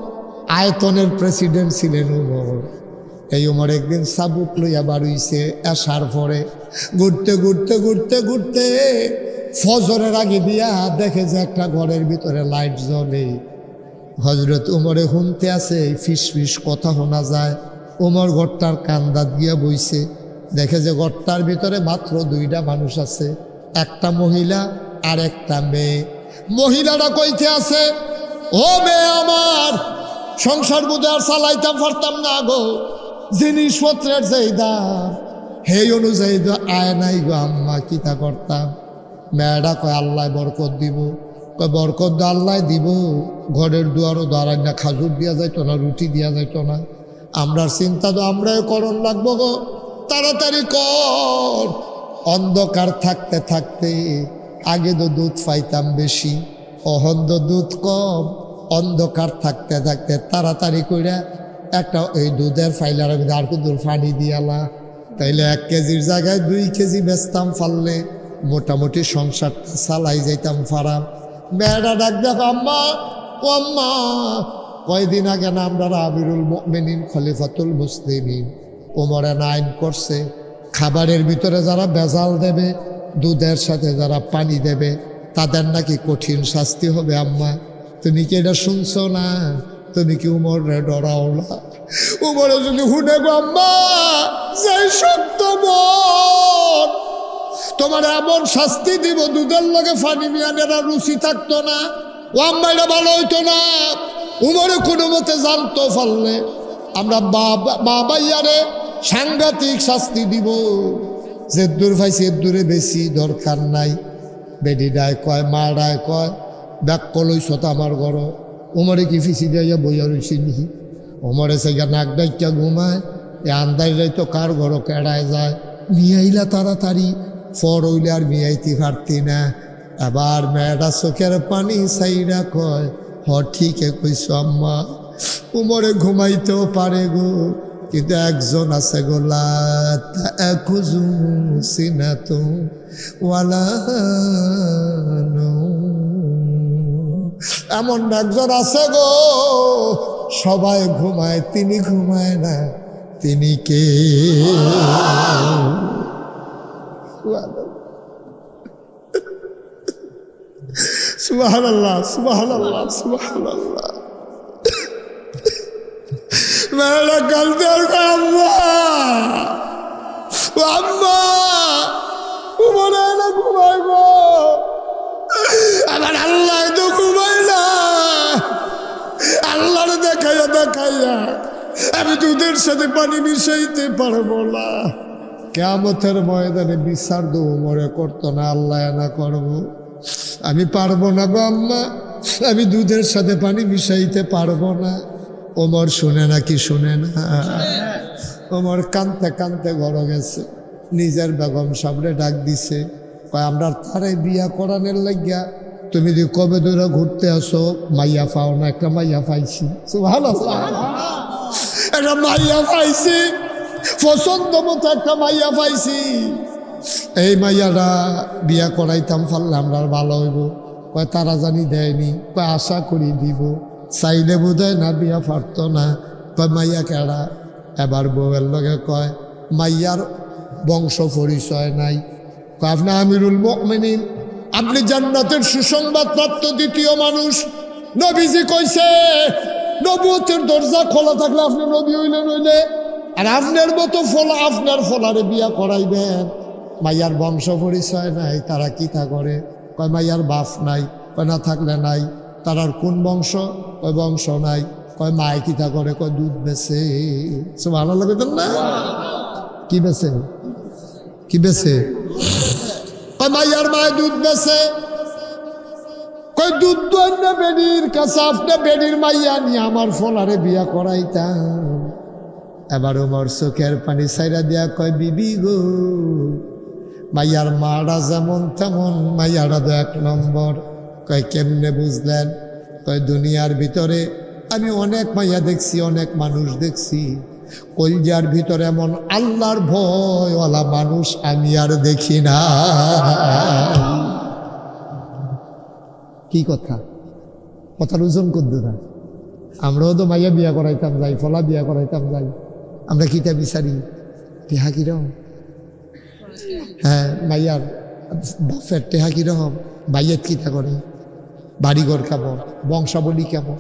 [SPEAKER 1] আয়তনের প্রেসিডেন্ট ছিলেন উমর। এই উমর একদিন চাবুক লইয়া বাড়িছে এশার পরে, ঘুরতে ঘুরতে ঘুরতে ঘুরতে ফজরের আগে দিয়া দেখে যে একটা ঘরের ভিতরে লাইট জ্বলে। হযরত উমরে শুনতে আছে ফিস ফিস কথা শোনা যায়। উমর ঘরটার কান্দাত গিয়া বইছে, দেখে যে ঘরটার ভিতরে মাত্র 2টা মানুষ আছে, একটা মহিলা আর একটা মেয়ে। মহিলাটা কইতে আছে ও মেয়ে আমার, সংসার বুঝে আর চালাইতাম পারতাম না গো, জিনিসপত্রের যেই দাম সেই অনুযায়ী তো আয় নাই গো আম্মা, কিতা করতাম? মেয়েটা কয় আল্লাহ বরকত দিব। কয় বরকত তো আল্লাহ দিব, ঘরের দুয়ারও দাঁড়ায় না, খাজুর দিয়া যাইতো না, রুটি দিয়া যাইতো না। আমরার চিন্তা তো আমরাই করণ লাগবো গো, তাড়াতাড়ি কর। অন্ধকার থাকতে থাকতে আগে তো দুধ পাইতাম বেশি, অহন তো দুধ কম। অন্ধকার থাকতে থাকতে তাড়াতাড়ি করে একটা ওই দুধের ফাইলার আমি আর কিন্তু পানি দিয়ালা, তাইলে 1 কেজির জায়গায় 2 কেজি বেচতাম, পারলে মোটামুটি সংসারটা চালাই যাইতাম ফারাম। মেয়েরা ডাক দেখো আম্মা, ও আম্মা, কয়দিন আগে না আমরা আমিরুল মুমিনিন খলিফাতুল মুসলিমিন ওমরে আইন করছে, খাবারের ভিতরে যারা ভেজাল দেবে, দুধের সাথে যারা পানি দেবে, তাদের নাকি কঠিন শাস্তি হবে। আম্মা, তুমি কি এটা শুনছো না? তুমি কি উমরে ডরাও না? উমরে যদি শুনে গো আম্মা, যে শক্ত মন, তোমার এমন শাস্তি দিব দুধের লগে পানি মিয়ানেরা রুচি থাকতো না। ও আম্মা, এটা ভালো হইতো না। উমরে কোনো মতে জানতো, পারলে আমরা বাবাইয়ারে সাংঘাতিক শাস্তি দিব। যে দূর পাইছি এর দূরে বেশি দরকার নাই। বেডিডায় কয়, মারায় কয়, ব্যাক কলইছ তো আমার ঘর। উমরে কি ফিসি দিয়া বইয়া রইছি নি? উমরে সেগা নাক ডাইকা ঘুমায়। এ আন্দাজ তো কার ঘর কেড়ায় যায়। মিয়াইলা তাড়াতাড়ি, ফর হইলে আর মিয়াইতে পারতি না। আবার মেয়েটা চোখের পানি সাইরা কয়, হ ঠিকই কইছ আম্মা, উমরে ঘুমাইতেও পারে গো, কিন্তু একজন আছে গো, লা তাখুযু সিনাতুন ওয়ালা নাওম। এমন একজন আছে গো, সবাই ঘুমায়, তিনি ঘুমায় না। তিনি কে? সুবহানাল্লাহ, সুবহানাল্লাহ, সুবহানাল্লাহ। মেয়েরা কালতে আম্মা, আম্মা, ঘুমায় না, ঘুমাইব। আমার আল্লাহ তো ঘুমায় না। আল্লাহর দেখাইয়া দেখাইয়া আমি দুধের সাথে পানি মিশাইতে পারবো না। কিয়ামতের ময়দানে বিচার দো মরে করতো না, আল্লাহ না করবো। আমি পারবো না গো আম্মা, আমি দুধের সাথে পানি মিশাইতে পারবো না। ওমর শুনে না কি শুনে না? ওমর কানতে কানতে ঘরে গেছে, নিজের বেগম সামনে ডাক দিছে, কয় আমরা তারে বিয়া করানোর লাগিয়া তুমি যদি কবে দূরে ঘুরতে আসো, মাইয়া পাও না? একটা মাইয়া পাইছি। সুবহানাল্লাহ, একটা মাইয়া পাইছি, পছন্দ মতো একটা মাইয়া পাইছি। এই মাইয়ারা বিয়া করাইতাম পারলে আমরা ভালো হইব। কয় তারা জানি দেয়নি, কয় আশা করি দিব, চাইলে বোধহয় না বিয়া পারত না। কয় মাইয়া কেডা? এবার বউয়ের লগে কয় মাইয়ার বংশ পরিচয় নাই। কয় আপনি আমিরুল মুমিনিন, আপনি জান্নাতের সুসংবাদ প্রাপ্ত দ্বিতীয় মানুষ। নবীজি কইছে নবুয়তের দরজা খোলা থাকলে আপনি নবী হইলেন হইলে, আর আপনার মতো ফলা, আপনার ফলারে বিয়া করাইবেন। মাইয়ার বংশ পরিচয় নাই, তারা কি তা করে? কয় মাইয়ার বাপ নাই। কয় না থাকলে নাই। তারার কোন বংশ? কয় বংশ নাই। কয় মায় কি তা করে? কয় দুধ বেছে। সব ভালো লাগে না? কি বেছে? কি বেছে? কয় মাইয়ার মায় দুধ বেছে। কয় দুধ তো অন্য বেডির কাছে, আপনি বেডির মাইয়া নিয়ে আমার ফলারে বিয়া করাইতাম। এবার ওমর চোখের পানি সাইরা দিয়া কয় বিবি গো, মাইয়ার মারা যেমন তেমন, মাইয়ারা তো 1 নম্বর। কয় কেমনে বুঝলেন? কয় দুনিয়ার ভিতরে আমি অনেক মাইয়া দেখছি, অনেক মানুষ দেখছি, কলজার ভিতরে এমন আল্লাহর ভয়ওয়ালা মানুষ আমি আর দেখি না। কি কথা? কথার ওজন করতো না। আমরাও তো মাইয়া বিয়া করাইতাম যাই, ফলা বিয়া করাইতাম যাই, আমরা কিতা বিচারি? টেহা কিরম? হ্যাঁ, মাইয়ার বাপের টেহা কিরকম? বাইয়ের কিতা করে? বাড়িঘর কেমন? বংশাবলী কেমন?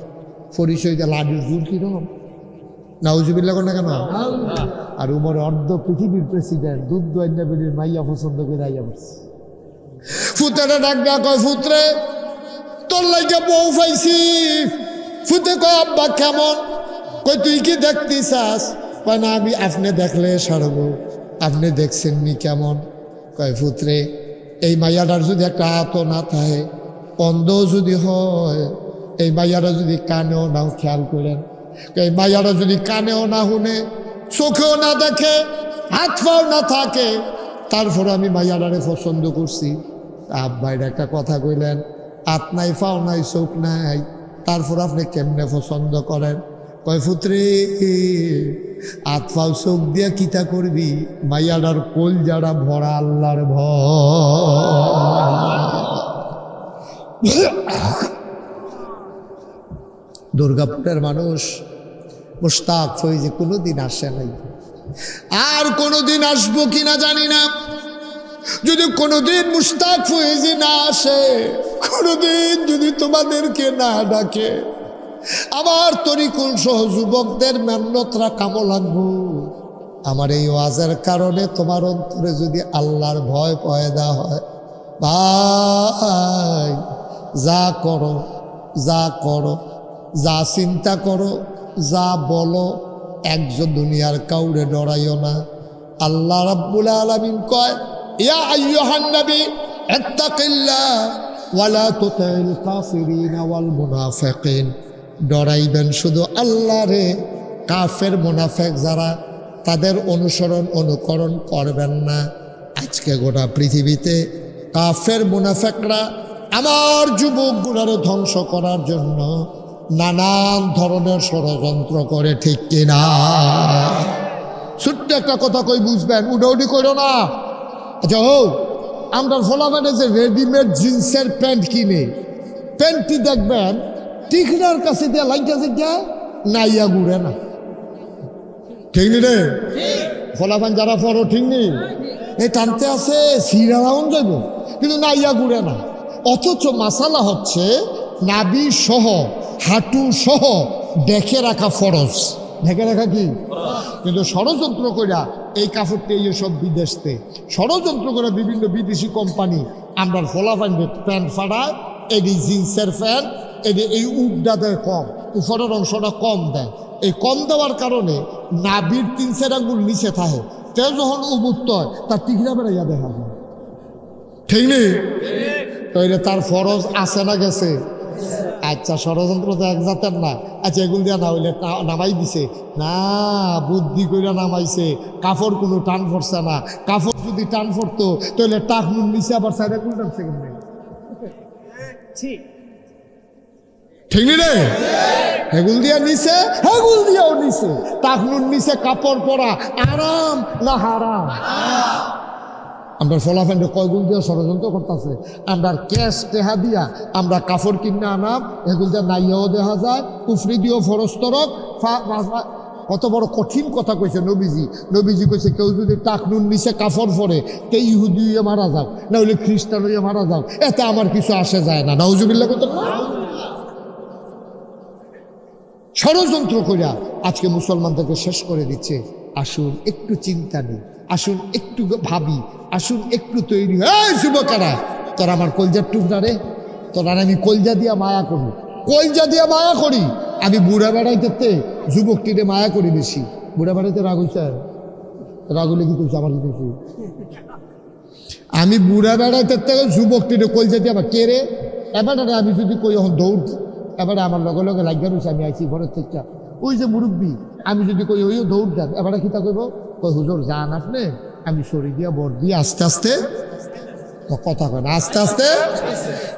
[SPEAKER 1] পরিচয় লাডির জোর কিরকম? নাউজুবিল্লাহ না কেন? আর উমর অর্ধ পৃথিবীর প্রেসিডেন্ট, দুধ দোয়াইনা বেরির মাইয়া পছন্দ করে আইয়া পড়ছে। ফুতেরা ডাক দেয়া কয়, ফুতরে তোর লাগে বউ পাইছি। ফুতে কয় আব্বা কেমন? কই তুই কি দেখতে চাস? কয় না, আমি আপনি দেখলে সারব। আপনি দেখছেননি কেমন? কয় ফুতরে এই মাইয়াটার যদি একটা হাতও না থাকে, অন্ধ যদি হয়, এই মাইয়ারা যদি কানেও নাও, খেয়াল করেন, এই মাইয়ারা যদি কানেও না শুনে, চোখেও না দেখে, হাত পাও না থাকে, তারপর আমি মাইয়ারারে পছন্দ করছি। আব্বাইর একটা কথা কইলেন, হাত নাই পাও নাই চোখ নাই, তারপর আপনি কেমনে পছন্দ করেন? কয় পুত্রে, হাত পাও চোখ দিয়া কিতা করবি, মাইয়াডার কোল যারা ভরা আল্লাহর দুর্গাপুরের মানুষ মুশতাক ফয়েজি কোনোদিন আসে নাই, আর কোনোদিন আসবো কিনা জানি না। যদি কোনোদিন মুশতাক ফয়েজি না আসে, কোনোদিন যদি তোমাদেরকে না ডাকে, আমার তরিকুল সহ যুবকদের মেহনতরা কামো লাগবো। আমার এই ওয়াজের কারণে তোমার অন্তরে যদি আল্লাহর ভয় পয়দা হয়, ভাই যা করো, যা করো, যা চিন্তা করো, যা বলো, একজন দুনিয়ার কাউরে ডরাইও না। আল্লাহ রাব্বুল আলামিন কয়, ইয়া আইয়ুহান নবী ইত্তাকিল্লাহ ওয়ালা তুতিল কাফিরিন ওয়াল মুনাফিকিন। ডরাইবেন শুধু আল্লাহরে, কাফের মুনাফিক যারা তাদের অনুকরণ করবেন না। আজকে গোটা পৃথিবীতে কাফের মুনাফিকরা আমার যুবকগুলোরে ধ্বংস করার জন্য নানান ধরনের ষড়যন্ত্র করে, ঠিক কিনা? ছোট্ট একটা কথা কই বুঝবেন, উডাউডি করো না। আচ্ছা হোক, আমরা ফলাফানে যে রেডিমেড জিন্সের প্যান্ট কিনে, প্যান্টটি দেখবেন টিকনার কাছে দিয়ে লাইটা যে নাইয়া ঘুরে না, ঠিক নি রে? ফলাফান যারা পড়ো ঠিক নেই, এই টানতে আছে সিরা রাউন্ড যাইব, কিন্তু নাইয়া ঘুরে না। অথচ মাসালা হচ্ছে নাবি সহ হাঁটু সহ দেখে রাখা ফরজ, ঢেকে রাখা কি? কিন্তু ষড়যন্ত্র কইরা এই কাপড়টি এই সব বিদেশতে ষড়যন্ত্র করে বিভিন্ন বিদেশি কোম্পানি আমরা ফলাফান প্যান্ট ফাড়ায়, এটি জিন্সের প্যান্ট, এটি এই উবটা দেয় কম, উপরের অংশটা কম দেয়। এই কম দেওয়ার কারণে নাবির 3-4 আঙ্গুল নিচে থাকে, তেও যখন উবুত্ত হয় তার টিকরা বেড়াইয়া দেখা যায়, ঠিক নেই? তাইলে তার ফরজ আছে না গেছে? আচ্ছা, ষড়যন্ত্র তো এক জাতের না। আচ্ছা, এগুলো দিয়া না হইলে নামাই দিছে না, বুদ্ধি করে নামাইছে, কাপড় কোনো টান পড়ছে না। কাপড় যদি টান পড়তো তাহলে টাক নুন নিচে আবার সাইডে কোন টানছে কেমনে, ঠিক নি রে? হেগুল দিয়া নিছে, হেগুল দিয়াও নিছে, টাক নুন নিচে কাপড় পরা আরাম না হারাম? আমরা ফলাফেন্ডে কয়গুল দিয়ে ষড়যন্ত্র করতেছে। আমরা ক্যাশ টেহা দিয়া আমরা কাপড় কিনে আনাম, এগুলো দিয়ে নাইয়াও দেখা যায়, কুফরি দিয়েও ফরস্তরক। কত বড় কঠিন কথা কইছে নবীজি। নবীজি কইছে কেউ যদি টাক নুন নিচে কাপড় পরে, তে ইহুদি হইয়া মারা যাও, না হইলে খ্রিস্টান হইয়া মারা যাও, এতে আমার কিছু আসে যায় না। নাউজুবিল্লাহ কত ষড়যন্ত্র করিয়া আজকে মুসলমানদেরকে শেষ করে দিচ্ছে। আসুন একটু চিন্তা নেই, আসুন একটু ভাবি, আসুন একটু তৈরি হয়। যুবকেরা, তোরা আমার কলজার টুকরা রে, তোরা আমি কলজা দিয়া মায়া করি, কলজা দিয়া মায়া করি। আমি বুড়া বেড়াইতে যুবকটিরে মায়া করি বেশি। বুড়া বেড়াইতে রাগ হইছে, রাগ হলে কি করছে আমার কিছু? আমি বুড়া বেড়াইতে যুবকটিরে কলজা দিয়া কে রে এবার আমি যদি কই এখন দৌড়, এবারে আমার লগে লগে লাগিয়া রয়েছে, আমি আইছি ঘরের থেকে, ওই যে মুরব্বী, আমি যদি কই ওইও দৌড় দেন, এবারে কিতা করবো? কই হুজুর যান আপনি, আমি সরি দিয়া বর দিয়ে আস্তে আস্তে কথা কয় না, আস্তে আস্তে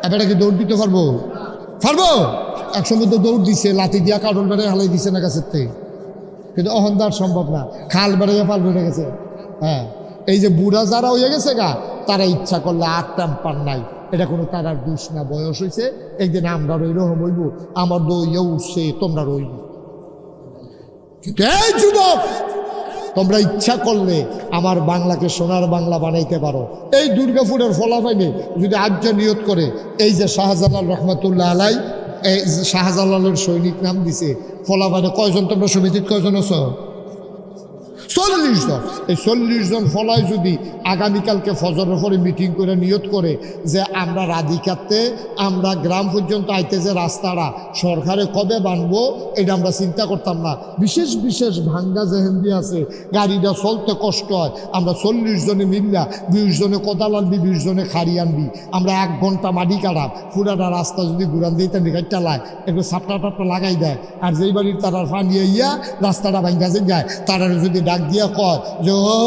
[SPEAKER 1] এবারে কি দৌড় দিতে পারবো? পারবো? একসময় তো দৌড় দিছে, লাঠি দিয়া কাটল বেড়ে হালাই দিছে না গাছের থেকে, কিন্তু অহংদার সম্ভব না, খাল বেড়ে পাল বেড়ে গেছে। হ্যাঁ, এই যে বুড়া যারা হয়ে গেছে গা, তারা ইচ্ছা করলে আর টেম্পার নাই, এটা কোনো তারার দোষ না, বয়স হয়েছে। একদিন আমরা রইরকম হইব, আমার দইয়া উঠছে, তোমরা রইব। কিন্তু এই যুবক, তোমরা ইচ্ছা করলে আমার বাংলাকে সোনার বাংলা বানাইতে পারো। এই দুর্গাপুরের ফলাফাইনে যদি আজ নিয়ত করে, এই যে শাহজালাল রহমতুল্লাহ আলাই, এই শাহজালালের সৈনিক নাম দিছে ফলাফাইনে, কয়জন তোমরা সমিতির কয়জন আছো? 40 জন। এই 40 জন ফলায় যদি আগামীকালকে ফজরের পরে মিটিং করে নিয়ত করে যে আমরা রাধিকাতে আমরা গ্রাম পর্যন্ত আইতে যে রাস্তাটা সরকারে কবে বানবো, এটা আমরা চিন্তা করতাম না। বিশেষ বিশেষ ভাঙ্গা যেহেন্দি আছে, গাড়িটা চলতে কষ্ট হয়, আমরা 40 জনে মিললা 20 জনে কোদাল আনবি, 20 জনে খাড়ি আনবি, আমরা 1 ঘন্টা মাটি কাটাম, পুরাটা রাস্তা যদি ঘুরান দিই তা নিকাই চালায়, একটু সাপটা টাপটা লাগাই দেয়, আর যেই বাড়ির তারার ফানি ইয়া রাস্তাটা ভাঙ্গা যে যায়, তারা যদি ডাক দিয়া কয় যে ও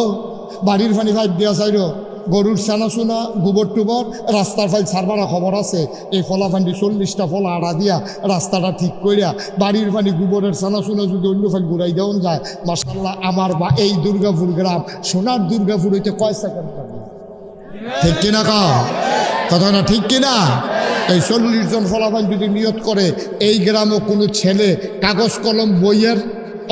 [SPEAKER 1] বাড়ির ফানি ফাইভ দিয়া চাইরো, গরুর ছানা চুনা গোবর টুবর রাস্তার ফাইল ছাড়বারা খবর আছে এই ফলা ফান্ডি 40টা ফলা আড়া দিয়া রাস্তাটা ঠিক করিয়া বাড়ির ফানি গোবরের ছানা চুনা যদি অন্য ফাইল ঘুরাই দেওয়া যায় মাশাআল্লাহ আমার বা এই দুর্গাপুর গ্রাম সোনার দুর্গাপুর হইতে কয় সেকেন্ড লাগে ঠিক কিনা কথা না ঠিক কিনা এই 40 জন ফলাফল যদি নিয়ত করে এই গ্রামও কোনো ছেলে কাগজ কলম বইয়ের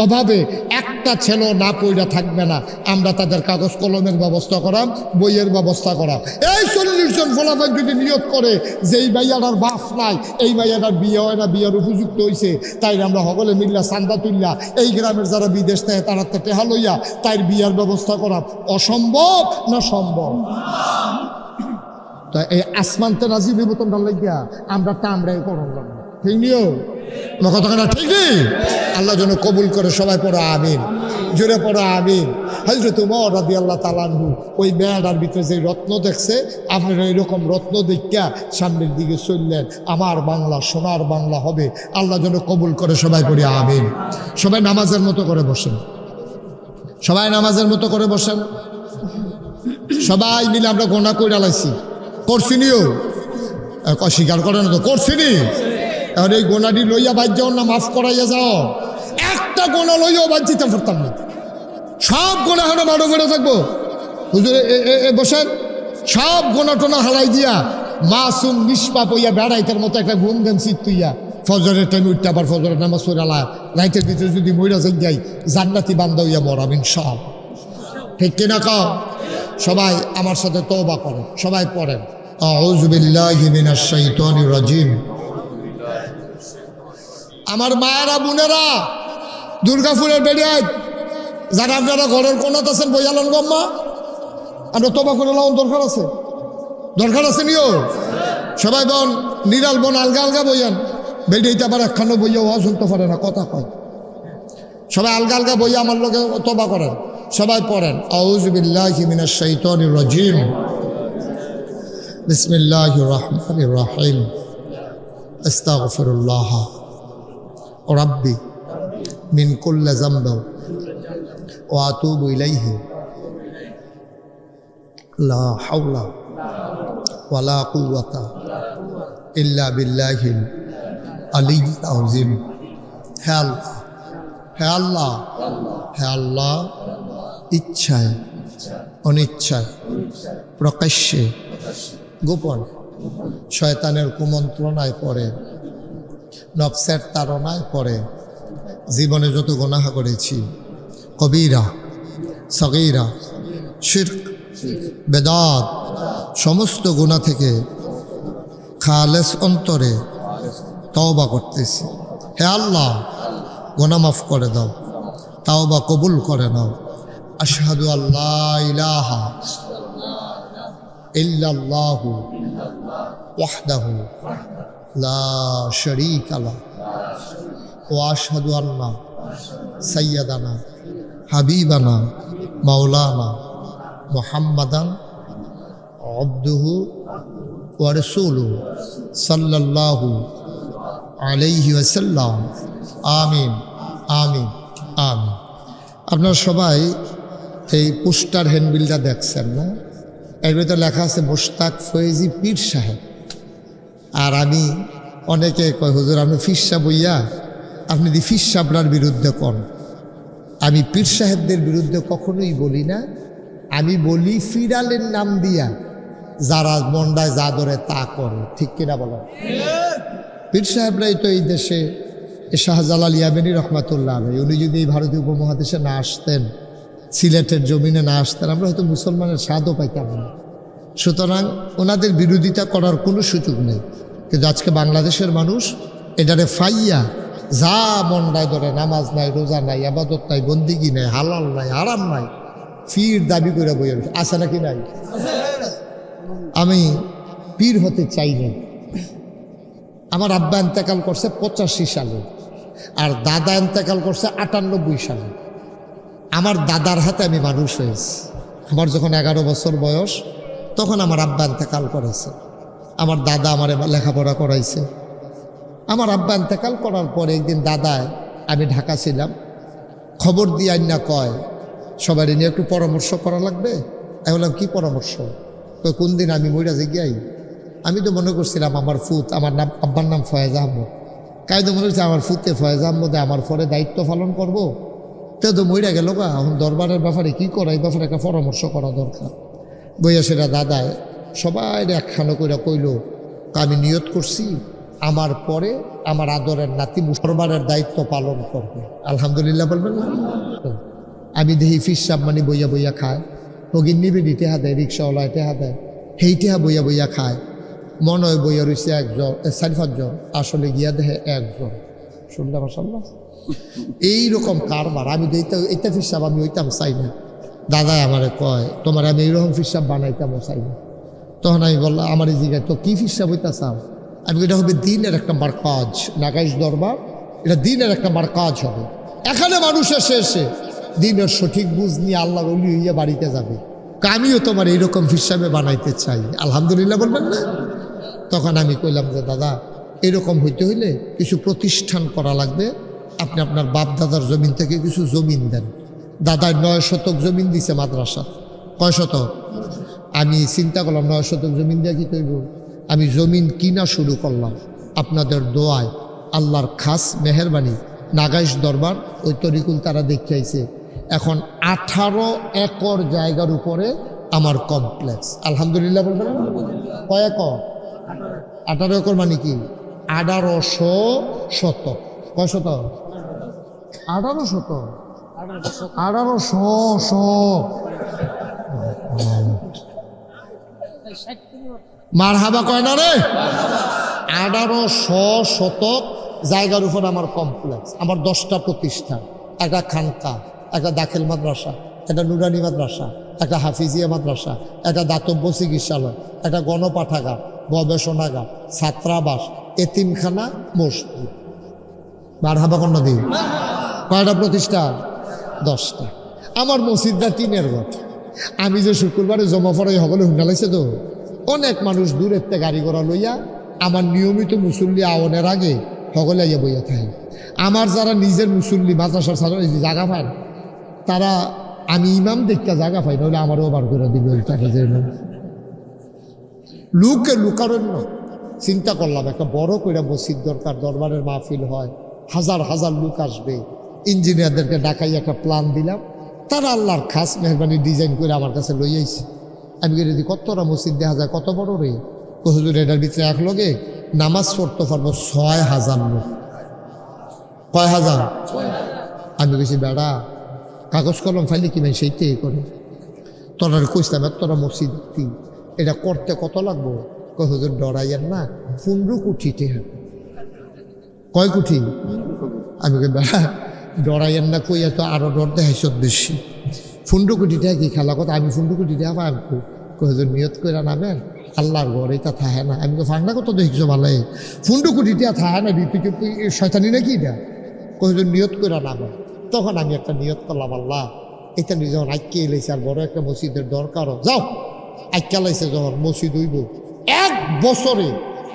[SPEAKER 1] অভাবে একটা ছেলেও না পড়া থাকবে না আমরা তাদের কাগজ কলমের ব্যবস্থা করাম বইয়ের ব্যবস্থা করাম এই 40 জন ফলাফল যদি নিয়ত করে যে এই ভাইয়াটার বাপ নাই এই ভাইয়াটার বিয়ে হয় না বিয়ের উপযুক্ত হয়েছে তাই আমরা সকলে মিল্লা চান্দা তুললা এই গ্রামের যারা বিদেশ নেয় তারা তো টেহা লইয়া তাই বিয়ার ব্যবস্থা করাম অসম্ভব না সম্ভব তা এই আসমানতে নাজিব বেতনটা লাগিয়া আমরা টামরাই করলাম ঠিক নিও কথা ঠিক নেই আল্লাহ যেন কবুল করে সবাই পড়ো আমিন জোরে পড়ো আমিন হযরত ওমর রাদিয়াল্লাহু তাআলা আনহু ওই মেয়েটার ভিতরে যে রত্ন দেখছে আপনারা এইরকম রত্ন দেখিয়া সামনের দিকে চললেন আমার বাংলা সোনার বাংলা হবে আল্লাহ যেন কবুল করে সবাই পড়ি আমিন সবাই নামাজের মতো করে বসেন সবাই নামাজের মতো করে বসেন সবাই মিলে আমরা গোনা কইরা লাইছি করছিনিও স্বীকার করে না তো করছিনি আর এই গোনাটি লইয়া বাদ যাও না মাফ করাইয়া যাও একটা গোনা লইয়াও বাদ দিতে পারতাম না সব গোনা হানো মারো করে থাকবো হুজুর বসেন সব গোনা টোনা হারাই দিয়া মাসুম নিষ্পাপ হইয়া বেড়াইতের মতো একটা ঘুম দেন শীত তুইয়া ফজরের টাইম উঠতে আবার ফজরের নামাজ পড়ালা রাইতের ভিতরে যদি মইরা যাই জান্নাতি বান্দা হইয়া মরামিন সব ঠিক কিনা কাও সবাই আমার সাথে তওবা করেন সবাই পড়েন আউযু বিল্লাহি মিনাশ শাইতানির রাজিম আমার মায়েরা বোনেরা দুর্গাপুরের বেড়িয়ায় যারা আপনারা ঘরের কোনাত আছেন বইয়ালন গম্মা আমরা তওবা করে লাউন দরকার আছে নিও সবাই বন নিরাল বন আলগা আলগা বইয়ান বেড়িয়াইতে আবার একখানো বইয়া ওয়া শুনতে পারে না কথা কয় সবাই আলগা আলগা বইয়া আমার লোকে তওবা করেন সবাই পড়েন আউযু বিল্লাহি মিনাশ শাইতানির রাজিম বিসমিল্লাহির রহমানির রহিম আস্তাগফিরুল্লাহ রাব্বি মিন কুল্লি যামবি ওয়া আতুবু ইলাইহি লা হাওলা ওয়ালা কুওয়াতা ইল্লা বিল্লাহিল আলিয়্যিল আযীম হে আল্লাহ হে আল্লাহ হে আল্লাহ ইচ্ছায় অনিচ্ছায় প্রকাশ্যে গোপন শয়তানের কুমন্ত্রণায় পড়ে নফসের তাড়নায় পড়ে জীবনে যত গুনাহ করেছি কবিরা সগীরা শিরক বেদাত সমস্ত গুনাহ থেকে খালেস অন্তরে তওবা করতেছি হে আল্লাহ গুনাহ মাফ করে দাও তওবা কবুল করে নাও আশহাদু আল্লা ইলাহা ইল্লাল্লাহু ওয়াহদাহু লা শারীকা লাহু ওয়া আশহাদু আন্না সাইয়্যিদানা হাবিবানা মাওলানা মুহাম্মাদান আবদুহু ওয়া রাসূলুহু সাল্লাল্লাহু আলাইহি ওয়াসাল্লাম আমিন আমিন আমিন আপনারা সবাই এই পোস্টার হ্যান্ডবিলটা দেখছেন না এর ভিতরে লেখা আছে মোশতাক ফয়েজি পীর সাহেব আর আমি অনেকে কয় হুজুর আপনি পীর সাহেব হইয়া আপনি দি পীর সাহেবরার বিরুদ্ধে কোন আমি পীর সাহেবদের বিরুদ্ধে কখনোই বলি না আমি বলি ফিরালের নাম দিয়া যারা মন্ডায় যা ধরে তা করে ঠিক কিনা বলেন পীর সাহেবরাই তো এই দেশে শাহজালাল ইয়ামানী রহমাতুল্লাহ আলাইহি উনি যদি এই ভারতীয় উপমহাদেশে না আসতেন সিলেটের জমিনে না আসতেন আমরা হয়তো মুসলমানের স্বাদও পাইতাম না সুতরাং ওনাদের বিরোধিতা করার কোনো সুযোগ নেই কিন্তু আজকে বাংলাদেশের মানুষ এটারে ফাইয়া যা মন্ডায় ধরে নামাজ নাই রোজা নাই আবাদত নাই বন্দিগি নাই হালাল নাই হারাম নাই পীর দাবি করে বইয়ে আছে নাকি নাই আমি পীর হতে চাই না আমার আব্বা ইন্তেকাল করছে 85 সালে আর দাদা ইন্তেকাল করছে 98 সালে আমার দাদার হাতে আমি মানুষ হয়েছি আমার যখন 11 বছর বয়স তখন আমার আব্বা ইন্তেকাল করেছে আমার দাদা আমার লেখাপড়া করাইছে আমার আব্বা ইন্তেকাল করার পরে একদিন দাদায় আমি ঢাকা ছিলাম খবর দিয়ে না কয় সবাই নিয়ে একটু পরামর্শ করা লাগবে আমি বললাম কি পরামর্শ? তো কোন দিন আমি মইরা যে গিয়াই, আমি তো মনে করছিলাম আমার ফুত, আমার নাম আব্বার নাম ফয়েজ আহমদ, কাই তো মনে হচ্ছে আমার ফুতে ফয়েজ আহমদে আমার পরে দায়িত্ব পালন করবো। তো মইরা গেল গা, এখন দরবারের ব্যাপারে কি করা, এই ব্যাপারে একটা পরামর্শ করা দরকার। বইয়া সেটা দাদায় সবাই একখানো করে কইল, আমি নিয়ত করছি আমার পরে আমার আদরের নাতি মুসলমানের দায়িত্ব পালন করবে। আলহামদুলিল্লাহ বলবেন না? আমি দেখি ফিস সাপ মানে বইয়া বইয়া খায়, ভগিন নিবে টেহা দেয়, রিক্সাওয়ালা টেহা দেয়, সেই টেহা বইয়া বইয়া খায়। মনে হয় বইয়া রয়েছে 4-5 জন, আসলে গিয়া দেখে 1 জন। শুনলাম মাশাআল্লাহ এইরকম কারবার। আমি তো এইটা ফিস সাপ আমি ওইটাম চাই না। দাদাই আমারে কয় তোমার আমি এইরকম ফিস সাপ বানাইতামও চাই না। তখন আমি বললাম আমার এই জায়গায় তো কী ফিস সাপ হইতা চাও? আমি এটা হবে দিনের একটা মারকাজ, নাগাইশ দরবার এটা দিনের একটা মারকাজ হবে। এখানে মানুষ এসে দিনের সঠিক বুঝ নিয়ে আল্লাহর ওলি হইয়া বাড়িতে যাবে। আমিও তোমার এইরকম হিসাবে বানাইতে চাই। আলহামদুলিল্লাহ বলবেন না? তখন আমি কইলাম যে দাদা এরকম হইতে হইলে কিছু প্রতিষ্ঠান করা লাগবে, আপনি আপনার বাপ দাদার জমিন থেকে কিছু জমিন দেন। দাদার 9 শতক জমিন দিছে মাদ্রাসা। কয় শতক? আমি চিন্তা করলাম 9 শতক জমিন দিয়ে কি করব? আমি জমিন কিনা শুরু করলাম। আপনাদের দোয়ায় আল্লাহর খাস মেহেরবানি নাগাইশ দরবার ওই তরিকুল তারা দেখতে আইছে। এখন 18 একর জায়গার উপরে আমার কমপ্লেক্স। আলহামদুলিল্লাহ বলবেন? কয় একর? 18 একর মানে কি? 1800 শতক। কয় শতক? 18 শতক। 1800 মারহাবা কয় না রে? 1800 শতক জায়গার উপর আমার কমপ্লেক্স, আমার 10টা প্রতিষ্ঠান, একটা খানকা, একটা দাখিল মাদ্রাসা, একটা নুরানি মাদ্রাসা, একটা হাফিজিয়া মাদ্রাসা, একটা দাতব্য চিকিৎসালয়, একটা গণপাঠাগার, গবেষণাগার, ছাত্রাবাস, এতিমখানা, মসজিদ। মারহাবা কোন নদী? কয়টা প্রতিষ্ঠান? 10টা। আমার মসজিদটা টিনের ঘর। আমি যে শুক্রবারে জমা পড়াই সকলে হুন্ডালাইছে তো অনেক মানুষ দূরের থেকে গাড়ি ঘোড়া লইয়া আমার নিয়মিত মুসল্লি আওয়ানের আগে সকলে আইয়া বইয়া থাকে। আমার যারা নিজের মুসল্লি মাদ্রাসার সারা জায়গা পায় না, তারা আমি ইমাম দেখতে জায়গা পাই, নাহলে আমারও বার করে দিবে টাকা যে লুকে লুকারণ্য। চিন্তা করলাম একটা বড় করে মসজিদ দরকার, দরবারের মাহফিল হয়, হাজার হাজার লোক আসবে। ইঞ্জিনিয়ারদেরকে ডাকাই একটা প্ল্যান দিলাম, তারা আল্লাহর খাস মেহরবানি ডিজাইন করে আমার কাছে লই আইছে। আমি যদি কতটা মসজিদ দেখা যায়, কত বড় রে? হুজুর এটার ভিতরে এক লগে নামাজ পড়তে পারবো 6000 লোক। কয় হাজার? আমি বেশি বেড়া কাগজ কলম ফাইলে কিনে সেইটাই করে। তোরা কইসলাম তোরা মসজিদ এটা করতে কত লাগবো? হুজুর ডরাইয়ের না, 15 কোটি টাকা। কয় কোটি? আমি বেড়া ডরাইয়ের না, কইয়া তো আরো ডর দেখাইছ বেশি। 15 কোটি টাকা কি খেলা কথা? আমি 15 কোটি টাকা পাবো? হুজুর নিয়ত করে নামেন, আল্লাহর ঘর এটা থাহে না। আমি তো ফাংনা কত দেখিছো ভালো, 15 কোটি টাকা থাহে না, শয়তানি নাকি এটা? হুজুর নিয়ত করে নামেন। তখন আমি একটা নিয়ত করলাম, আল্লাহ এটা নিয়ে যখন আইকে এলাইছে আর বড় একটা মসজিদের দরকারও, যাও আইকা লাইছে যখন মসজিদ হইব, 1 বছরে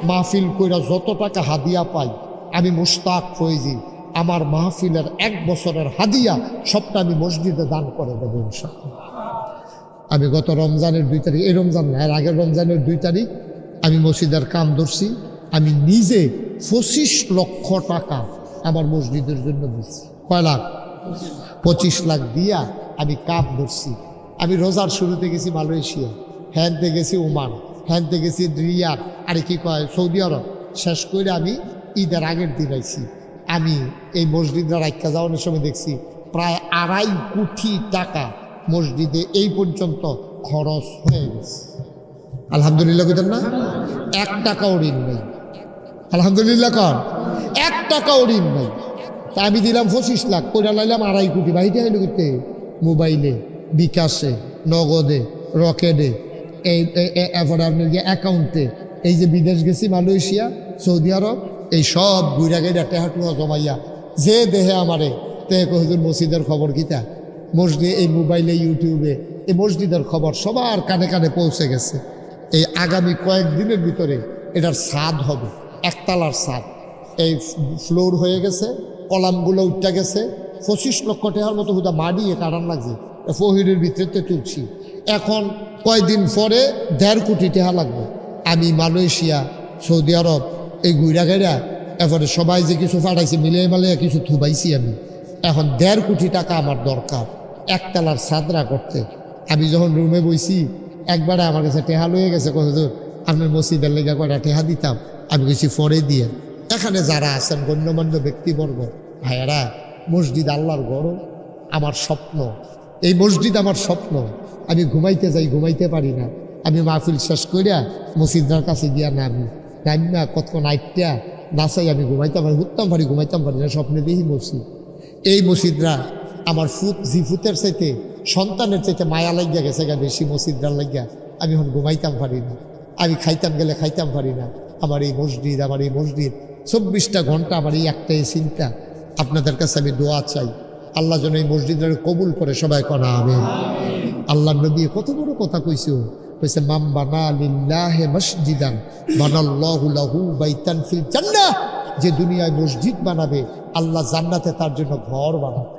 [SPEAKER 1] মাহফিল কইরা যত টাকা হাদিয়া পাই আমি মুশতাক ফয়েজি আমার মাহফিলের 1 বছরের হাদিয়া সবটা আমি মসজিদে দান করে দেবো ইনশাআল্লাহ। আমি গত রমজানের 2 তারিখ, এই রমজান না, এর আগের রমজানের 2 তারিখ আমি মসজিদের কাম ধরছি। আমি নিজে 25 লক্ষ টাকা আমার মসজিদের জন্য দিচ্ছি। কয় লাখ? 25 লাখ দিয়া আমি কাপ ধরছি। আমি রোজার শুরুতে গেছি মালয়েশিয়া, হ্যানতে গেছি ওমান, হ্যানতে গেছি রিয়াদ, আরে কি কয় সৌদি আরব। শেষ করে আমি ঈদের আগের দিন আইছি। আমি এই মসজিদে রাখা যাওয়ানোর সময় দেখছি প্রায় 2.5 কোটি টাকা মসজিদে এই পর্যন্ত খরচ হয়ে গেছে। আলহামদুলিল্লাহ কইতেন না? 1 টাকাও ঋণ নেই। আলহামদুলিল্লাহ কর, 1 টাকাও ঋণ নেই। তা আমি দিলাম 25 লাখ, কইরা লাইলাম 2.5 কোটি। বাড়িতে হইল করতে মোবাইলে, বিকাশে, নগদে, রকেটে, এরপরে আপনার অ্যাকাউন্টে, এই যে বিদেশ গেছি মালয়েশিয়া, সৌদি আরব, এই সব ঘুরা গেড়া টেহাটুয়া জমাইয়া যে দেহে আমারে তে হুজুর মসজিদের খবর কিতা, মসজিদ এই মোবাইলে, ইউটিউবে এই মসজিদের খবর সবার কানে কানে পৌঁছে গেছে। এই আগামী কয়েকদিনের ভিতরে এটার ছাদ হবে, 1 তলার ছাদ। এই ফ্লোর হয়ে গেছে, কলামগুলো উঠতে গেছে। 25 লক্ষ টাকার মতো হুদা মাড়িয়ে কাটান লাগছে, ফহিরের ভিতরে তুলছি। এখন কয়দিন পরে 1.5 কোটি টাকা লাগবে। আমি মালয়েশিয়া, সৌদি আরব এই গুইরা গাইরা এরপরে সবাই যে কিছু ফাটাইছে মিলিয়ে মালিয়ে কিছু থুবাইছি আমি। এখন 1.5 কোটি টাকা আমার দরকার একতলার সাদরা করতে। আমি যখন রুমে বইছি একবারে আমার কাছে টেহা লয়ে গেছে, কতদূর আপনার মসজিদের লেগা কয়টা টেহা দিতাম। আমি কিছু পরে দিয়ে এখানে যারা আছেন গণ্যমান্য ব্যক্তিবর্গ ভাইয়ারা, মসজিদ আল্লাহর ঘর আমার স্বপ্ন, এই মসজিদ আমার স্বপ্ন। আমি ঘুমাইতে যাই, ঘুমাইতে পারি না। আমি মাহফিল শেষ করিয়া মসজিদার কাছে গিয়া নামি না কতক্ষণ আইটা নাচাই আমি ঘুমাইতে পারি, উঠতাম পারি, ঘুমাইতাম পারি না, স্বপ্নে দেখি মসজিদ। এই মসজিদরা আমার ফুতের চাইতে সন্তানের চাইতে মায়া লাগিয়া গেছে গা বেশি মসজিদরার লাগিয়া। আমি এখন ঘুমাইতাম পারি না, আমি খাইতাম গেলে খাইতাম পারি না। আমার এই মসজিদ 24টা ঘন্টা আমার এই একটাই চিন্তা। আপনাদের কাছে আমি দোয়া চাই, আল্লাহ যেন এই মসজিদের কবুল করে, সবাই করা আমিন। আল্লাহ নবী কত বড় কথা কইছে, মান বানা লিল্লাহি মসজিদান বানাল্লাহু লাহু বাইতান ফিল জান্নাহ। যে দুনিয়ায় মসজিদ বানাবে আল্লাহ জান্নাতে তার জন্য ঘর বানাবে।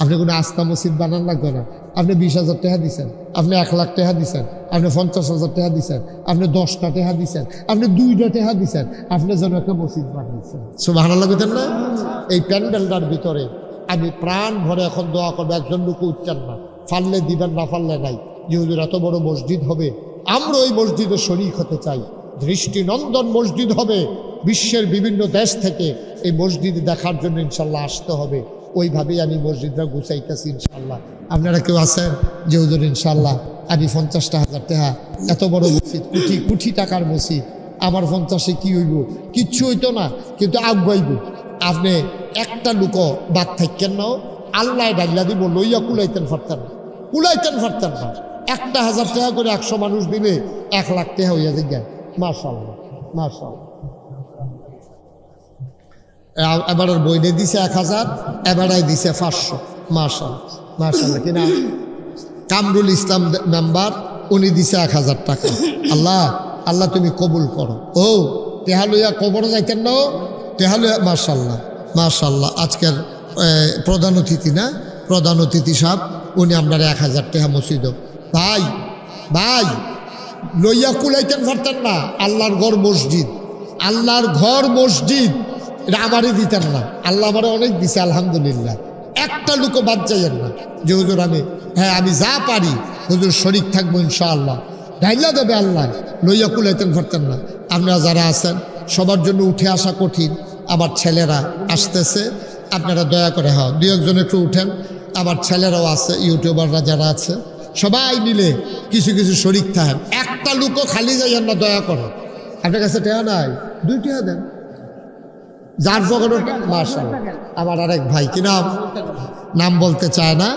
[SPEAKER 1] আপনি কোনো আস্থা মসজিদ বানান লাগবে না। আপনি 20,000 টাকা দিচ্ছেন, আপনি 1 লাখ টাকা দিচ্ছেন, আপনি 50,000 টাকা দিচ্ছেন, আপনি 10টা টাকা দিচ্ছেন, আপনি 2টা টাকা দিচ্ছেন, আপনি যেন একটা মসজিদ বানিয়েছেন। সুবহানাল্লাহ বলেন না? এই প্যান্ডেলটার ভিতরে আমি প্রাণ ভরে এখন দোয়া করবো, একজন লোক উঠছেন না, ফাললে দিবেন না ফাললে নাই। যে হুজুর এত বড় মসজিদ হবে, আমরা ওই মসজিদে শরীক হতে চাই। দৃষ্টিনন্দন মসজিদ হবে, বিশ্বের বিভিন্ন দেশ থেকে এই মসজিদ দেখার জন্য ইনশাল্লাহ আসতে হবে। ওইভাবেই আমি মসজিদটা গুছাইতেছি ইনশাল্লাহ। আপনারা কেউ আছেন যে হুজুর ইনশাল্লাহ আমি 50,000 টাকা, এত বড় মসজিদ, কোটি টাকার মসজিদ, আমার 50-এ কি হইব? কিচ্ছু হইতো না, কিন্তু আগাইব। আপনি একটা লোক বাদ থাকেন না, আল্লাহ ডাইলা দিব, লইয়া কুলাইতেন পারতেন না। 1,000 টাকা করে 100 মানুষ দিলে 1 লাখ টাকা হইয়া যায়। মাশাআল্লাহ মাশাআল্লাহ। এবার বইনে দিছে 1000, এবারে দিছে 500। মাশাআল্লাহ কিনা? কামরুল ইসলাম মেম্বার, উনি দিছে 1000 টাকা। আল্লাহ তুমি কবুল করো। ও তেহা লইয়া কবর যাইতেন না, তেহা লইয়া। মাশাআল্লাহ। আজকের প্রধান অতিথি সাহেব, উনি আপনার 1000 টাকা মসজিদ। ভাই লইয়া কুলাইতেন পারতেন না। আল্লাহর ঘর মসজিদ এটা আমারই দিতেন না। আল্লাহ আমারে অনেক দিছে আলহামদুলিল্লাহ। একটা লোকও বাদ যাইয়েন না যে হুজুর আমি যা পারি হুজুর শরীক থাকবো ইনশাআল্লাহ। ঢাইলা দেবে আল্লাহ, লইয়া কুলাইতেন পারতেন না। আপনারা যারা আছেন সবার জন্য উঠে আসা কঠিন। আমার ছেলেরা আসতেছে, আপনারা দয়া করে 2-1 জন একটু উঠেন। আমার ছেলেরাও আছে, ইউটিউবাররা যারা আছে, সবাই মিলে কিছু শরীক থাকেন। একটা লোকও খালি যাইয়েন না, দয়া করো। আপনার কাছে টাকা নাই, 2 টাকা দেন, যার পকেটে। মাশাআল্লাহ। আমার আরেক ভাই, কি নাম বলতে চায় না,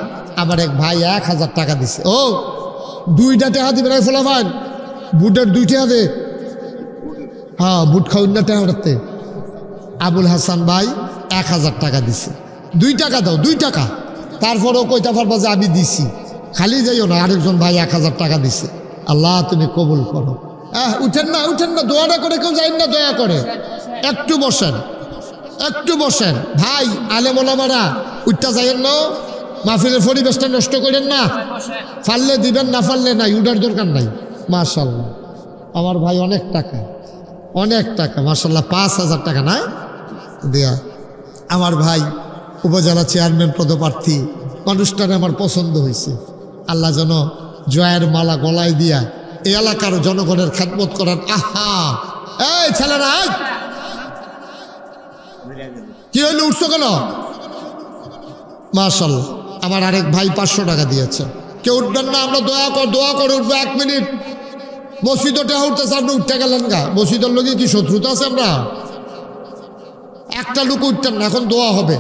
[SPEAKER 1] আমার এক ভাই 1000 টাকা দিছে। ও 2টা টাকা দিবে না ফলাফল, বুটের 2 টাকা দে। বুট খাউন না টাকা উঠাতে। আবুল হাসান ভাই 1000 টাকা দিছে। 2 টাকা দাও, 2 টাকা। তারপরেও কইটা পারবা যে আমি দিছি, খালি যাইও না। আরেকজন ভাই 1000 টাকা দিছে। আল্লাহ তুমি কবুল করো। উঠেন না, দোয়াটা করে কেউ যাইন না, দয়া করে একটু বসেন ভাই। আলেম ওলামারা উঠটা যাইয়েন না, মাহফিলের পরিবেশটা নষ্ট করেন না। ফাললে দিবেন, না ফাললে নাই, উঠার দরকার নাই। মাশাআল্লাহ। আমার ভাই অনেক টাকা মাশাআল্লাহ। 5,000 টাকা না দেয়া। আমার ভাই উপজেলা চেয়ারম্যান পদপ্রার্থী, মানুষটার আমার পছন্দ হয়েছে। আল্লাহ যেন জয়ের মালা গলায় দিয়া এই এলাকার জনগণের খেদমত করার। এই ছেলেরা, কি হইল, উঠছো কেন? মাশাআল্লাহ। আমার আরেক ভাই 500 টাকা দিয়েছে। কেউ উঠবেন না, আমরা দোয়া করে উঠবো। 1 মিনিট। মসজিদটা উঠতেছে, আপনি উঠতে গেলেন গা। মসজিদের লোকে কি শত্রুতা আছে? আমরা একটা লোক উঠতেন না, এখন দোয়া হবে।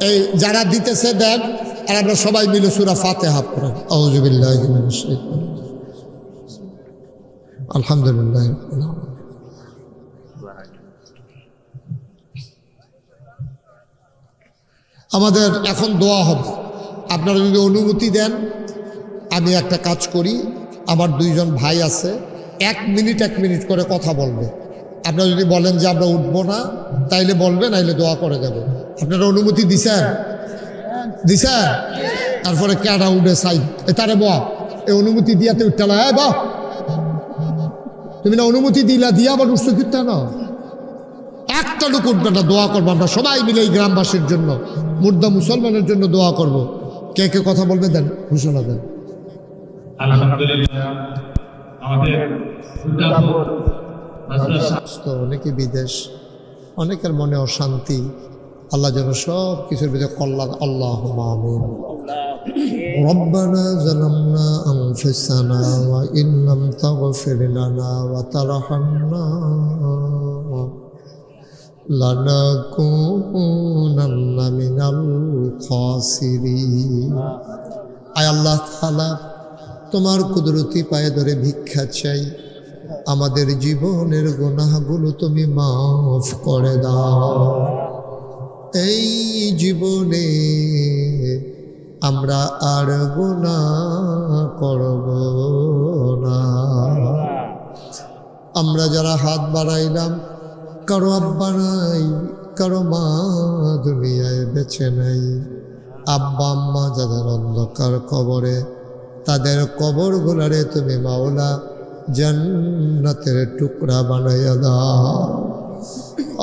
[SPEAKER 1] এই যারা দিতেছে দেন, আর আমরা সবাই মিলে সূরা ফাতিহা পড়েন। আউযু বিল্লাহি মিনাশ শাইতানির রাজিম। আলহামদুলিল্লাহ। আমাদের এখন দোয়া হবে। আপনারা যদি অনুমতি দেন, আমি একটা কাজ করি। আমার 2 জন ভাই আছে, 1 মিনিট করে কথা বলবে। আপনারা যদি বলেন যে আমরা উঠবো না, তাইলে বলবেন, নাইলে দোয়া করে দেব। আপনারা অনুমতি দিছেন? তারপরে ক্যাডা উঠে সাইড তারে এই অনুমতি দিয়াতে উঠলা বা তুমি না অনুমতি দিলা দিয়া আবার উঠছো কিন্তু না একটা লোক উঠবে না, দোয়া করবো আমরা সবাই মিলে এই গ্রামবাসীর জন্য, মুর্দা মুসলমানের জন্য দোয়া করব। কে কে কথা বলবে দেন, ঘোষণা দেন।
[SPEAKER 2] আলহামদুলিল্লাহ আমাদের
[SPEAKER 1] অনেকে বিদেশ, অনেকের মনে অশান্তি, আল্লাহ যেন সব কিছুর ভিতরে কল্যাণ। আল্লাহুম্মা আমিন। রব্বানা যালামনা আনফুসানা ওয়া ইন লাম তাগফির লানা ওয়া তারহামনা লানাকুনান্না মিনাল খাসিরিন। আয় আল্লাহ তাআলা, তোমার কুদরতি পায়ে ধরে ভিক্ষা চাই, আমাদের জীবনের গুনাহগুলো তুমি মাফ করে দাও। এই জীবনে আমরা আর গুনাহ করব না। আমরা যারা হাত বাড়াইলাম, কারো আব্বা নাই, কারো মা দুনিয়ায় বেঁচে নাই, আব্বা আম্মা যাদের অন্ধকার কবরে, তাদের কবর গুলারে তুমি মাওলা জান্নাতের টুকরা বানাইয়া দাও।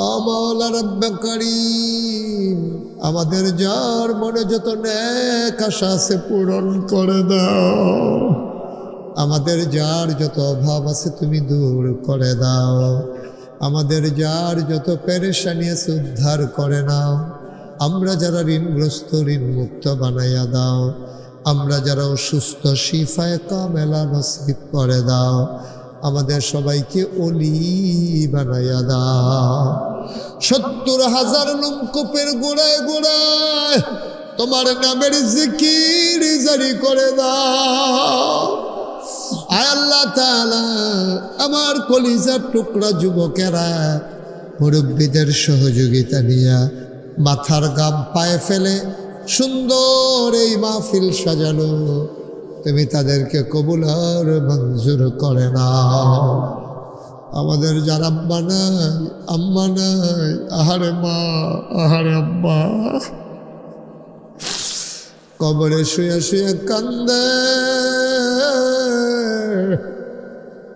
[SPEAKER 1] ও মাওলা রব্বে কারীম, আমাদের যার মনে যত নেক আশা আছে পূরণ করে দাও। আমাদের যার যত অভাব আছে তুমি দূর করে দাও। আমাদের যার যত পেরেশানি আছে উদ্ধার করে নাও। আমরা যারা ঋণগ্রস্ত ঋণ মুক্ত বানাইয়া দাও। আমরা যারা অসুস্থ শিফায়ে কামেলা নসিব করে দাও। আমাদের সবাইকে ওলি বানাইয়া দাও। ৭০,০০০ নলকূপের গোড়ায় গোড়ায় তোমার নামের জিকির জারি করে দাও। আয় আল্লাহ তাআলা, আমার কলিজার টুকরা যুবকেরা মুরব্বীদের সহযোগিতা নিয়া মাথার গাম পায়ে ফেলে সুন্দর এই মাহফিল সাজালো, তুমি তাদেরকে কবুল আর মঞ্জুর করে নাও। আমাদের যার আব্বা নাই, আম্মা নাই, আহারে মা, আহারে আব্বা, কবরে শুয়ে শুয়ে কান্দে,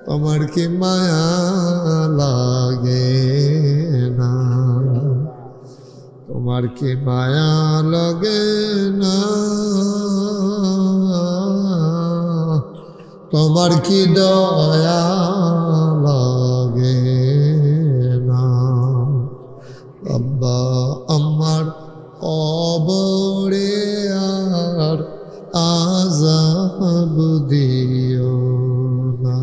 [SPEAKER 1] তোমার কি মায়া লাগে না? তোমার কি মায়া লাগে না? তোমার কি দয়া লাগে না? আব্বা আম্মার কবরে আর আযাব দিও না।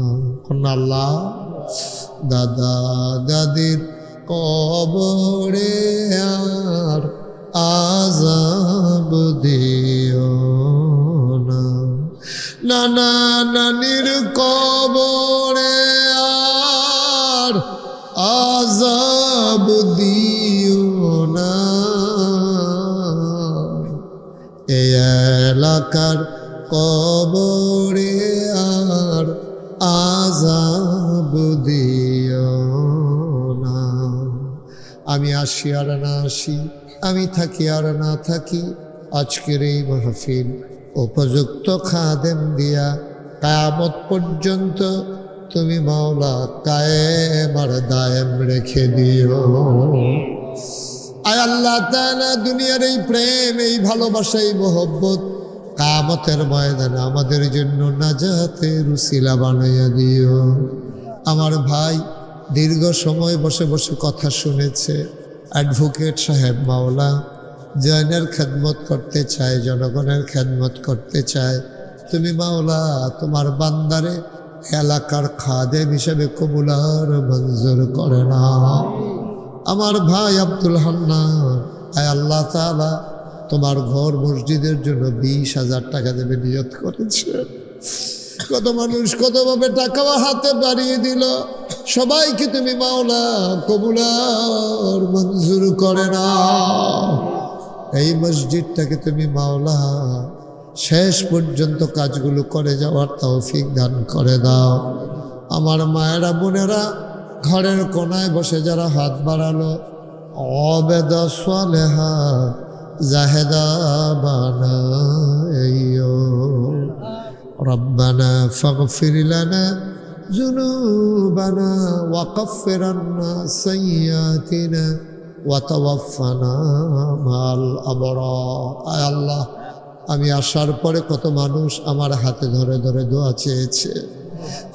[SPEAKER 1] আল্লাহ, দাদা দাদির কবরে আর আযাব দিও না। নানা নানির কবরে আর আযাব দিও না। এই এলাকার কবরে আর আযাব দিও না। আমি আসি আর না আসি, আমি থাকি আর না থাকি, আজকের এই মাহফিল উপযুক্ত খাদেম দিয়া কিয়ামত পর্যন্ত তুমি মাওলা কায়েম আর দায়েম রেখে দিও। আয় আল্লাহ তাআলা, দুনিয়ার এই প্রেম, এই ভালোবাসা, এই মোহব্বত কিয়ামতের ময়দানে আমাদের জন্য নাজাতের উসিলা বানাইয়া দিও। আমার ভাই দীর্ঘ সময় বসে বসে কথা শুনেছে, অ্যাডভোকেট সাহেব মাওলা জয়নের খেদমত করতে চায়, জনগণের খেদমত করতে চায়। তুমি মাওলা তোমার বান্দারে এলাকার খাদেম হিসেবে কবুল আর মঞ্জুর করে না। আমার ভাই আব্দুল হান্নান, আয় আল্লাহ তাআলা, তোমার ঘর মসজিদের জন্য 20,000 টাকা দেবে নিয়ত করেছে। কত মানুষ কতভাবে টাকা হাতে বাড়িয়ে দিল, সবাইকে তুমি মাওলা কবুল আর মঞ্জুর করে না। এই মসজিদটাকে তুমি মাওলা শেষ পর্যন্ত কাজগুলো করে যাওয়ার তৌফিক দান করে দাও। আমার মায়েরা বোনেরা ঘরের কোনায় বসে যারা হাত বাড়ালো, অবেদা সালেহা জাহেদা বানাইও। ربنا فاغفر لنا ذنوبنا وكفر عنا سيئاتنا وتوفنا مع الأبرار আয় আল্লাহ আমি আসার পরে কত মানুষ আমার হাতে ধরে ধরে দোয়া চেয়েছে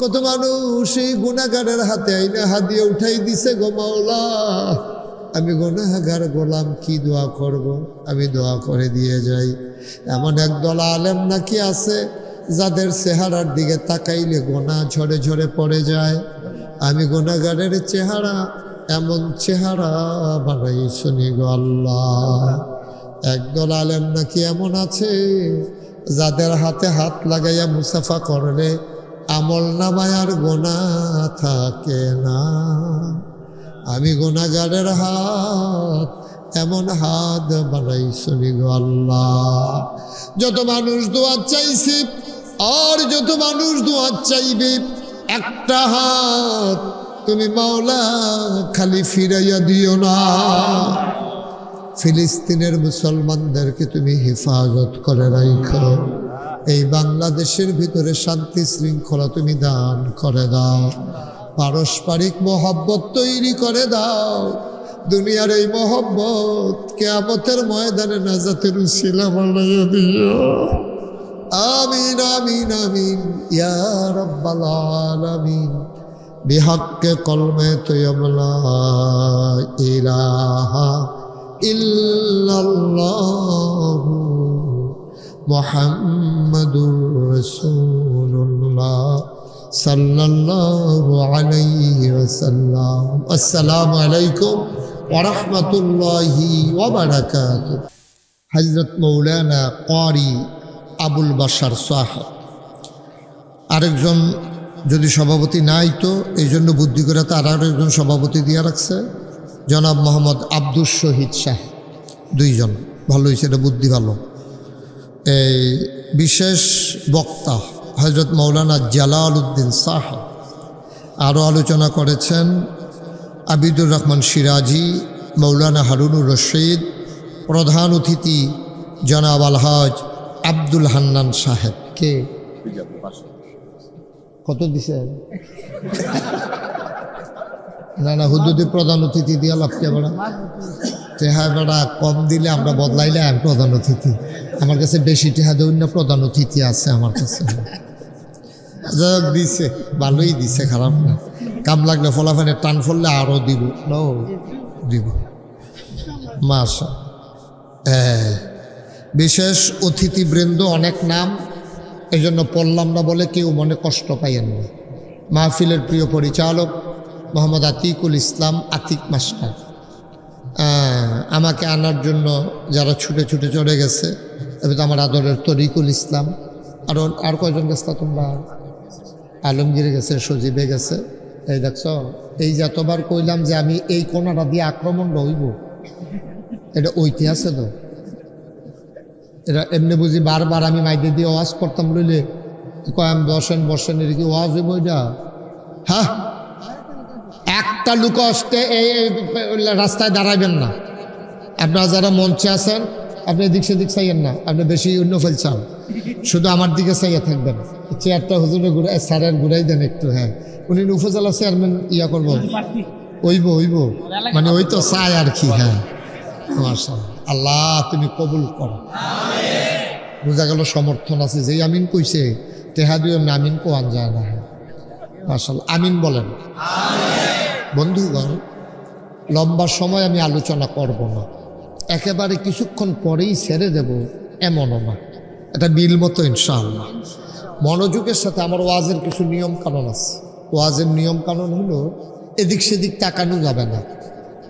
[SPEAKER 1] কত মানুষ এই গুনাহগারের হাতে আইনা হাত দিয়ে উঠাই দিছে গো মাওলা আমি গুনাহগার গোলাম কি দোয়া করব আমি দোয়া করে দিয়ে যাই এমন একদল আলেম নাকি আছে যাদের চেহারার দিকে তাকাইলে গোনা ঝরে ঝরে পড়ে যায় আমি গুনাহগারের চেহারা এমন চেহারা বানাই শুনি গো আল্লাহ একদল আলেম নাকি এমন আছে যাদের হাতে হাত লাগাইয়া মুসাফা করলে আমল নামায় আর গোনা থাকে না আমি গুনাহগারের হাত এমন হাত বানাই শুনি গো আল্লাহ যত মানুষ দোয়া চাইছে আর যত মানুষ দোয়া চাইবে একটা হাত তুমি মাওলা খালি ফিরাইয়া দিও না ফিলিস্তিনের মুসলমানদেরকে তুমি হেফাজত করে রাখো এই বাংলাদেশের ভিতরে শান্তি শৃঙ্খলা তুমি দান করে দাও পারস্পরিক মহব্বত তৈরি করে দাও দুনিয়ার এই মহব্বত কিয়ামতের ময়দানে নাজাতের উসিলা বানাইয়া দিও আমিন আমিন আমিন ইয়া রাব্বাল আলামিন বিহাক্কে কলমে তৈয়ব লা ইলাহা ইল্লাল্লাহু মুহাম্মাদুর রাসূলুল্লাহ সাল্লাল্লাহু আলাইহি ওয়াসাল্লাম আসসালামু আলাইকুম ওয়া রাহমাতুল্লাহি ওয়া বারাকাতুহু হযরত মাওলানা ক্বারি আবুল বাশার সাহেব আরেকজন যদি সভাপতি নাই তো এই জন্য বুদ্ধি করে তার আরেকজন সভাপতি দিয়ে রাখছে জনাব মোহাম্মদ আব্দুস শহীদ সাহেব দুইজন ভালো হয়েছে এটা বুদ্ধি ভালো এই বিশেষ বক্তা হযরত মাওলানা জালাল উদ্দিন সাহেব আরও আলোচনা করেছেন আবিদুর রহমান সিরাজি মৌলানা হারুনুর রশিদ প্রধান অতিথি জনাব আলহাজ আব্দুল হান্নান সাহেব কে কত দিছেন না না হুদুদি প্রধান অতিথি দিয়ে লাভকে বেড়া টেহা বেড়া কম দিলে আমরা বদলাইলে আমি প্রধান অতিথি আমার কাছে বেশি টেহা দেউন না প্রধান অতিথি আছে আমার কাছে যাক দিছে ভালোই দিছে খারাপ না কাম লাগলে ফলাফানে টান ফললে আরও দিব দিব মাশা বিশেষ অতিথিবৃন্দ অনেক নাম এই জন্য পড়লাম না বলে কেউ মনে কষ্ট পাইয়েন না মাহফিলের প্রিয় পরিচালক মোহাম্মদ আতিকুল ইসলাম আতিক মাস্টার আমাকে আনার জন্য যারা ছুটে ছুটে চলে গেছে তবে তো আমার আদরের তরিকুল ইসলাম আর কয়জন গেছে তোমরা আলমগীরে গেছে সজীবে গেছে এই দেখছ এই যে এতবার কইলাম যে আমি এই কোনাটা দিয়ে আক্রমণ হইব এটা ঐতিহাস তো এটা এমনি বুঝি বারবার আমি মাইকে দিয়ে ওয়াজ করতাম লইলে কয়াম বসেন এর কি ওয়াজ হইব এটা হ্যাঁ একটা লোক আসতে এই রাস্তায় দাঁড়াবেন না আপনারা যারা মঞ্চে আছেন আপনি এদিক সেদিক চাইয়েন না আপনি বেশি অন্য ফেলছান শুধু আমার দিকে চাইয়া থাকবেন চেয়ারটা হুজুরে ঘুরাই স্যারের ঘুরাই দেন একটু হ্যাঁ উনি উপজেলা চেয়ারম্যান ইয়া করবো হইব মানে ওই তো চাই আর কি হ্যাঁ মাশাআল্লাহ আল্লাহ তুমি কবুল করো বোঝা গেল সমর্থন আছে যেই আমিন কইছে তেহা দিয়ে আমিন কোয়ান যায় না মাশাআল্লাহ আমিন বলেন বন্ধুগণ লম্বা সময় আমি আলোচনা করব না একেবারে কিছুক্ষণ পরেই ছেড়ে দেব এমনও না এটা বিল মতো ইনশাআল্লাহ মনোযোগের সাথে আমার ওয়াজের কিছু নিয়ম কানুন আছে ওয়াজের নিয়ম কানুন হলো এদিক সেদিক তাকানো যাবে না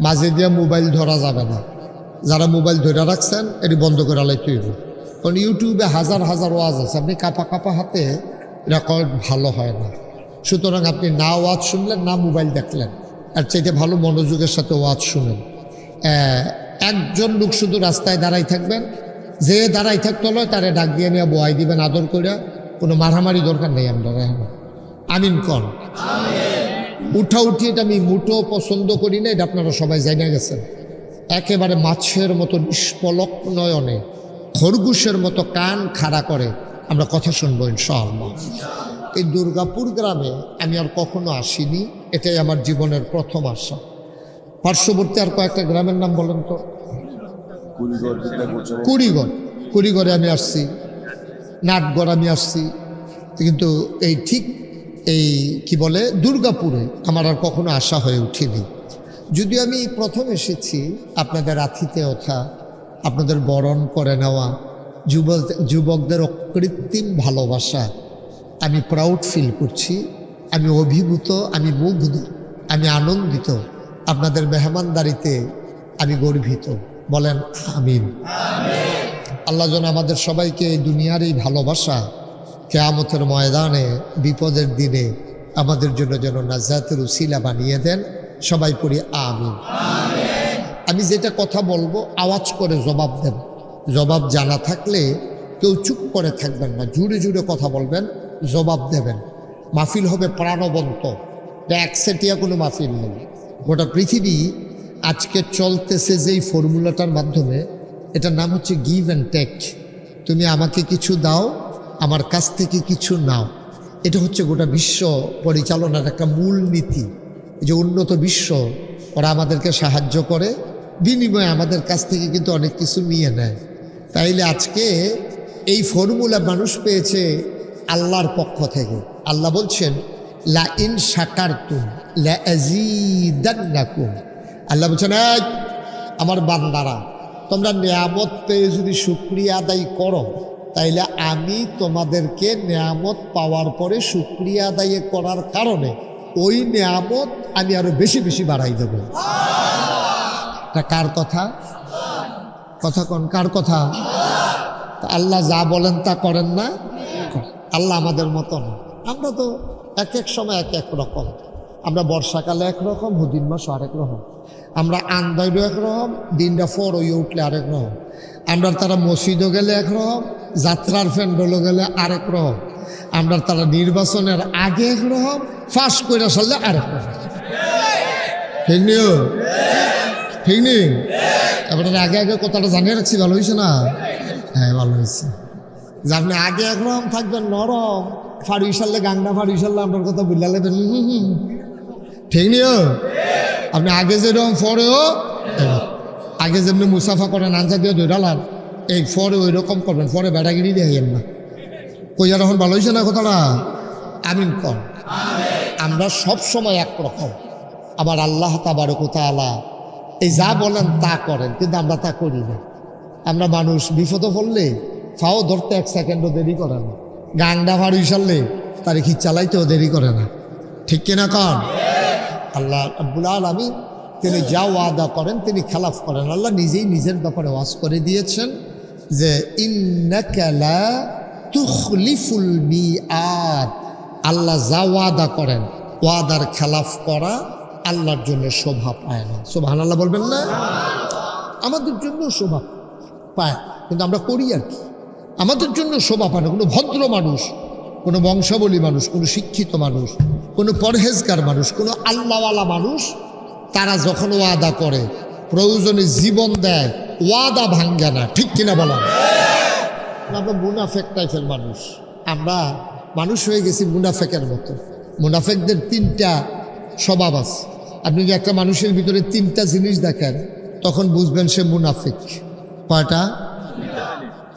[SPEAKER 1] মাঝে দিয়ে মোবাইল ধরা যাবে না যারা মোবাইল ধরে রাখছেন এটি বন্ধ করে আলাইতে হইব কারণ ইউটিউবে হাজার হাজার ওয়াজ আছে আপনি কাপা কাপা হাতে রেকর্ড ভালো হয় না সুতরাং আপনি না ওয়াজ শুনলেন না মোবাইল দেখলেন আর চাইতে ভালো মনোযোগের সাথে ওয়াজ শুনেন একজন লোক শুধু রাস্তায় দাঁড়াই থাকবেন যে দাঁড়াই থাকতে হলো তারে ডাক দিয়ে নিয়ে বোয়াই দিবেন আদর করে কোনো মারামারি দরকার নেই আমরা আমিন কন উঠা উঠি এটা আমি মুঠো পছন্দ করি না এটা আপনারা সবাই জানিয়ে গেছেন একেবারে মাছের মতো নিষ্পলক নয়নে খরগোশের মতো কান খাড়া করে আমরা কথা শুনবো ইনশাআল্লাহ। এই দুর্গাপুর গ্রামে আমি আর কখনো আসিনি, এটাই আমার জীবনের প্রথম আসা। পার্শ্ববর্তী আর কয়েকটা গ্রামের নাম বলেন তো। কুড়িগড়ে আমি আসছি, নাটগড় আমি আসছি, কিন্তু এই ঠিক এই কি বলে দুর্গাপুরে আমার আর কখনো আসা হয়ে উঠেনি। যদিও আমি প্রথম এসেছি আপনাদের আতিথেয়তা, আপনাদের বরণ করে নেওয়া, যুবকদের অকৃত্রিম ভালোবাসা, আমি প্রাউড ফিল করছি, আমি অভিভূত, আমি মুগ্ধ, আমি আনন্দিত, আপনাদের মেহমানদারিতে আমি গর্বিত। বলেন আমিন। আল্লাহ যেন আমাদের সবাইকে এই দুনিয়ার এই ভালোবাসা কিয়ামতের ময়দানে বিপদের দিনে আমাদের জন্য যেন নাজাতের উসিলা বানিয়ে দেন। সবাই পড়ি আমিন। আমি যেটা কথা বলবো আওয়াজ করে জবাব দেন। জবাব জানা থাকলে কেউ চুপ করে থাকবেন না, জুড়ে জুড়ে কথা বলবেন, জবাব দেবেন। মাহফিল হবে প্রাণবন্ত, একসেটিয়া কোনো মাহফিল নেই। গোটা পৃথিবী আজকে চলতেছে যেই ফর্মুলাটার মাধ্যমে, এটার নাম হচ্ছে গিভ অ্যান্ড টেক। তুমি আমাকে কিছু দাও, আমার কাছ থেকে কিছু নাও। এটা হচ্ছে গোটা বিশ্ব পরিচালনার একটা মূল নীতি। এই যে উন্নত বিশ্ব, ওরা আমাদেরকে সাহায্য করে, বিনিময়ে আমাদের কাছ থেকে কিন্তু অনেক কিছু নিয়ে নেয়। তাইলে আজকে এই ফর্মুলা মানুষ পেয়েছে আল্লাহর পক্ষ থেকে। আল্লাহ বলছেন লা ইন শাকারতুম লা আযীদান্নাকুম। আল্লাহ বলছেন আমার বান্দারা, তোমরা নিয়ামত পেয়ে যদি শুকরিয়া আদায় করো, তাইলে আমি তোমাদেরকে নিয়ামত পাওয়ার পরে শুকরিয়া আদায় করার কারণে ওই নিয়ামত আমি আরো বেশি বেশি বাড়াই দেব। তা কার কথা? কথা কোন কার কথা? আল্লাহ যা বলেন তা করেন না। আল্লাহ আমাদের মতো না। আমরা তো এক এক সময় এক এক রকম। আমরা বর্ষাকালে একরকম, হুদিন মাস আরেক রকম। আমরা আন্দাইরও একরকম, দিনটা ফর হয়ে উঠলে আরেক রকম। আমরা তারা মসজিদও গেলে একরকম, যাত্রার প্যান্ডেলও গেলে আরেক রকম। আমরা তারা নির্বাচনের আগে একরকম, ফাঁস করে সারলে আরেক রকম। ঠিক নিও, ঠিক নেই? এবার আগে আগে কথাটা জানিয়ে রাখছি, ভালো হয়েছে না? হ্যাঁ ভালো হয়েছে। যে আপনি আগে একরকম থাকবেন নরম, ফাড়ি সারলে গাংনা ফাড়ি সারলে আপনার কথা বুঝলা লেবেন। ঠিক নিও? আপনি আগে যেরকম ফরেও, আগে যেমনি মুসাফা করেন আনসা দিয়ে ধরালান, এই ফরে ওই রকম করবেন, ফরে বেড়াগিরি দেখেন না। কইয়া তখন ভালো হয়েছে না কথাটা? আমিন কর। আমরা সব সময় একরকম, আবার আল্লাহ তাবারক ওয়া তাআলা এই যা বলেন তা করেন, কিন্তু আমরা তা করি না। আমরা মানুষ বিপদে পড়লে ফাও ধরতে এক সেকেন্ডও দেরি করে না, গাংডা ফাড়ি সারলে তার কি চালাইতেও দেরি করে না। ঠিক কিনা কন? আল্লাহ রাব্বুল আলামিন তিনি যা ওয়াদা করেন তিনি খেলাফ করেন। আল্লাহ নিজেই নিজের ব্যাপারে ওয়াজ করে দিয়েছেন যে ইন্নাকা লা তুখলিফুল মিআদ। আল্লাহ যা ওয়াদা করেন, ওয়াদার খেলাফ করা আল্লাহর জন্য শোভা পায় না। সুবহানাল্লাহ বলবেন না? আমাদের জন্য শোভা পায়, কিন্তু আমরা করি আর কি। আমাদের জন্য শোভা পায় না। কোনো ভদ্র মানুষ, কোনো বংশাবলী মানুষ, কোনো শিক্ষিত মানুষ, কোনো পরহেজগার মানুষ, কোনো আল্লাহওয়ালা মানুষ, তারা যখন ওয়াদা করে প্রয়োজনে জীবন দেয়, ওয়াদা ভাঙ্গে না। ঠিক কিনা বলা? আমরা মুনাফেক টাইপের মানুষ। আমরা মানুষ হয়ে গেছি মুনাফেকের মতো। মুনাফেকদের তিনটা স্বভাব আছে। আপনি যে একটা মানুষের ভিতরে তিনটা জিনিস দেখেন, তখন বুঝবেন সে মুনাফিক। কয়টা?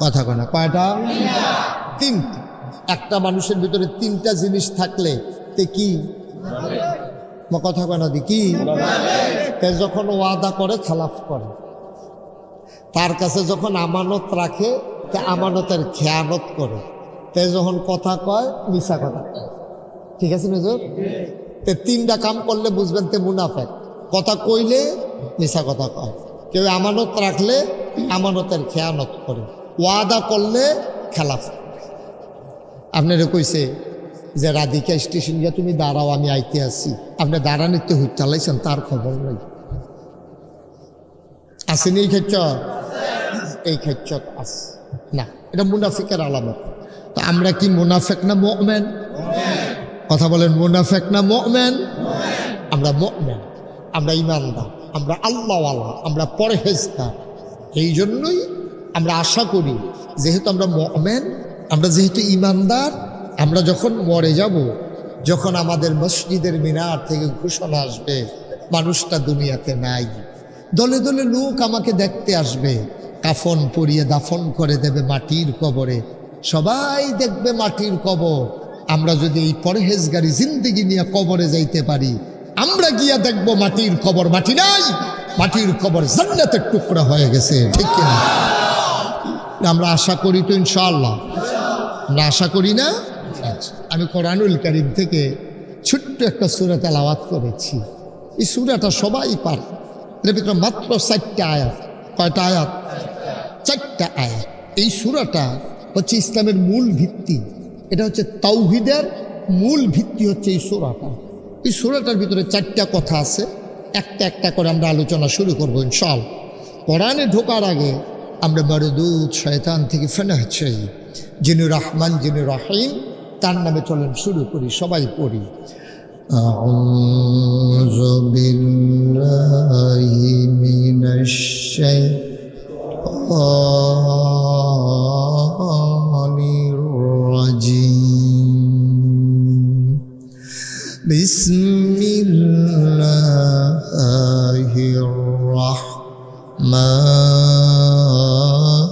[SPEAKER 1] কথা কয় না। কয়টা? তিনটা। একটা মানুষের ভিতরে তিনটা জিনিস থাকলে তে কি কথা কয় না? কি? যখন ওয়াদা করে খেলাফ করে, তার কাছে যখন আমানত রাখে তে আমানতের খেয়ানত করে, তে যখন কথা কয় মিছা কথা কয়। ঠিক আছে নজর? তে তিনটা কাম করলে বুঝবেন তে মুনাফেক। কথা কইলে মিছা কথা কয়, কেউ আমানত রাখলে আমানতের খেয়ানত করে, ওয়াদা করলে খেলাফ। আপনারে কইছে যে রাধিকা স্টেশন গিয়া তুমি দাঁড়াও, আমি আইতে আসি। আপনি দাঁড়ানিতে হুইট চালাইছেন, তার খবর নাই। আসেনি এই ক্ষেত্র? এই ক্ষেত্র আস না, এটা মুনাফিকের আলামত। তো আমরা কি মুনাফেক না মুমিন? কথা বলেন, মুনাফেক না মুমিন? আমরা মুমিন, আমরা ঈমানদার, আমরা আল্লাহওয়ালা, আমরা পরহেজগার। এই জন্যই আমরা আশা করি যেহেতু আমরা মুমিন, আমরা যেহেতু ইমানদার, আমরা যখন মরে যাব, যখন আমাদের মসজিদের মিনার থেকে ঘোষণা আসবে মানুষটা দুনিয়াতে নাই, দলে দলে লোক আমাকে দেখতে আসবে, কাফন পরিয়ে দাফন করে দেবে মাটির কবরে, সবাই দেখবে মাটির কবর। আমরা যদি এই পরহেজগারি জিন্দেগি নিয়ে কবরে যাইতে পারি, আমরা গিয়া দেখবো মাটির কবর মাটি নাই, মাটির কবর জান্নাতের টুকরা হয়ে গেছে, ঠিক কিনা? আমরা আশা করি তো ইনশাআল্লাহ, আমরা আশা করি না? আমি কোরআনুল কারীম থেকে ছোট্ট একটা সূরা তেলাওয়াত করেছি। এই সূরাটা সবাই পারে, এর ভিতরে মাত্র 4টা আয়াত। কয়টা আয়াত? 4টা আয়াত। এই সূরাটা হচ্ছে ইসলামের মূল ভিত্তি, এটা হচ্ছে তাওহীদের মূল ভিত্তি হচ্ছে এই সূরাটা। এই সূরাটার ভিতরে 4টা কথা আছে, একটা একটা করে আমরা আলোচনা শুরু করবো ইনশাআল্লাহ। কোরআনে ঢোকার আগে আমরা মারদুদ শয়তান থেকে ফেনা চাই, যিনি রহমান যিনি রহিম, তার নামে চলেন শুরু করি, সবাই পড়ি। আউযু বিল্লাহি মিনাশ শাইতানির রাজিম। বিসমিল্লাহির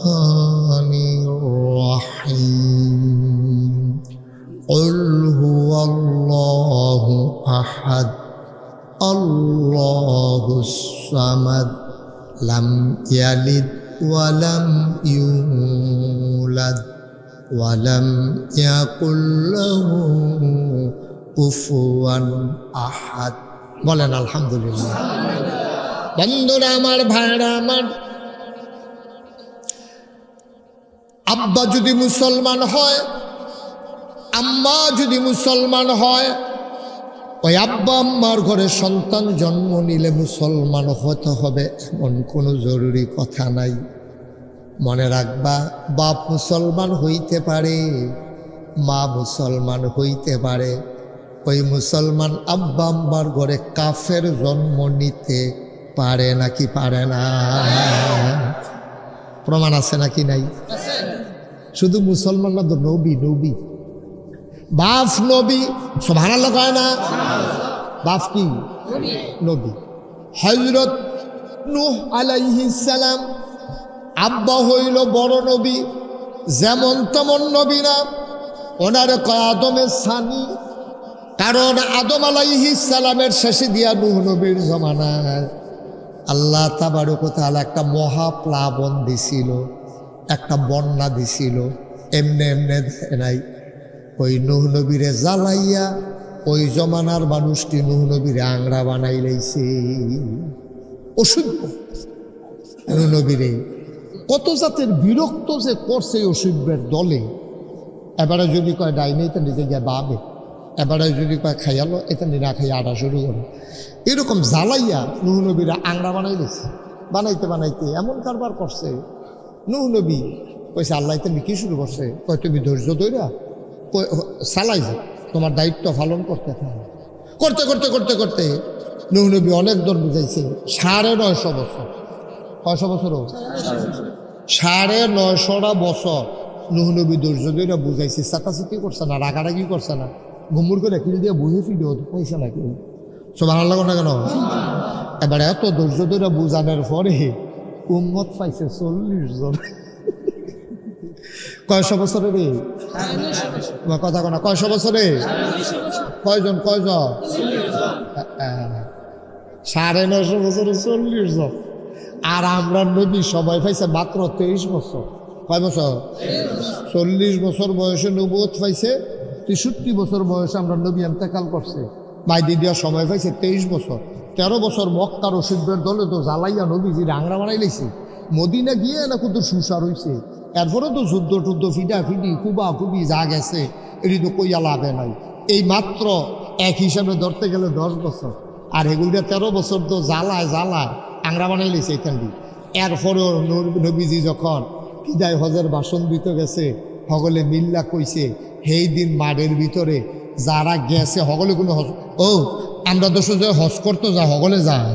[SPEAKER 1] রাহমানির রাহিম। قل هو الله أحد الله الصمد لم يلد ولم يولد ولم يكن له كفوا أحد। বলেন আলহামদুলিল্লাহ। বন্ধুরা আমার, ভাইরা আমার, আব্বা যদি মুসলমান হয়, আম্মা যদি মুসলমান হয়, ওই আব্বা আম্মার ঘরে সন্তান জন্ম নিলে মুসলমান হতে হবে এমন কোনো জরুরি কথা নাই। মনে রাখবা, বাপ মুসলমান হইতে পারে, মা মুসলমান হইতে পারে, ওই মুসলমান আব্বা আম্মার ঘরে কাফের জন্ম নিতে পারে নাকি পারে না? প্রমাণ আছে নাকি নাই? শুধু মুসলমান না তো, নবী নবী বাপ নবী, সুবহানাল্লাহ কয় না? বাপ কি? নবী। হযরত নূহ আলাইহিস সালাম আব্বা হইল বড় নবী, যেমন তেমন নবী না, ওনার কয় আদমের সানি, কারণ আদম আলাইহিস সালামের শেষে দিয়া নূহ নবীর জমানায় আল্লাহ তাবারক ওয়া তাআলা একটা মহাপ্লাবন দিছিল, একটা বন্যা দিছিল, এমনে এমনে দেয় নাই। ওই নূহ নবীরে জ্বালাইয়া ওই জমানার মানুষটি নূহ নবীরে আংরা বানাই লাইছে। অসভ্য নূহ নবীরে কত জাতের বিরক্ত যে করছে অসভ্যের দলে। এবারে যদি কয় ডাইনে, এটা নিজে গিয়ে বাবে, এবারে যদি কয় খাইয়ালো, এটা না খাইয়া আটা শুরু করে, এরকম জ্বালাইয়া নূহ নবীরে আংরা বানাই লাইছে। বানাইতে বানাইতে এমন কারবার করছে, নূহ নবী কইছে আল্লাহ তুমি কি শুরু করছে? কয় তুমি ধৈর্য ধইরা চালাই যা, তোমার দায়িত্ব পালন করতে থাকে। করতে করতে করতে করতে নূহ নবী অনেক দর বুঝাইছে, 950 বছর। কয়শো বছর? 950টা বছর নূহ নবী ধৈর্য ধইরা বুঝাইছে। চাতাচাতি করছে না, রাগারাগি করছে না, ঘুমুর করে কিনে দিয়ে বুঝে ফিরে পয়সা নাকি। সুবহানাল্লাহ না কেন? এবার এত ধৈর্য ধইরা বুঝানোর পরে উম্মত পাইছে 40 জন। কয়শো বছরে রে? কথা কোনা কয়শো বছরে? কয়জন? 950 বছরে 40 জন। আর আমরা নবী সবাই পাইছে মাত্র 23 বছর। কয় বছর? 40 বছর বয়সে নবুয়ত পাইছে, 63 বছর বয়সে আমরা নবী ইন্তেকাল করছে। মাইদি দেওয়ার সময় পাইছে 23 বছর। 13 বছর মক্কার অসভ্যের দলে তো জ্বালাইয়া নবীজি আংরা বানাই লাইছে। মদিনা গিয়ে না কত সুসার হইছে, এরপরে তো যুদ্ধ টুদ্ধ ফিডা ফিডি কুবা কুবি যা গেছে, এটি তো কইয়া লাভে নাই। এই মাত্র এক হিসাবে ধরতে গেলে 10 বছর, আর এগুলিটা 13 বছর তো জ্বালায় জ্বালায় আংরা বানাই লেছে এখান দিয়ে। এরপরেও নবীজি যখন বিদায় হজের ভাষণ দিতে গেছে, সকলে মিল্লা কইছে সেই দিন মাঠের ভিতরে যারা গেছে সকলে কোনো ও আমরা তো সোজা হজ করতে যা, সকলে যায়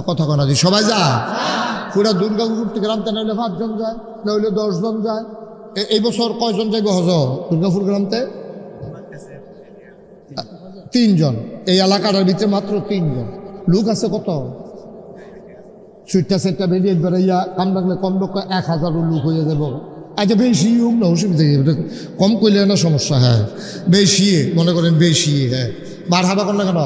[SPEAKER 1] কথা কনা দি সবাই যায়। পুরা দুর্গাপুর থেকে রামতে নাহলে 5 জন যায়, নাহলে 10 জন যায়। এই বছর কয়জন যাইব হজ দুর্গাপুর গ্রামতে? 3 জন। এই এলাকাটার ভিতরে মাত্র 3 জন লোক আছে। কত সুইটটা সেটটা বেরিয়ে একবার ইয়া কাম লাগলে কম লোক 1000 লোক হয়ে যাব। আচ্ছা বেশি হোক না, অসুবিধা কম করলে না সমস্যা। হ্যাঁ বেশি মনে করেন বেশি। হ্যাঁ বার হাবা কর না কেন?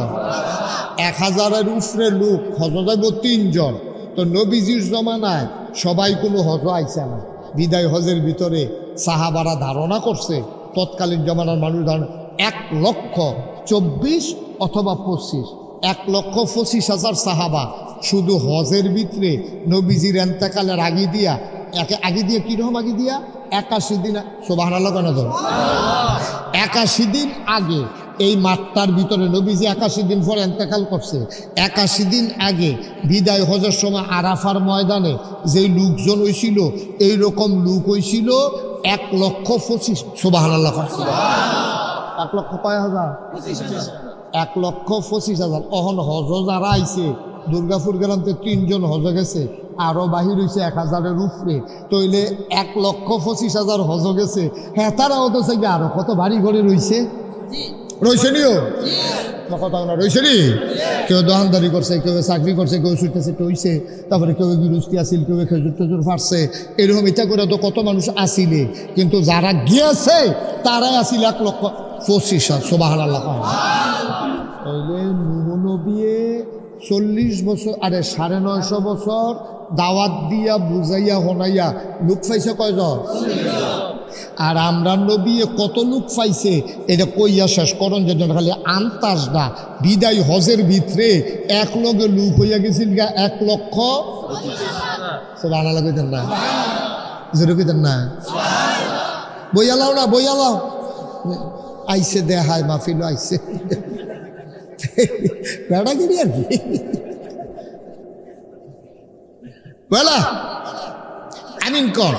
[SPEAKER 1] 1000-এর উপরে লোক হজ যাইব 3 জন। তো নবীজির জমানায় সবাই কোনো হজ আইসে না। বিদায় হজের ভিতরে সাহাবারা ধারণা করছে, তৎকালীন জমানার মানুষ ধারণা 1,24,000 অথবা 25, 1,25,000 সাহাবা শুধু হজের ভিতরে নবীজির এন্তেকালের আগে দিয়া কিরকম আগে দিয়া 81 দিন, সুবহানাল্লাহ কেন তো 81 দিন আগে এই মাঠটার ভিতরে নবীজি 81 দিন পর এন্তেকাল করছে। 81 দিন আগে বিদায় হজের সময় আরাফার ময়দানে যেই লোকজন হয়েছিল এইরকম লোক হয়েছিল 1,25,000। সুবহানাল্লাহ 1 লক্ষ কয় হাজার? 1,25,000। অহন হজ যারা আইছে দুর্গাপুর গ্রামতে 3 জন হজ গেছে, আরো বাহির হয়েছে 1000-এর উপরে। তইলে 1,25,000 হজ গেছে। হ্যাঁ তারাও তো চাইবে আরো কত বাড়ি ঘরে রয়েছে। রয়েছে নিও কথা না রয়েছে নি? কেউ দোকানদারি করছে, কেউ চাকরি করছে, কেউ ছুটতে ছুটতে হয়েছে, তারপরে কেউ গৃহস্থী আসিল, কেউ খেজুর টেজুর ফাটছে। এরকম এটা করে তো কত মানুষ আসিলে, কিন্তু যারা গিয়েছে তারাই আসিল 1,25,000। সুবহানাল্লাহ। তাইলে নূহ নবী 40 বছর, আরে 950 বছর দাওয়াত দিয়া বুঝাইয়া হনাইয়া লোক পাইছে কয়জন? আর আমরা নবী কত লোক পাইছে এটা কইয়া শেষ করন যে খালি আন্তাজ না। বিদায় হজের ভিতরে 1 লগে লোক হইয়া গেছিল 1,25,000। সুবহানাল্লাহ কইতেন না? জোরে কইতেন না? বইয়ালাও না, বইয়ালাও আইসে দেখায় মাহফিল আইসে বেড়াগিরি আর কি বলা। আমিন কর।